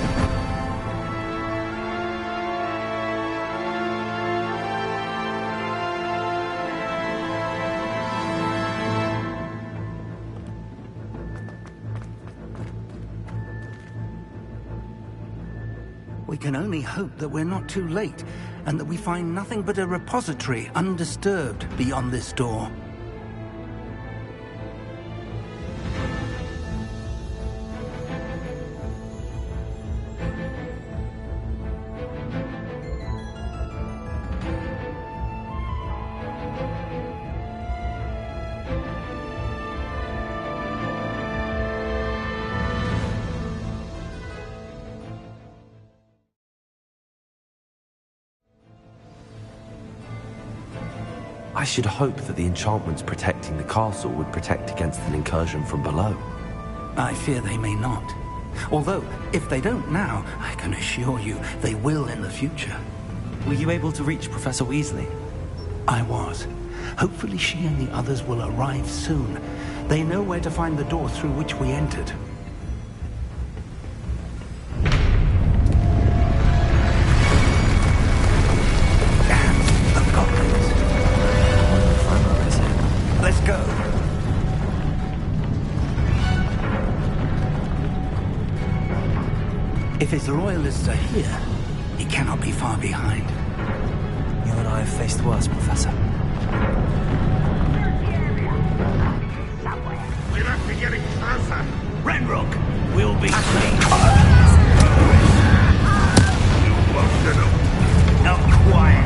Speaker 7: We can only hope that we're not too late, and that we find nothing but a repository undisturbed beyond this door.
Speaker 1: I should hope that the enchantments protecting the castle would protect against an incursion from below.
Speaker 7: I fear they may not. Although, if they don't now, I can assure you they will in the future.
Speaker 13: Were you able to reach Professor Weasley?
Speaker 7: I was. Hopefully she and the others will arrive soon. They know where to find the door through which we entered. Let's go. If his loyalists are here, he cannot be far behind.
Speaker 13: You and I have faced worse, Professor.
Speaker 4: We must be getting closer.
Speaker 18: Ranrock will be clean. Now quiet.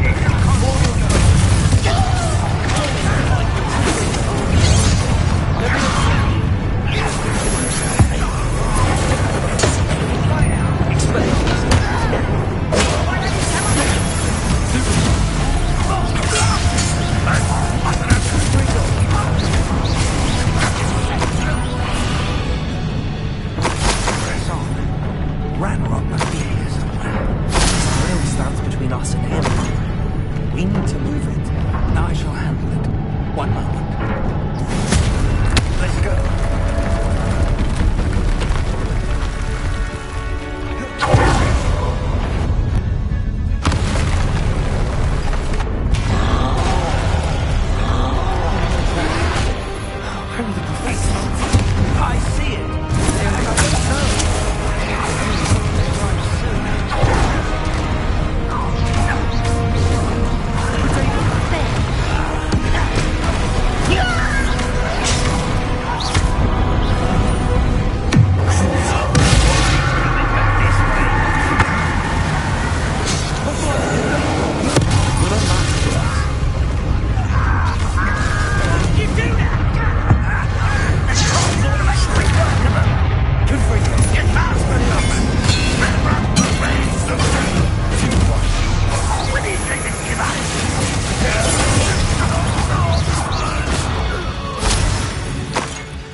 Speaker 7: Ranrock must be here somewhere.
Speaker 13: It really stands between us and him. We need to move it.
Speaker 7: I shall handle it. One moment. Let's go. I see it.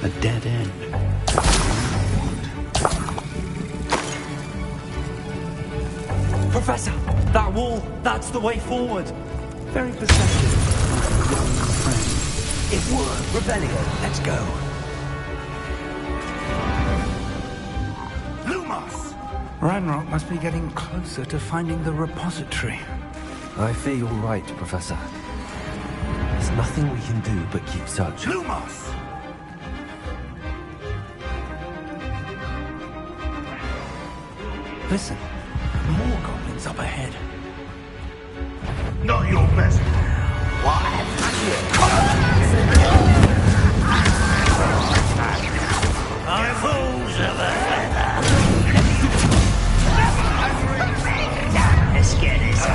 Speaker 7: A dead end.
Speaker 13: Professor, that wall, that's the way forward.
Speaker 7: Very perceptive, my young friend. It would. Rebellion. Let's go.
Speaker 18: Lumos!
Speaker 7: Ranrock must be getting closer to finding the repository.
Speaker 1: I fear you're right, Professor. There's nothing we can do but keep searching.
Speaker 18: Lumos!
Speaker 7: Listen, more goblins up ahead.
Speaker 4: Not your best.
Speaker 18: I'm fools of a feather. Let's get this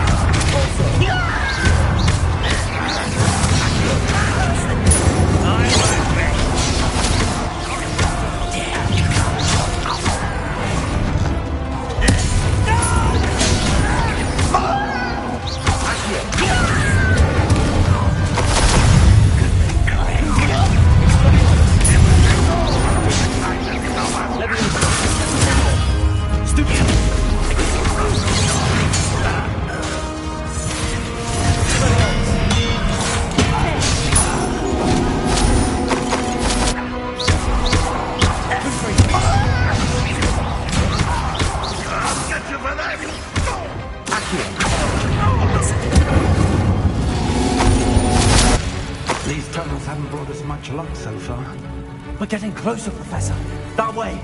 Speaker 12: We're getting closer, Professor. That way.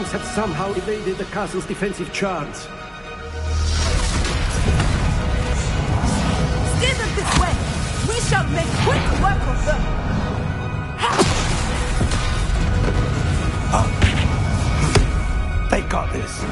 Speaker 8: Have somehow evaded the castle's defensive charge.
Speaker 20: Steer them this way! We shall make quick work of them!
Speaker 12: They got this.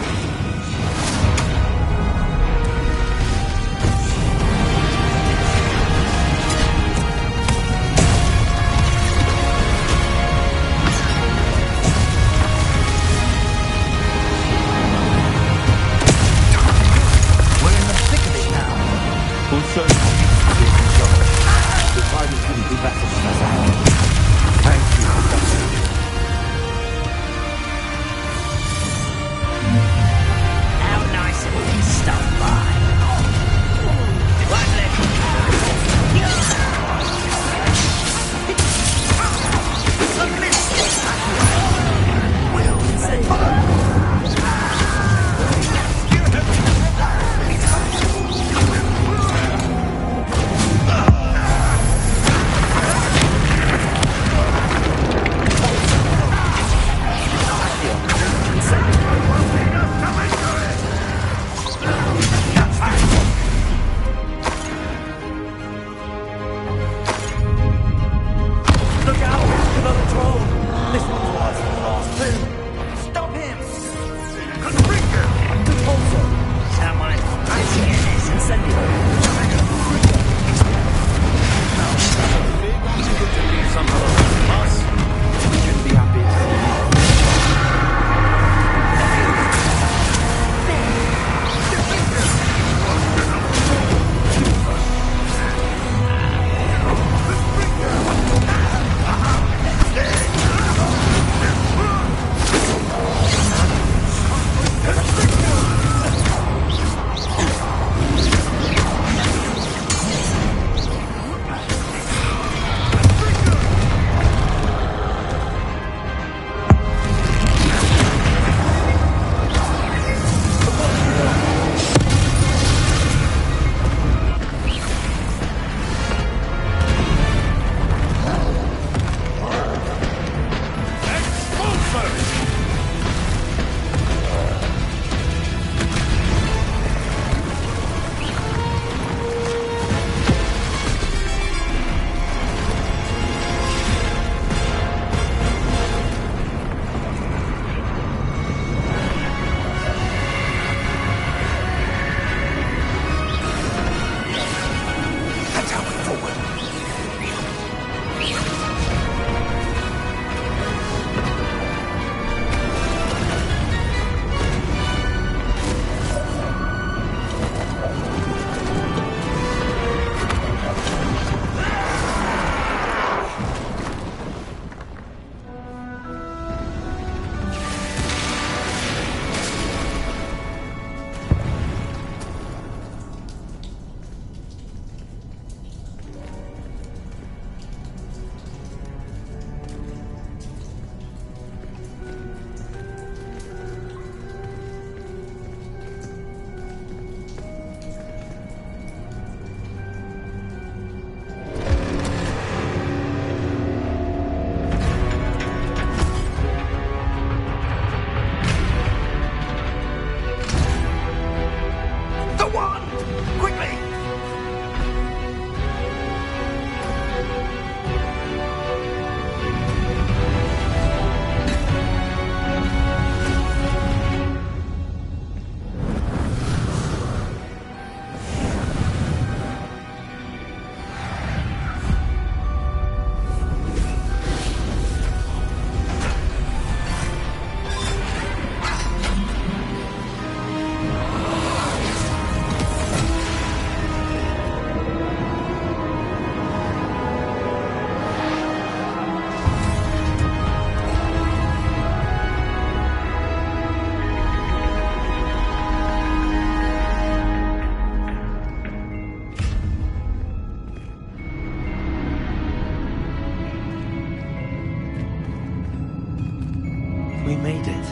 Speaker 13: We made it.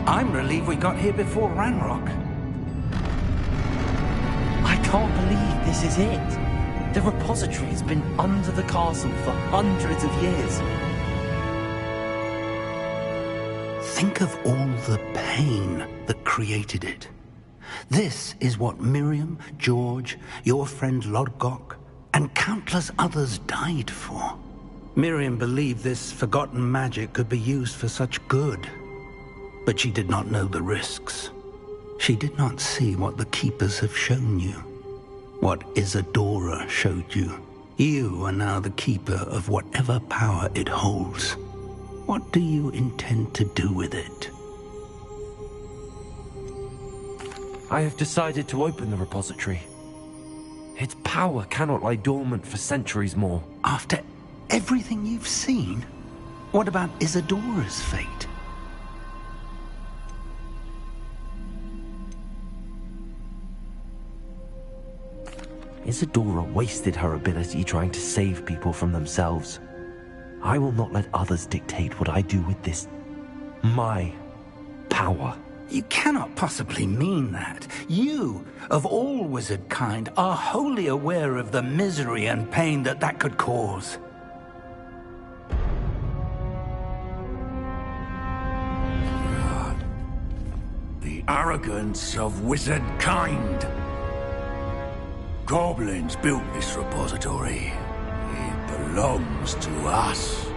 Speaker 7: I'm relieved we got here before Ranrock.
Speaker 1: I can't believe this is it. The repository has been under the castle for hundreds of years.
Speaker 7: Think of all the pain that created it. This is what Miriam, George, your friend Lodgok, and countless others died for. Miriam believed this forgotten magic could be used for such good. But she did not know the risks. She did not see what the Keepers have shown you. What Isadora showed you. You are now the Keeper of whatever power it holds. What do you intend to do with it?
Speaker 1: I have decided to open the repository. Its power cannot lie dormant for centuries more.
Speaker 7: After everything you've seen? What about Isadora's fate?
Speaker 1: Isadora wasted her ability trying to save people from themselves. I will not let others dictate what I do with this. My power.
Speaker 7: You cannot possibly mean that. You, of all wizard kind, are wholly aware of the misery and pain that could cause.
Speaker 18: The arrogance of wizard kind. Goblins built this repository. It belongs to us.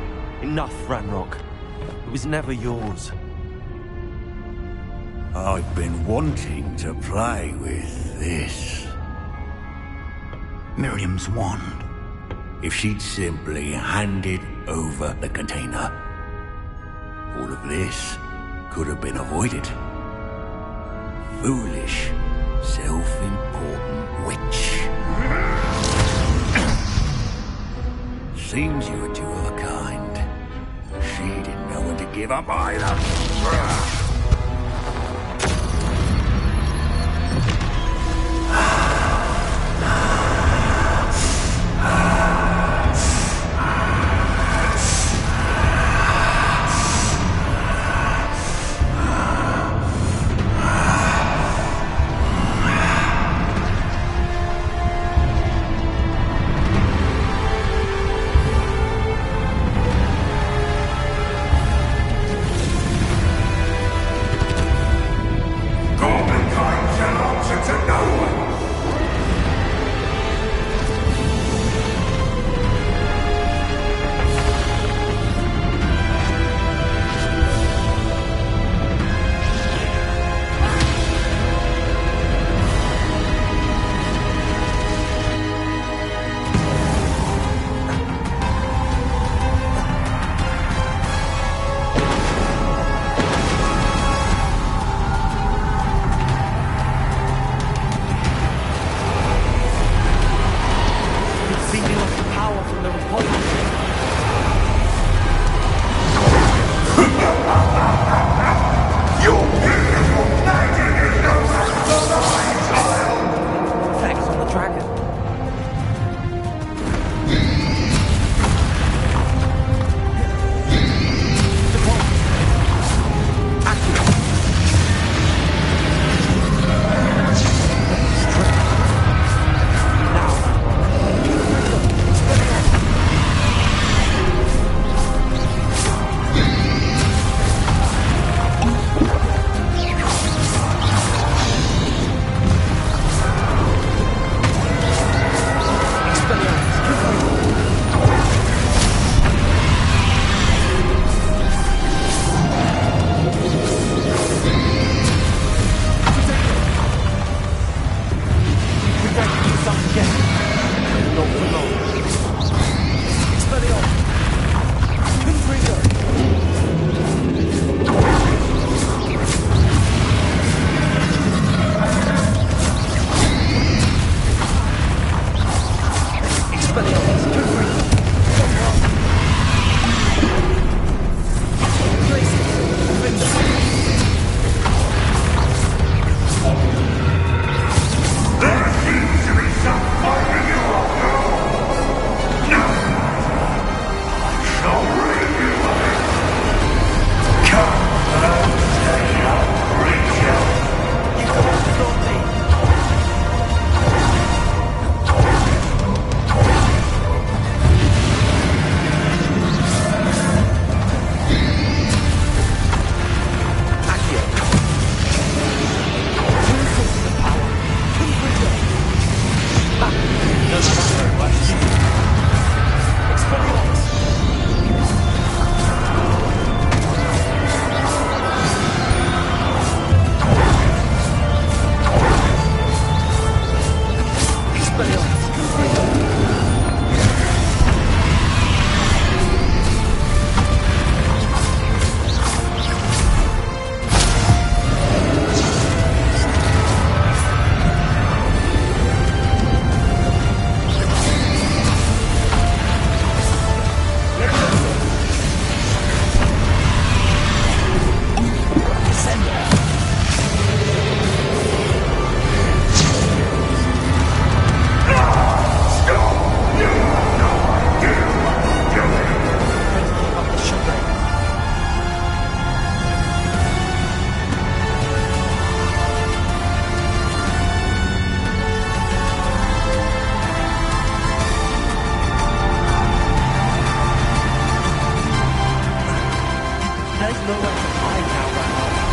Speaker 1: Enough, Ranrock. It was never yours.
Speaker 18: I've been wanting to play with this.
Speaker 7: Miriam's wand.
Speaker 18: If she'd simply handed over the container, all of this could have been avoided. Foolish, self-important witch. Seems you were two of a kind. She didn't know when to give up either.
Speaker 3: There's nowhere to hide now, Ranrock.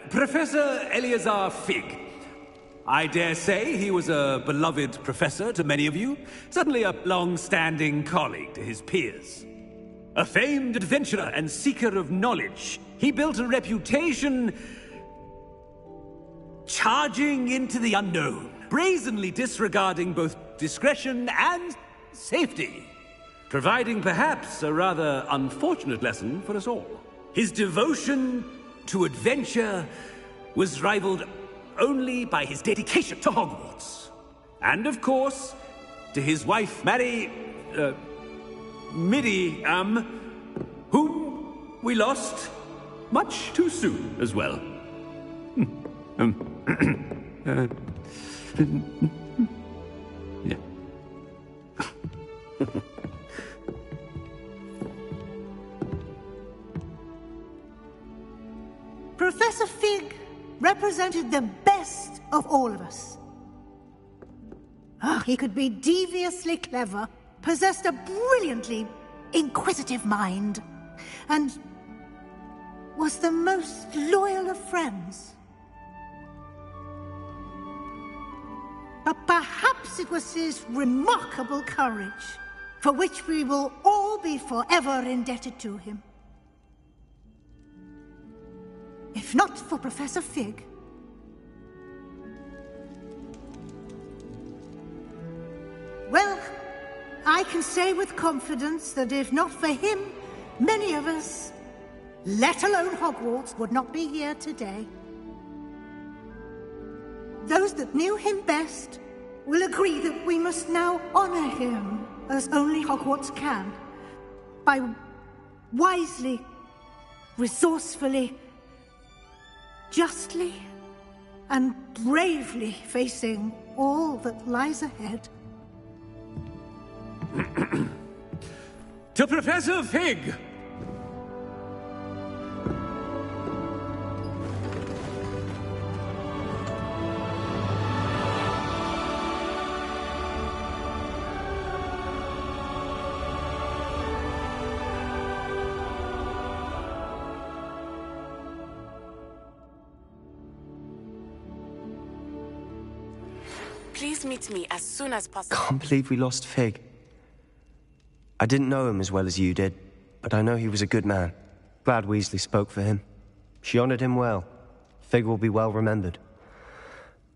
Speaker 14: Professor Eleazar Fig. I dare say he was a beloved professor to many of you, certainly a long-standing colleague to his peers. A famed adventurer and seeker of knowledge, he built a reputation charging into the unknown, brazenly disregarding both discretion and safety, providing perhaps a rather unfortunate lesson for us all. His devotion to adventure was rivaled only by his dedication to Hogwarts. And of course, to his wife, Midi, whom we lost much too soon as well. Yeah.
Speaker 15: Professor Fig represented the best of all of us. He could be deviously clever, possessed a brilliantly inquisitive mind, and was the most loyal of friends. But perhaps it was his remarkable courage, for which we will all be forever indebted to him. If not for Professor Fig, well, I can say with confidence that if not for him, many of us, let alone Hogwarts, would not be here today. Those that knew him best will agree that we must now honor him as only Hogwarts can, by wisely, resourcefully, justly, and bravely facing all that lies ahead.
Speaker 14: To Professor Fig!
Speaker 16: Please meet me as soon as possible.
Speaker 13: Can't believe we lost Fig. I didn't know him as well as you did, but I know he was a good man. Glad Weasley spoke for him. She honored him well. Fig will be well remembered.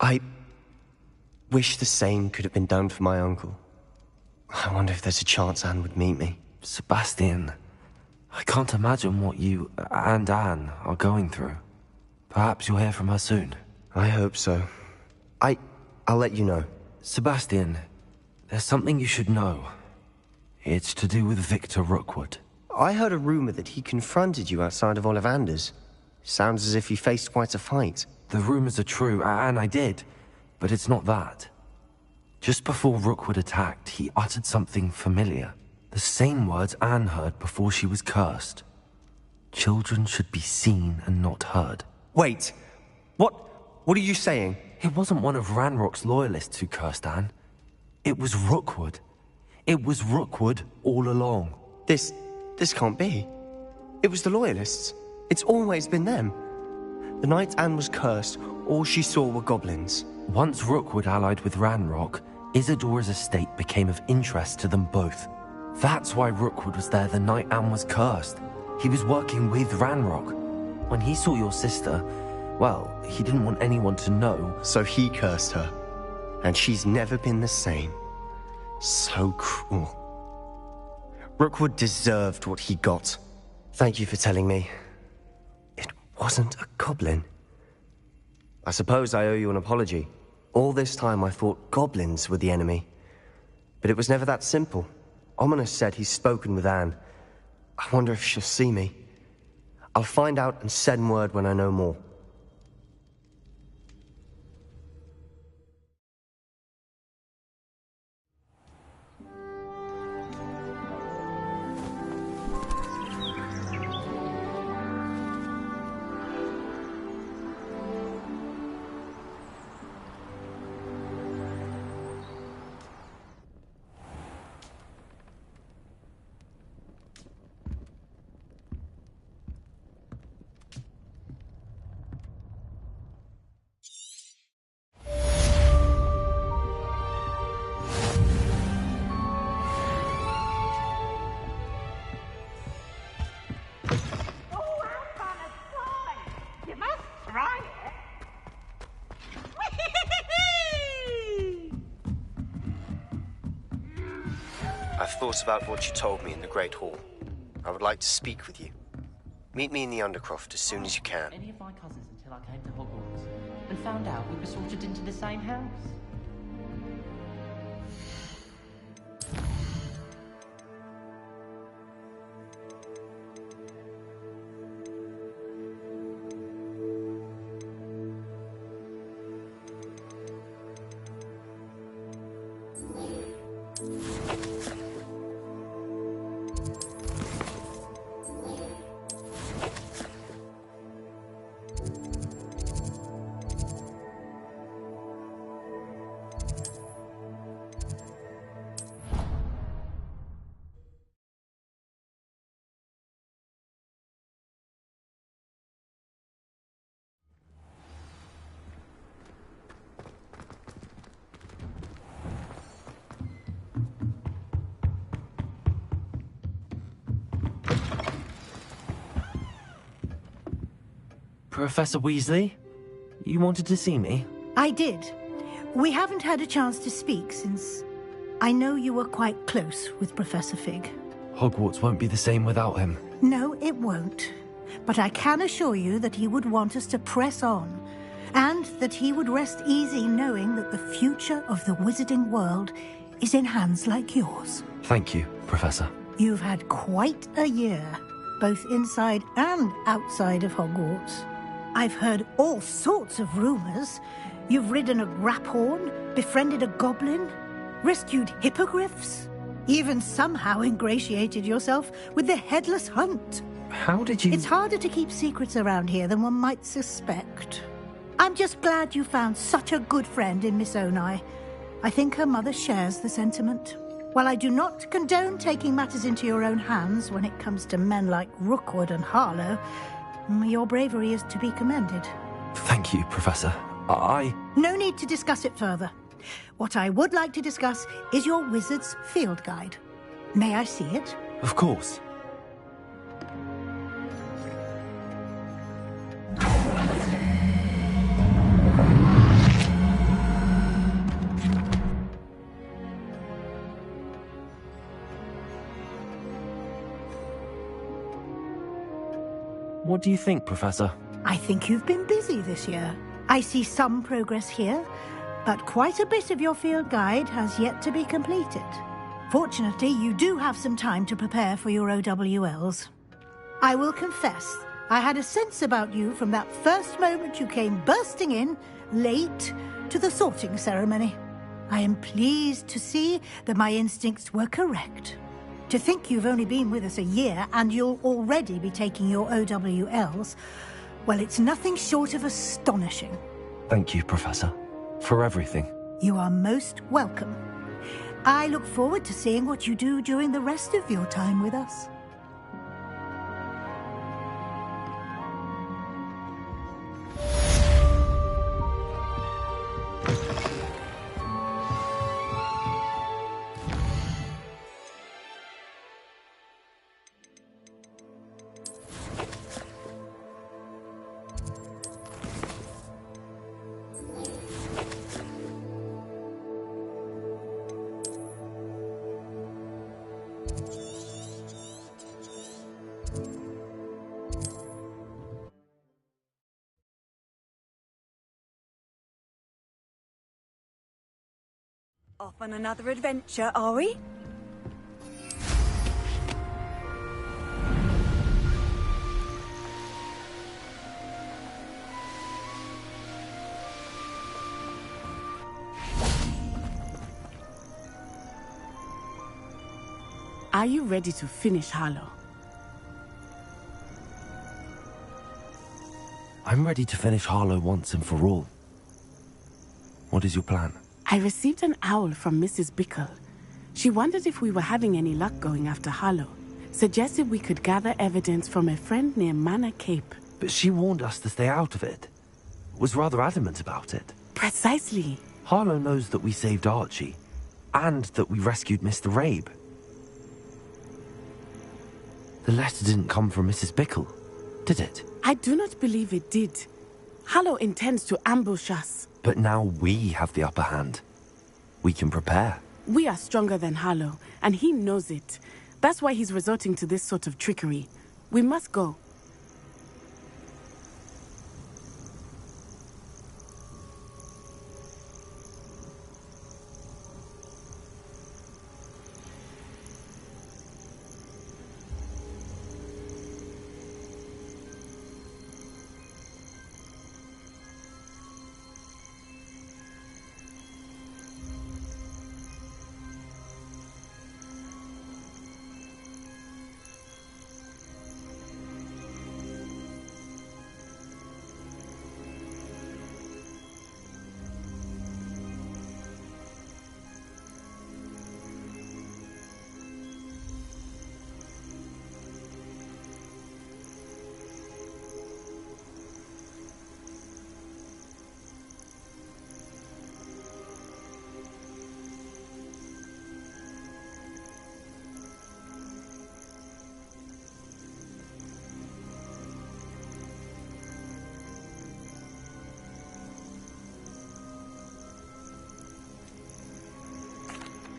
Speaker 13: I wish the same could have been done for my uncle. I wonder if there's a chance Anne would meet me.
Speaker 1: Sebastian, I can't imagine what you and Anne are going through. Perhaps you'll hear from her soon.
Speaker 13: I hope so. I'll let you know.
Speaker 1: Sebastian, there's something you should know. It's to do with Victor Rookwood.
Speaker 13: I heard a rumor that he confronted you outside of Ollivander's. Sounds as if he faced quite a fight.
Speaker 1: The rumors are true, and I did. But it's not that. Just before Rookwood attacked, he uttered something familiar. The same words Anne heard before she was cursed. Children should be seen and not heard.
Speaker 13: Wait. What are you saying?
Speaker 1: It wasn't one of Ranrock's loyalists who cursed Anne. It was Rookwood. It was Rookwood all along.
Speaker 13: This can't be. It was the loyalists. It's always been them. The night Anne was cursed, all she saw were goblins.
Speaker 1: Once Rookwood allied with Ranrock, Isadora's estate became of interest to them both. That's why Rookwood was there the night Anne was cursed. He was working with Ranrock. When he saw your sister, well, he didn't want anyone to know.
Speaker 13: So he cursed her. And she's never been the same. So cruel. Rookwood deserved what he got. Thank you for telling me. It wasn't a goblin. I suppose I owe you an apology. All this time I thought goblins were the enemy. But it was never that simple. Ominous said he's spoken with Anne. I wonder if she'll see me. I'll find out and send word when I know more.
Speaker 2: thought about what you told me in the Great Hall. I would like to speak with you. Meet me in the Undercroft as soon as you can.
Speaker 19: Any of my cousins until I came to Hogwarts and found out we were sorted into the same house.
Speaker 1: Professor Weasley? You wanted to see me?
Speaker 15: I did. We haven't had a chance to speak since I know you were quite close with Professor Fig.
Speaker 1: Hogwarts won't be the same without him.
Speaker 15: No, it won't. But I can assure you that he would want us to press on, and that he would rest easy knowing that the future of the wizarding world is in hands like yours.
Speaker 1: Thank you, Professor.
Speaker 15: You've had quite a year, both inside and outside of Hogwarts. I've heard all sorts of rumors. You've ridden a graphorn, befriended a goblin, rescued hippogriffs, even somehow ingratiated yourself with the Headless Hunt.
Speaker 1: How did you...
Speaker 15: It's harder to keep secrets around here than one might suspect. I'm just glad you found such a good friend in Miss Onai. I think her mother shares the sentiment. While I do not condone taking matters into your own hands when it comes to men like Rookwood and Harlow, your bravery is to be commended.
Speaker 1: Thank you, Professor.
Speaker 15: No need to discuss it further. What I would like to discuss is your wizard's field guide. May I see it?
Speaker 1: Of course. What do you think, Professor?
Speaker 15: I think you've been busy this year. I see some progress here, but quite a bit of your field guide has yet to be completed. Fortunately, you do have some time to prepare for your OWLs. I will confess, I had a sense about you from that first moment you came bursting in, late, to the sorting ceremony. I am pleased to see that my instincts were correct. To think you've only been with us a year and you'll already be taking your OWLs, well, it's nothing short of astonishing.
Speaker 1: Thank you, Professor, for everything.
Speaker 15: You are most welcome. I look forward to seeing what you do during the rest of your time with us.
Speaker 20: Off on another adventure, are we?
Speaker 21: Are you ready to finish Harlow?
Speaker 1: I'm ready to finish Harlow once and for all. What is your plan?
Speaker 21: I received an owl from Mrs. Bickle. She wondered if we were having any luck going after Harlow. Suggested we could gather evidence from a friend near Manor Cape.
Speaker 1: But she warned us to stay out of it. Was rather adamant about it.
Speaker 21: Precisely.
Speaker 1: Harlow knows that we saved Archie, and that we rescued Mr. Rabe. The letter didn't come from Mrs. Bickle, did it?
Speaker 21: I do not believe it did. Harlow intends to ambush us.
Speaker 1: But now we have the upper hand. We can prepare.
Speaker 21: We are stronger than Harlow, and he knows it. That's why he's resorting to this sort of trickery. We must go.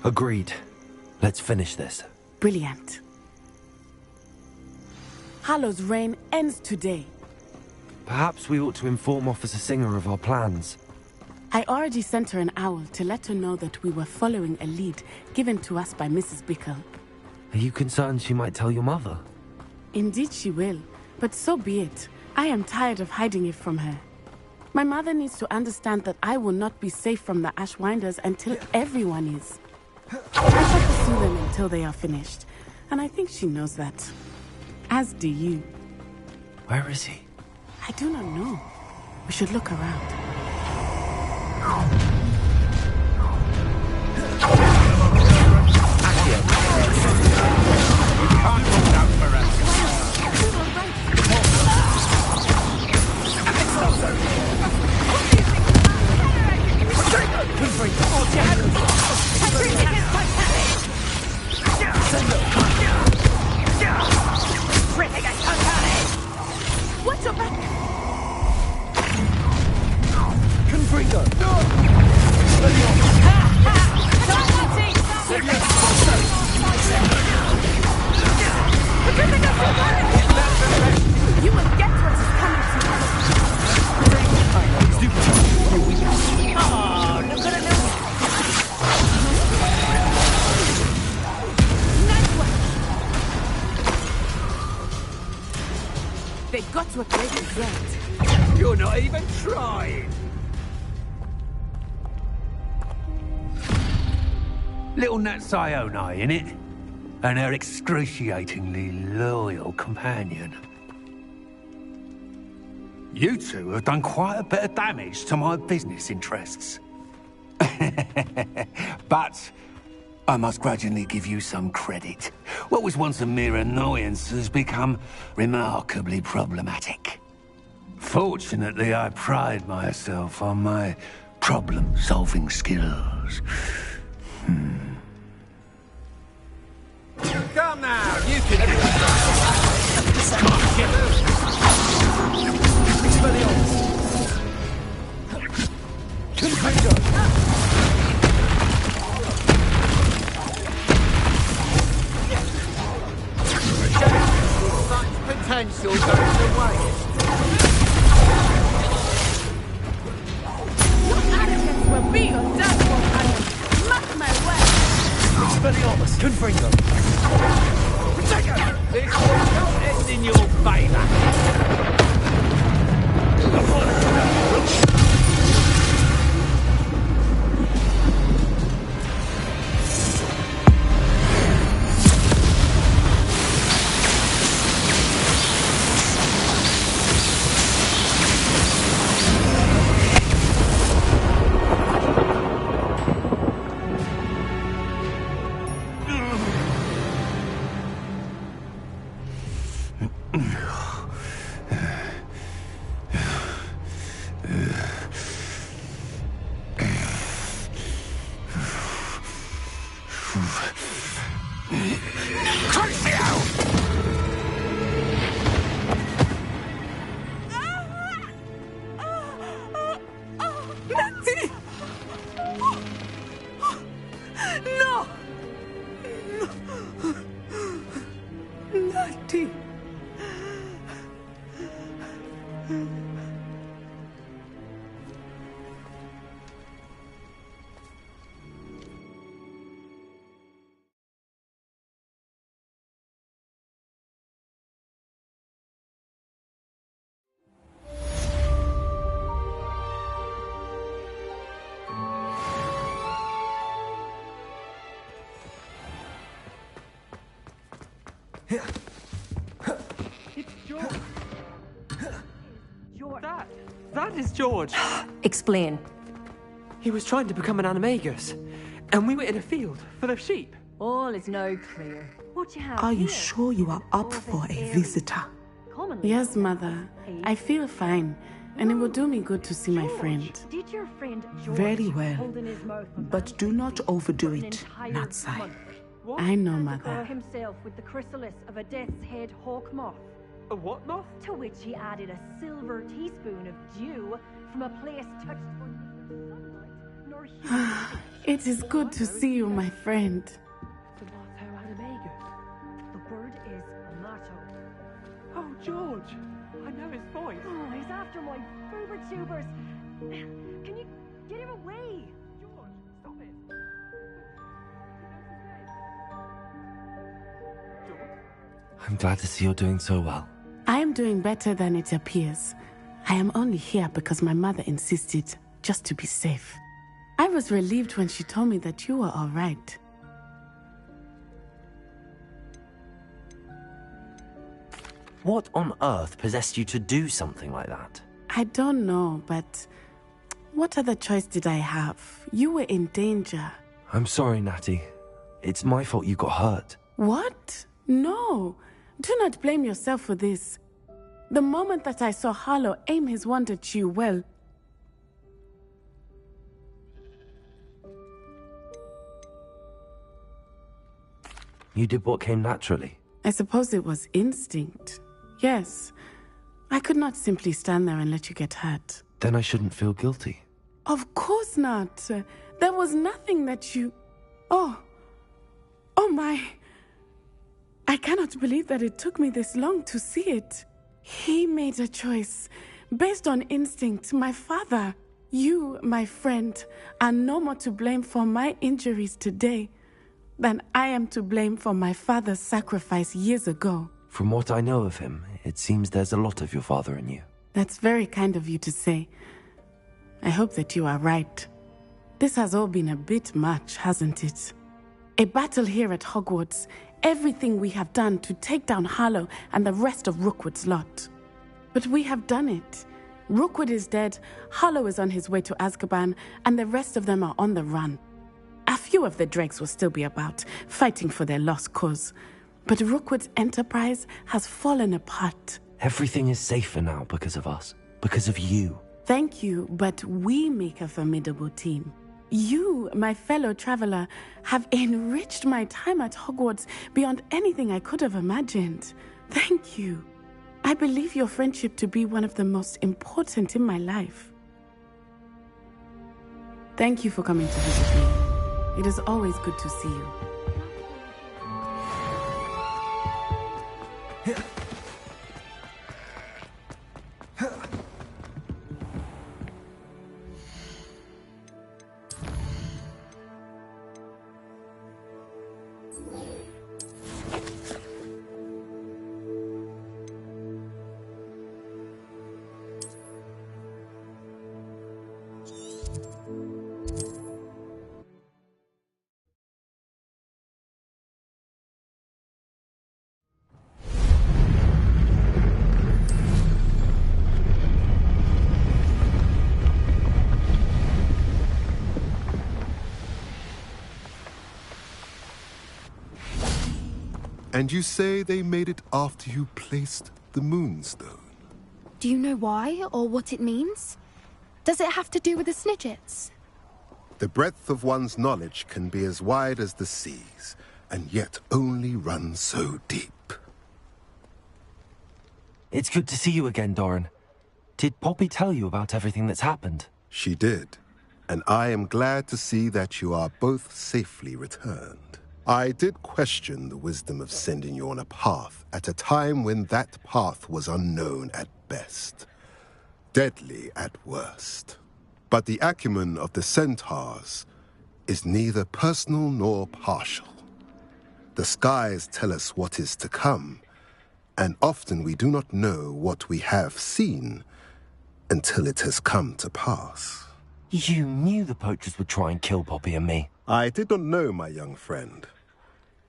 Speaker 1: Agreed. Let's finish this.
Speaker 21: Brilliant. Harlow's reign ends today.
Speaker 1: Perhaps we ought to inform Officer Singer of our plans.
Speaker 21: I already sent her an owl to let her know that we were following a lead given to us by Mrs. Bickle.
Speaker 1: Are you concerned she might tell your mother?
Speaker 21: Indeed she will, but so be it. I am tired of hiding it from her. My mother needs to understand that I will not be safe from the Ashwinders until everyone is. I shall pursue them until they are finished, and I think she knows that. As do you.
Speaker 1: Where is he?
Speaker 21: I do not know. We should look around. What's your back?
Speaker 12: Confringo!
Speaker 21: You will get what is coming to you.
Speaker 12: Oh, look at it.
Speaker 21: They got what they deserved.
Speaker 12: You're not even trying.
Speaker 18: Little Nat Sione, innit? And her excruciatingly loyal companion. You two have done quite a bit of damage to my business interests. But I must grudgingly give you some credit. What was once a mere annoyance has become remarkably problematic. Fortunately, I pride myself on my problem-solving skills.
Speaker 12: Come now, you can do it. Potential goes away.
Speaker 21: Your arrogance will be your downfall, Adam. Mark my words.
Speaker 12: Expelliarmus, Confringo. This will not end in your favor.
Speaker 21: No!
Speaker 3: It's George. That is George.
Speaker 5: Explain.
Speaker 3: He was trying to become an animagus, and we were in a field full of sheep.
Speaker 5: All is now clear. What you have
Speaker 17: Are you
Speaker 5: here?
Speaker 17: sure you are up for a visitor?
Speaker 21: Yes, Mother. I feel fine, and it will do me good to see my friend.
Speaker 5: Did your friend George
Speaker 17: Very well.
Speaker 5: hold in his mouth a
Speaker 17: But do not overdo it,
Speaker 5: entire
Speaker 17: Natsai.
Speaker 5: month?
Speaker 21: I know,
Speaker 5: And
Speaker 21: Mother.
Speaker 5: bore himself with the chrysalis of a death's head hawk moth.
Speaker 3: A what moth?
Speaker 5: To which he added a silver teaspoon of dew from a place touched by neither sunlight nor humidity.
Speaker 21: It is good to see you, my friend.
Speaker 5: The word is amato.
Speaker 3: Oh, George! I know his voice.
Speaker 5: Oh, he's after my boober tubers. Can you get him away?
Speaker 3: George, stop it!
Speaker 1: I'm glad to see you're doing so well.
Speaker 21: I am doing better than it appears. I am only here because my mother insisted, just to be safe. I was relieved when she told me that you were all right.
Speaker 1: What on earth possessed you to do something like that?
Speaker 21: I don't know, but what other choice did I have? You were in danger.
Speaker 1: I'm sorry, Natty. It's my fault you got hurt.
Speaker 21: What? No. Do not blame yourself for this. The moment that I saw Harlow aim his wand at you, well...
Speaker 1: You did what came naturally.
Speaker 21: I suppose it was instinct. Yes. I could not simply stand there and let you get hurt.
Speaker 1: Then I shouldn't feel guilty.
Speaker 21: Of course not. There was nothing that you... Oh my... I cannot believe that it took me this long to see it. He made a choice based on instinct. My father, you, my friend, are no more to blame for my injuries today than I am to blame for my father's sacrifice years ago.
Speaker 1: From what I know of him, it seems there's a lot of your father in you.
Speaker 21: That's very kind of you to say. I hope that you are right. This has all been a bit much, hasn't it? A battle here at Hogwarts, everything we have done to take down Harlow and the rest of Rookwood's lot. But we have done it. Rookwood is dead, Harlow is on his way to Azkaban, and the rest of them are on the run. A few of the dregs will still be about, fighting for their lost cause. But Rookwood's enterprise has fallen apart.
Speaker 1: Everything is safer now because of us. Because of you.
Speaker 21: Thank you, but we make a formidable team. You, my fellow traveler, have enriched my time at Hogwarts beyond anything I could have imagined. Thank you. I believe your friendship to be one of the most important in my life. Thank you for coming to visit me. It is always good to see you.
Speaker 23: And you say they made it after you placed the Moonstone?
Speaker 24: Do you know why, or what it means? Does it have to do with the Snidgets?
Speaker 23: The breadth of one's knowledge can be as wide as the seas, and yet only run so deep.
Speaker 1: It's good to see you again, Doran. Did Poppy tell you about everything that's happened?
Speaker 23: She did, and I am glad to see that you are both safely returned. I did question the wisdom of sending you on a path at a time when that path was unknown at best, deadly at worst. But the acumen of the centaurs is neither personal nor partial. The skies tell us what is to come, and often we do not know what we have seen until it has come to pass.
Speaker 1: You knew the poachers would try and kill Poppy and me.
Speaker 23: I did not know, my young friend.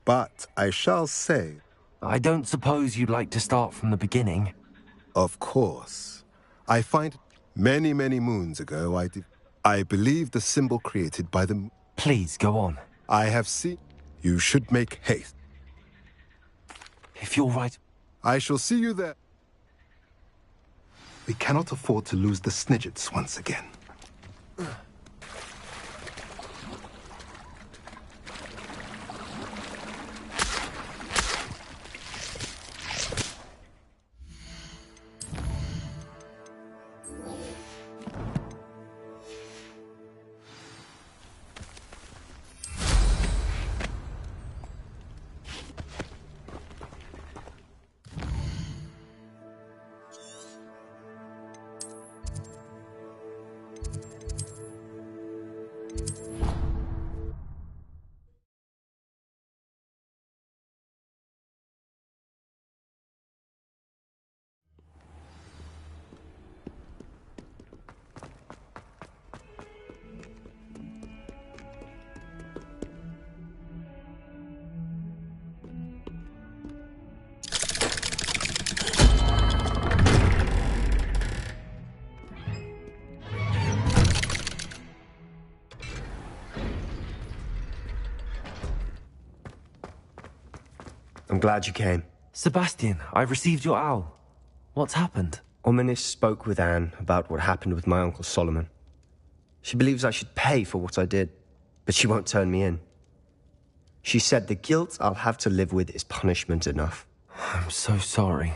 Speaker 23: But I shall say
Speaker 1: I don't suppose you'd like to start from the beginning?
Speaker 23: Of course. I find many, many moons ago, I believe the symbol created by the...
Speaker 1: Please, go on.
Speaker 23: I have seen... You should make haste.
Speaker 1: If you're right...
Speaker 23: I shall see you there. We cannot afford to lose the Snidgets once again.
Speaker 2: I'm glad you came.
Speaker 1: Sebastian, I received your owl. What's happened?
Speaker 2: Ominis spoke with Anne about what happened with my Uncle Solomon. She believes I should pay for what I did, but she won't turn me in. She said the guilt I'll have to live with is punishment enough.
Speaker 1: I'm so sorry.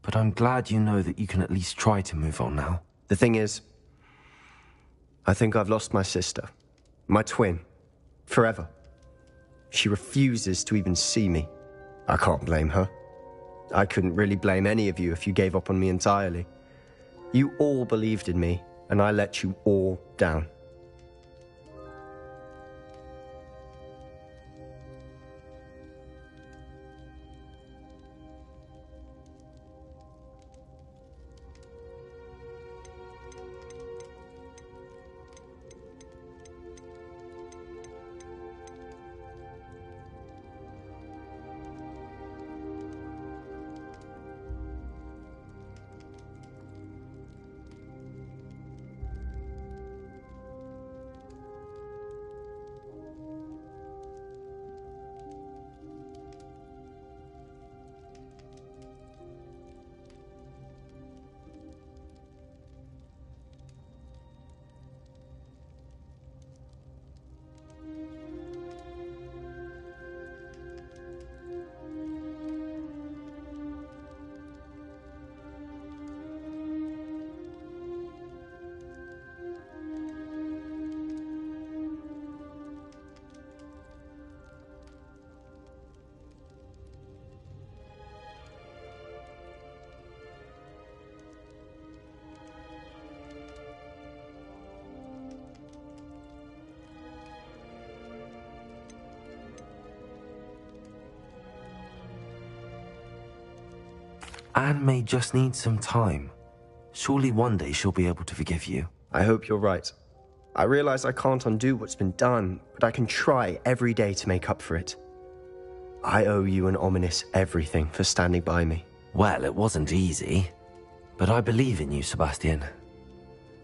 Speaker 1: But I'm glad you know that you can at least try to move on now.
Speaker 2: The thing is, I think I've lost my sister. My twin. Forever. She refuses to even see me. I can't blame her. I couldn't really blame any of you if you gave up on me entirely. You all believed in me, and I let you all down.
Speaker 1: Anne may just need some time. Surely one day she'll be able to forgive you.
Speaker 2: I hope you're right. I realize I can't undo what's been done, but I can try every day to make up for it. I owe you and Ominis everything for standing by me.
Speaker 1: Well, it wasn't easy. But I believe in you, Sebastian.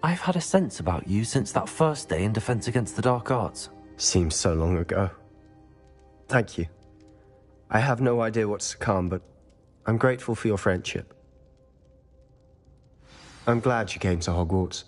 Speaker 1: I've had a sense about you since that first day in Defense Against the Dark Arts.
Speaker 2: Seems so long ago. Thank you. I have no idea what's to come, but I'm grateful for your friendship. I'm glad you came to Hogwarts.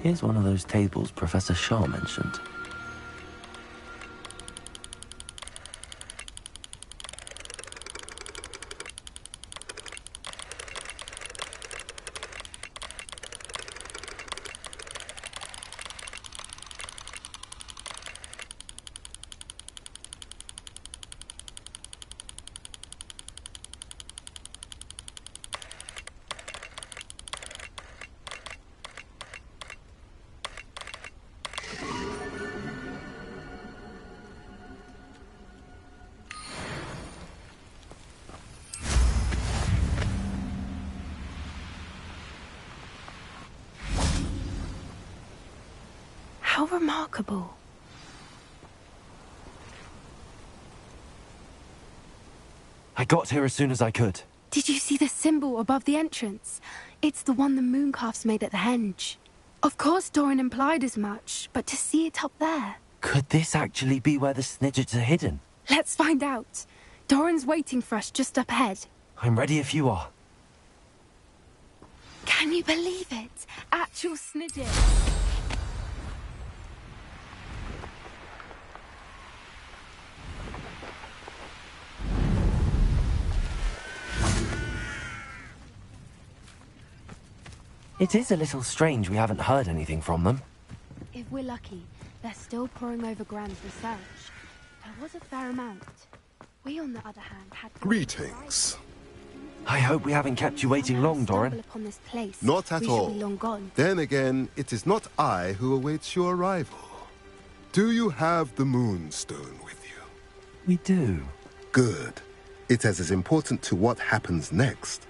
Speaker 1: Here's one of those tables Professor Shaw mentioned.
Speaker 21: How remarkable.
Speaker 1: I got here as soon as I could.
Speaker 21: Did you see the symbol above the entrance? It's the one the mooncalfs made at the henge. Of course Doran implied as much, but to see it up there...
Speaker 1: Could this actually be where the Snidgets are hidden?
Speaker 21: Let's find out. Doran's waiting for us just up ahead.
Speaker 1: I'm ready if you are.
Speaker 21: Can you believe it? Actual Snidgets.
Speaker 1: It is a little strange we haven't heard anything from them.
Speaker 21: If we're lucky, they're still poring over Graham's research. There was a fair amount. We, on the other hand, had...
Speaker 23: Greetings.
Speaker 1: I hope we haven't kept you waiting long, Doran.
Speaker 21: Upon this place.
Speaker 23: Not at
Speaker 21: we
Speaker 23: all.
Speaker 21: Should be long gone.
Speaker 23: Then again, it is not I who awaits your arrival. Do you have the Moonstone with you?
Speaker 1: We do.
Speaker 23: Good. It is as important to what happens next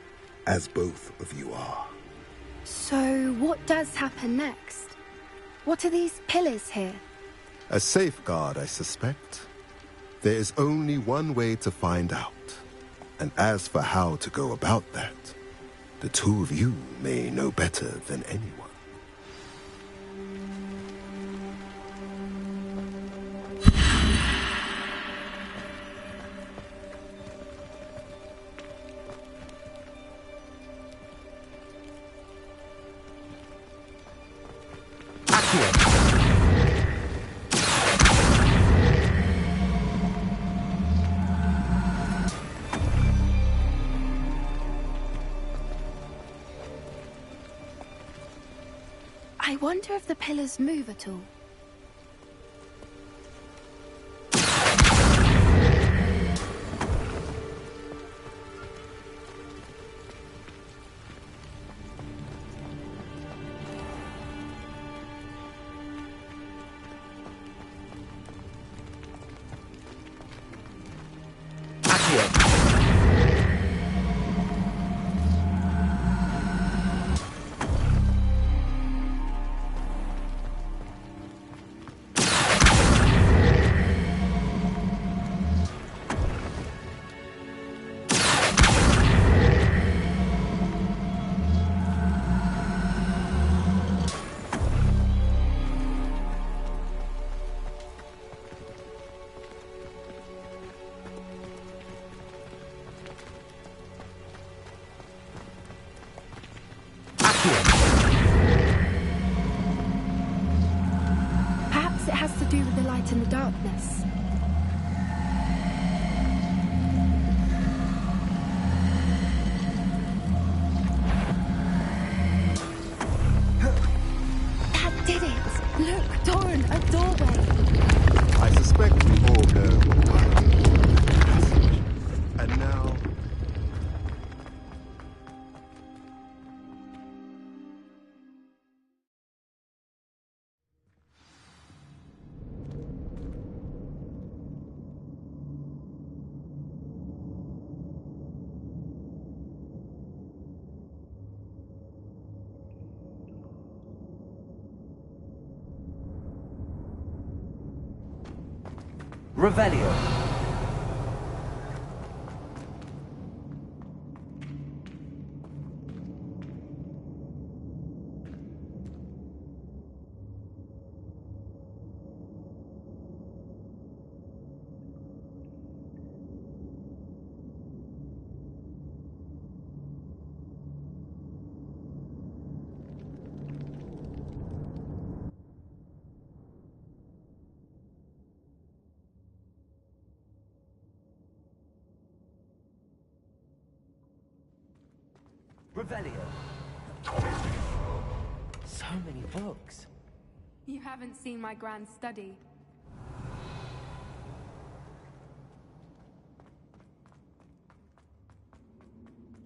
Speaker 23: as both of you are.
Speaker 21: So, what does happen next? What are these pillars here?
Speaker 23: A safeguard, I suspect. There is only one way to find out. And as for how to go about that, the two of you may know better than anyone.
Speaker 21: I wonder if the pillars move at all. Perhaps it has to do with the light in the darkness. That did it! Look, Doran, a doorway!
Speaker 23: I suspect we all know why. And now...
Speaker 1: Revelio. Revelio. So many books.
Speaker 21: You haven't seen my grand study.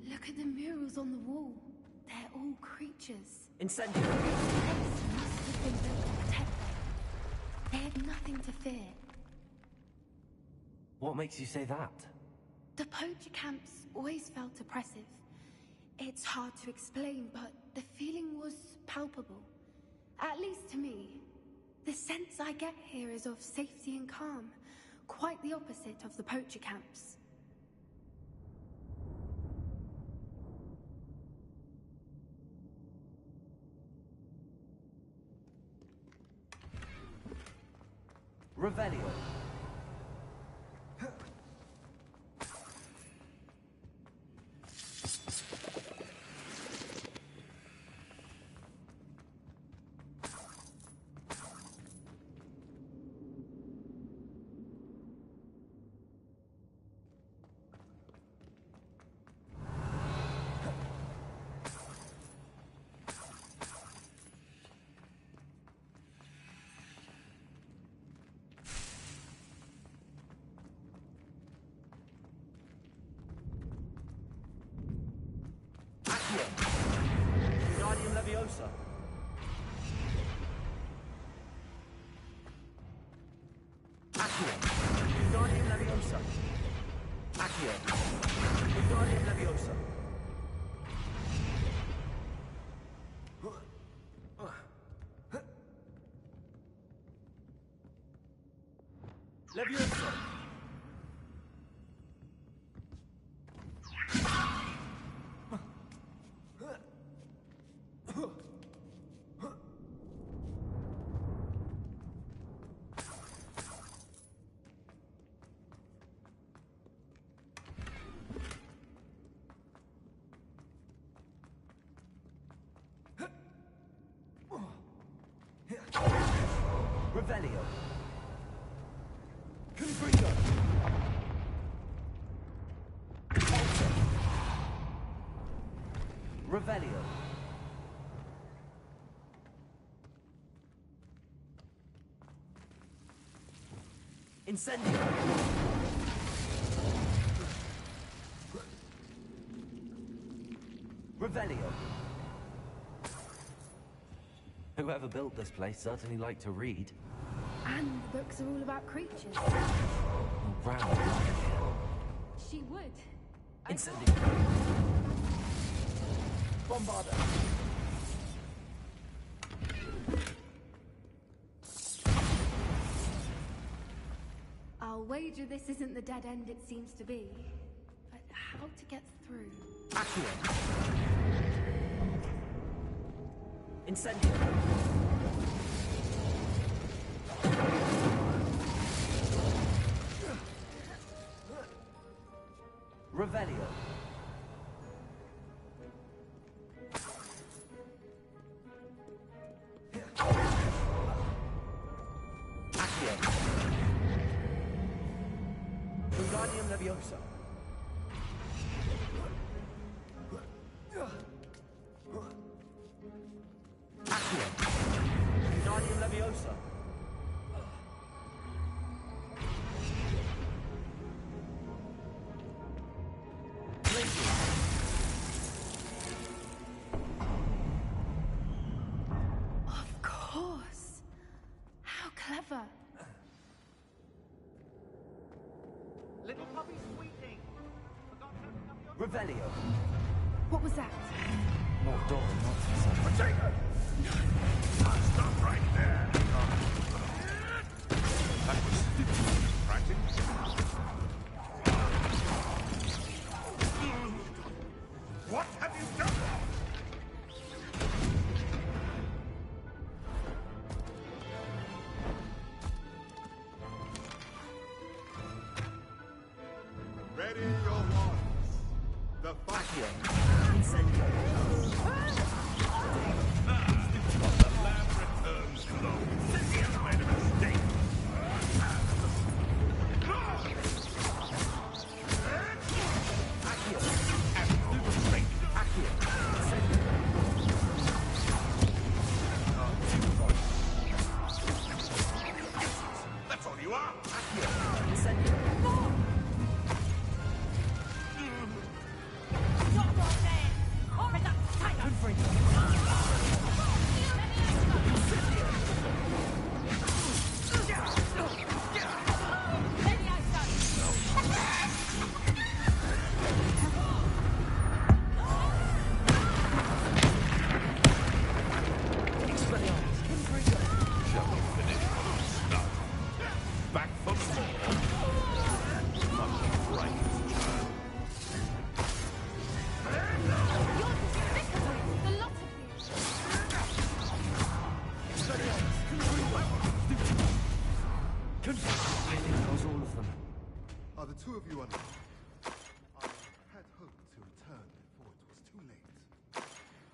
Speaker 21: Look at the murals on the wall. They're all creatures.
Speaker 1: Incendio.
Speaker 21: This must have been built to protect them. They had nothing to fear.
Speaker 1: What makes you say that?
Speaker 21: The poacher camps always felt oppressive. It's hard to explain, but the feeling was palpable. At least to me. The sense I get here is of safety and calm. Quite the opposite of the poacher camps.
Speaker 1: Revelio. Guardian Leviosa. Accio. Guardian Leviosa. Accio. Guardian Leviosa. Leviosa. Revelio. Confringo. Revelio. Incendio. Revelio. Whoever built this place certainly liked to read.
Speaker 21: And the books are all about creatures.
Speaker 1: Round.
Speaker 21: She would.
Speaker 1: Incendio. Bombarda.
Speaker 21: I'll wager this isn't the dead end it seems to be. But how to get through?
Speaker 1: Accio. Incendio. Revelio. Accio. Wingardium Leviosa. Accio. Wingardium Leviosa.
Speaker 21: Of course. How clever.
Speaker 12: Little puppy squeaking.
Speaker 1: Revelio.
Speaker 21: What was that?
Speaker 1: Not Dora, not Susan.
Speaker 4: Potato! Stop right there! That was stupid. Practice. What have you done?
Speaker 23: Ready your wands. The
Speaker 1: Accio. Incendio.
Speaker 4: The lamb returns close. Cynthia made a mistake.
Speaker 1: Accio.
Speaker 4: Absolute strength.
Speaker 1: Accio.
Speaker 23: the two of you alone? I had hoped to return before it was too late.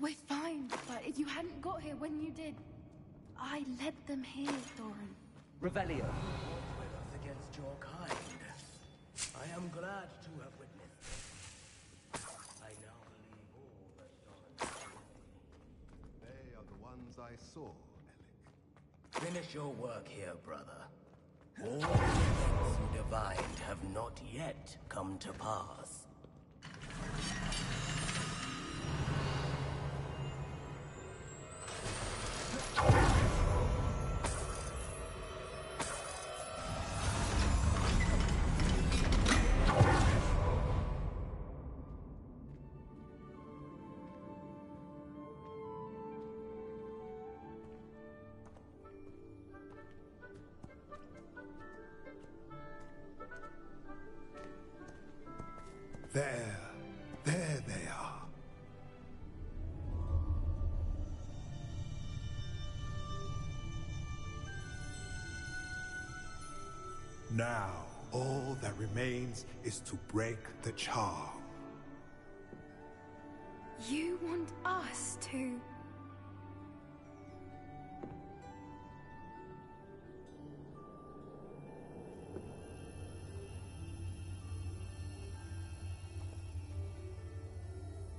Speaker 21: We're fine, but if you hadn't got here when you did, I led them here, Doran.
Speaker 12: Revelio. With us against your kind. I am glad to have witnessed. I now believe all that Doran told me.
Speaker 23: They are the ones I saw, Alec.
Speaker 12: Finish your work here, brother. All the events you divined have not yet come to pass.
Speaker 23: There they are. Now, all that remains is to break the charm.
Speaker 24: You want us to...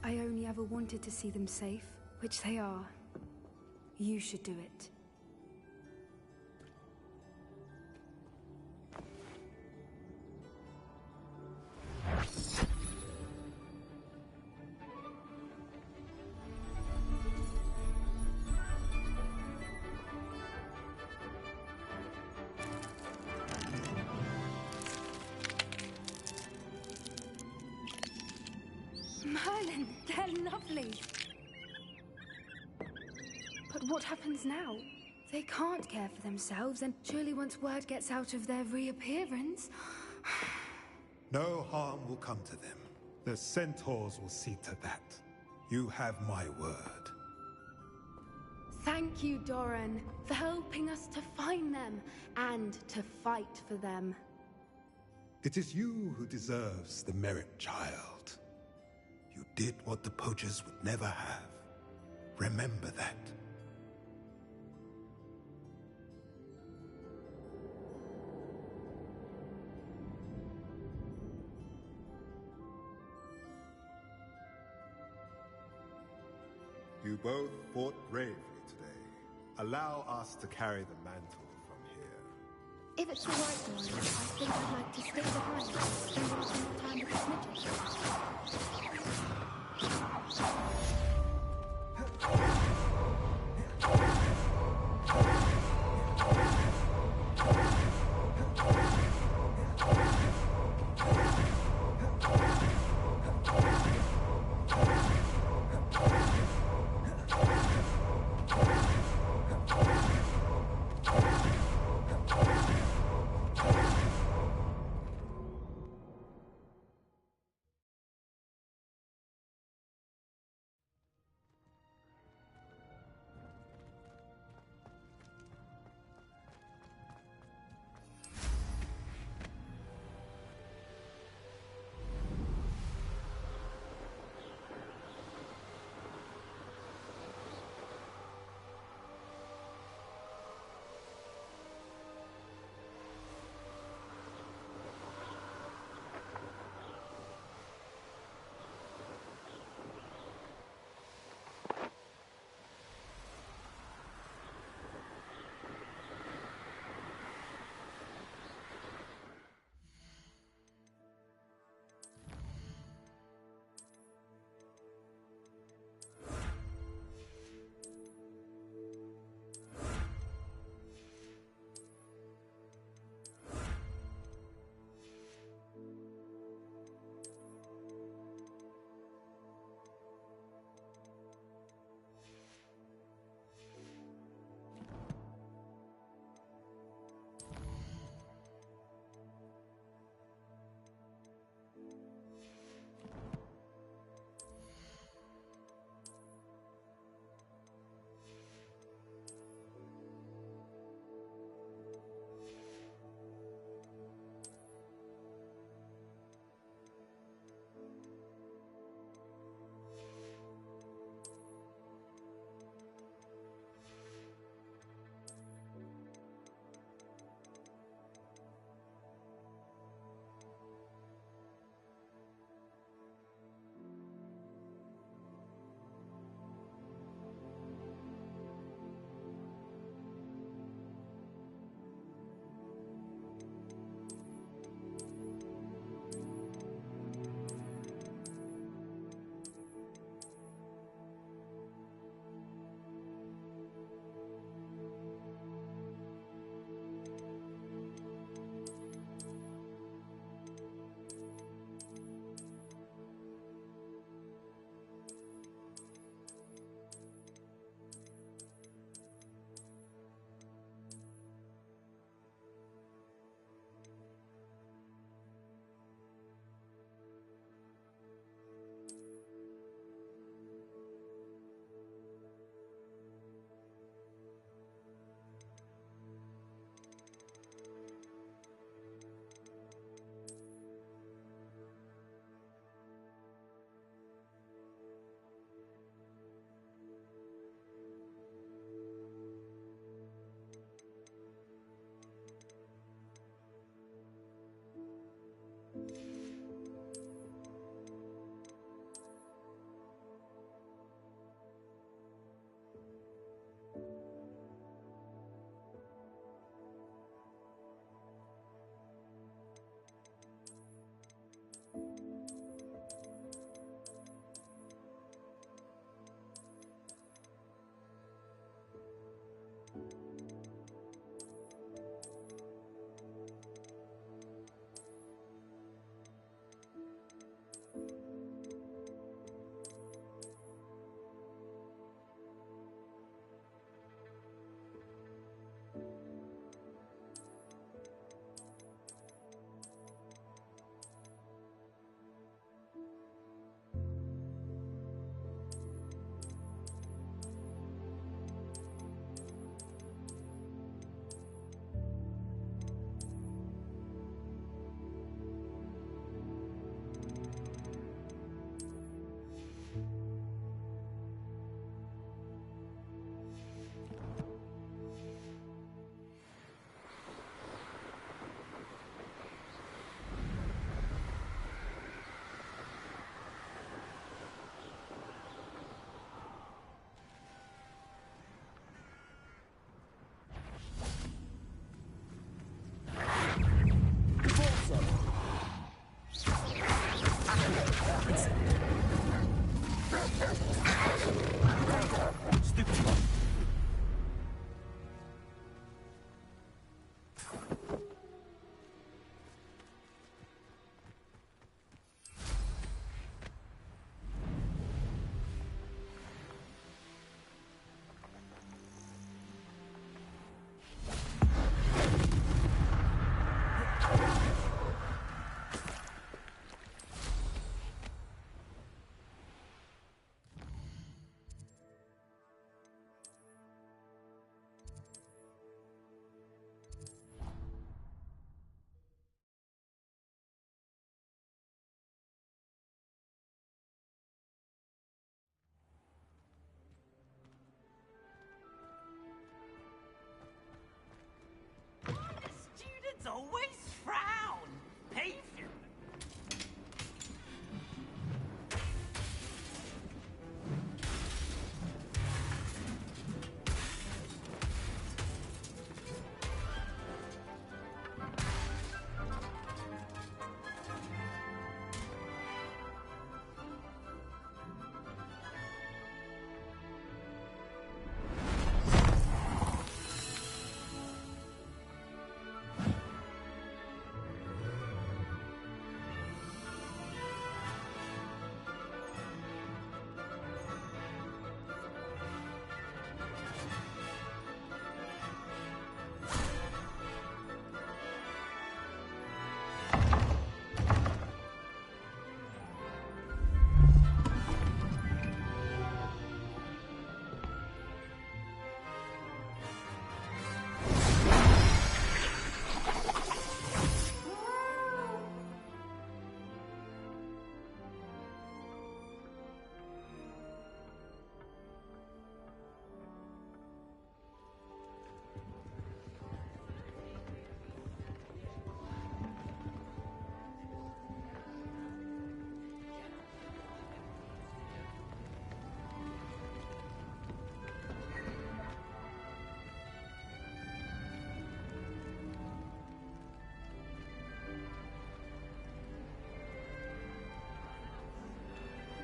Speaker 24: I only ever wanted to see them safe, which they are. You should do it. Merlin, they're lovely. But what happens now? They can't care for themselves, and surely once word gets out of their reappearance...
Speaker 23: No harm will come to them. The centaurs will see to that. You have my word.
Speaker 21: Thank you, Doran, for helping us to find them and to fight for them.
Speaker 23: It is you who deserves the merit, child. You did what the poachers would never have. Remember that. You both fought bravely today. Allow us to carry the mantle from here.
Speaker 24: If it's all right, Doran, I think I'd like to stay behind and spend some time with the snitches.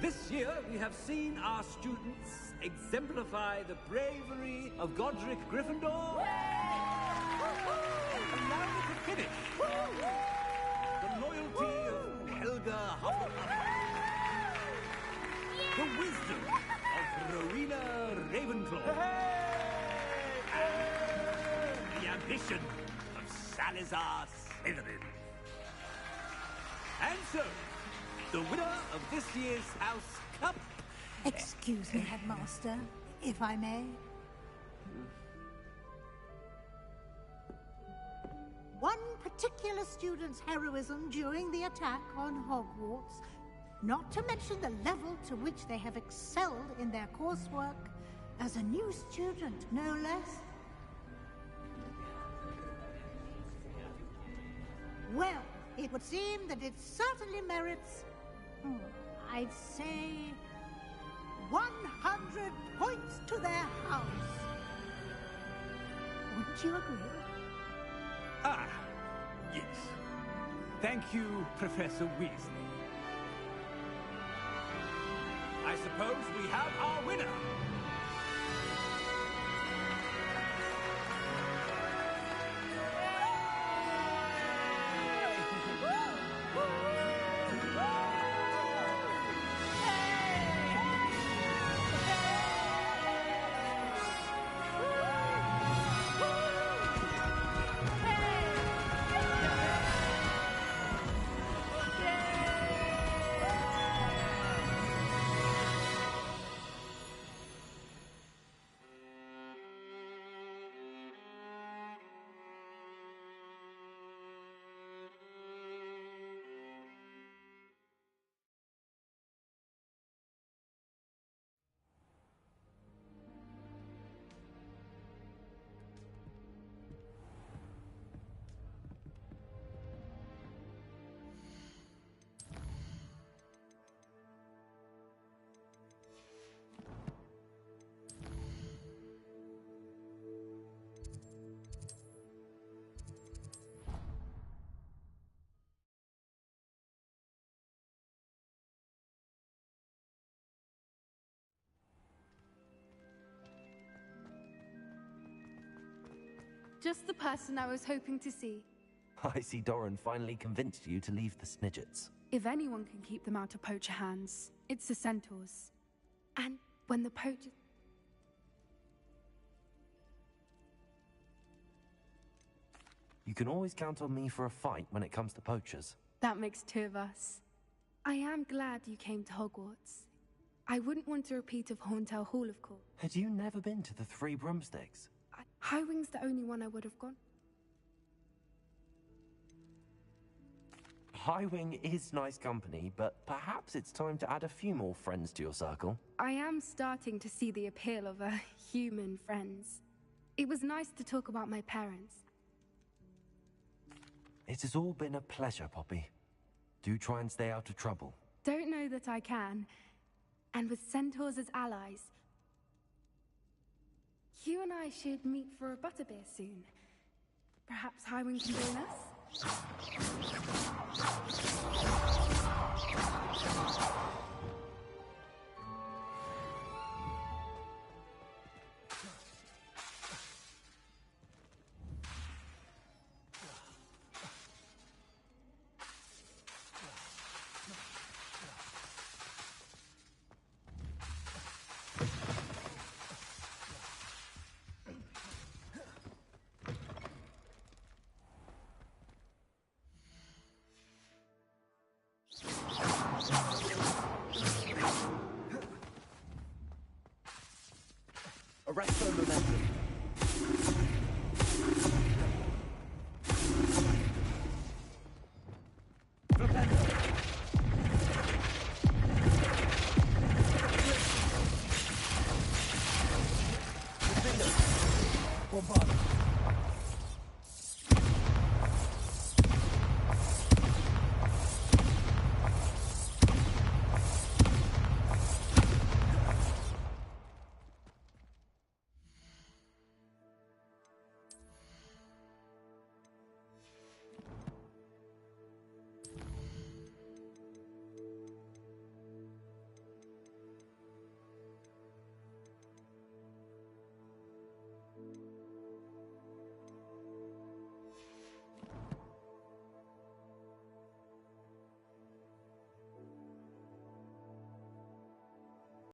Speaker 14: This year, we have seen our students exemplify the bravery of Godric Gryffindor. And now we can finish. The loyalty of Helga Hufflepuff. The wisdom of Rowena Ravenclaw. And the ambition of Salazar Slytherin. And so, the winner of this year's House Cup...
Speaker 15: Excuse me, Headmaster, if I may. One particular student's heroism during the attack on Hogwarts, not to mention the level to which they have excelled in their coursework, as a new student, no less. Well, it would seem that it certainly merits, I'd say, 100 points to their house. Wouldn't you agree?
Speaker 14: Ah, yes. Thank you, Professor Weasley. I suppose we have our winner.
Speaker 24: Just the person I was hoping to see.
Speaker 1: I see Doran finally convinced you to leave the Snidgets.
Speaker 24: If anyone can keep them out of poacher hands, it's the centaurs. And when the poacher...
Speaker 1: You can always count on me for a fight when it comes to poachers.
Speaker 24: That makes two of us. I am glad you came to Hogwarts. I wouldn't want a repeat of Horntail Hall, of course.
Speaker 1: Had you never been to the Three Broomsticks?
Speaker 24: Highwing's the only one I would have gone.
Speaker 1: Highwing is nice company, but perhaps it's time to add a few more friends to your circle.
Speaker 24: I am starting to see the appeal of human friends. It was nice to talk about my parents.
Speaker 1: It has all been a pleasure, Poppy. Do try and stay out of trouble.
Speaker 24: Don't know that I can. And with centaurs as allies, you and I should meet for a butterbeer soon. Perhaps Highwing can join us?
Speaker 8: Arrest them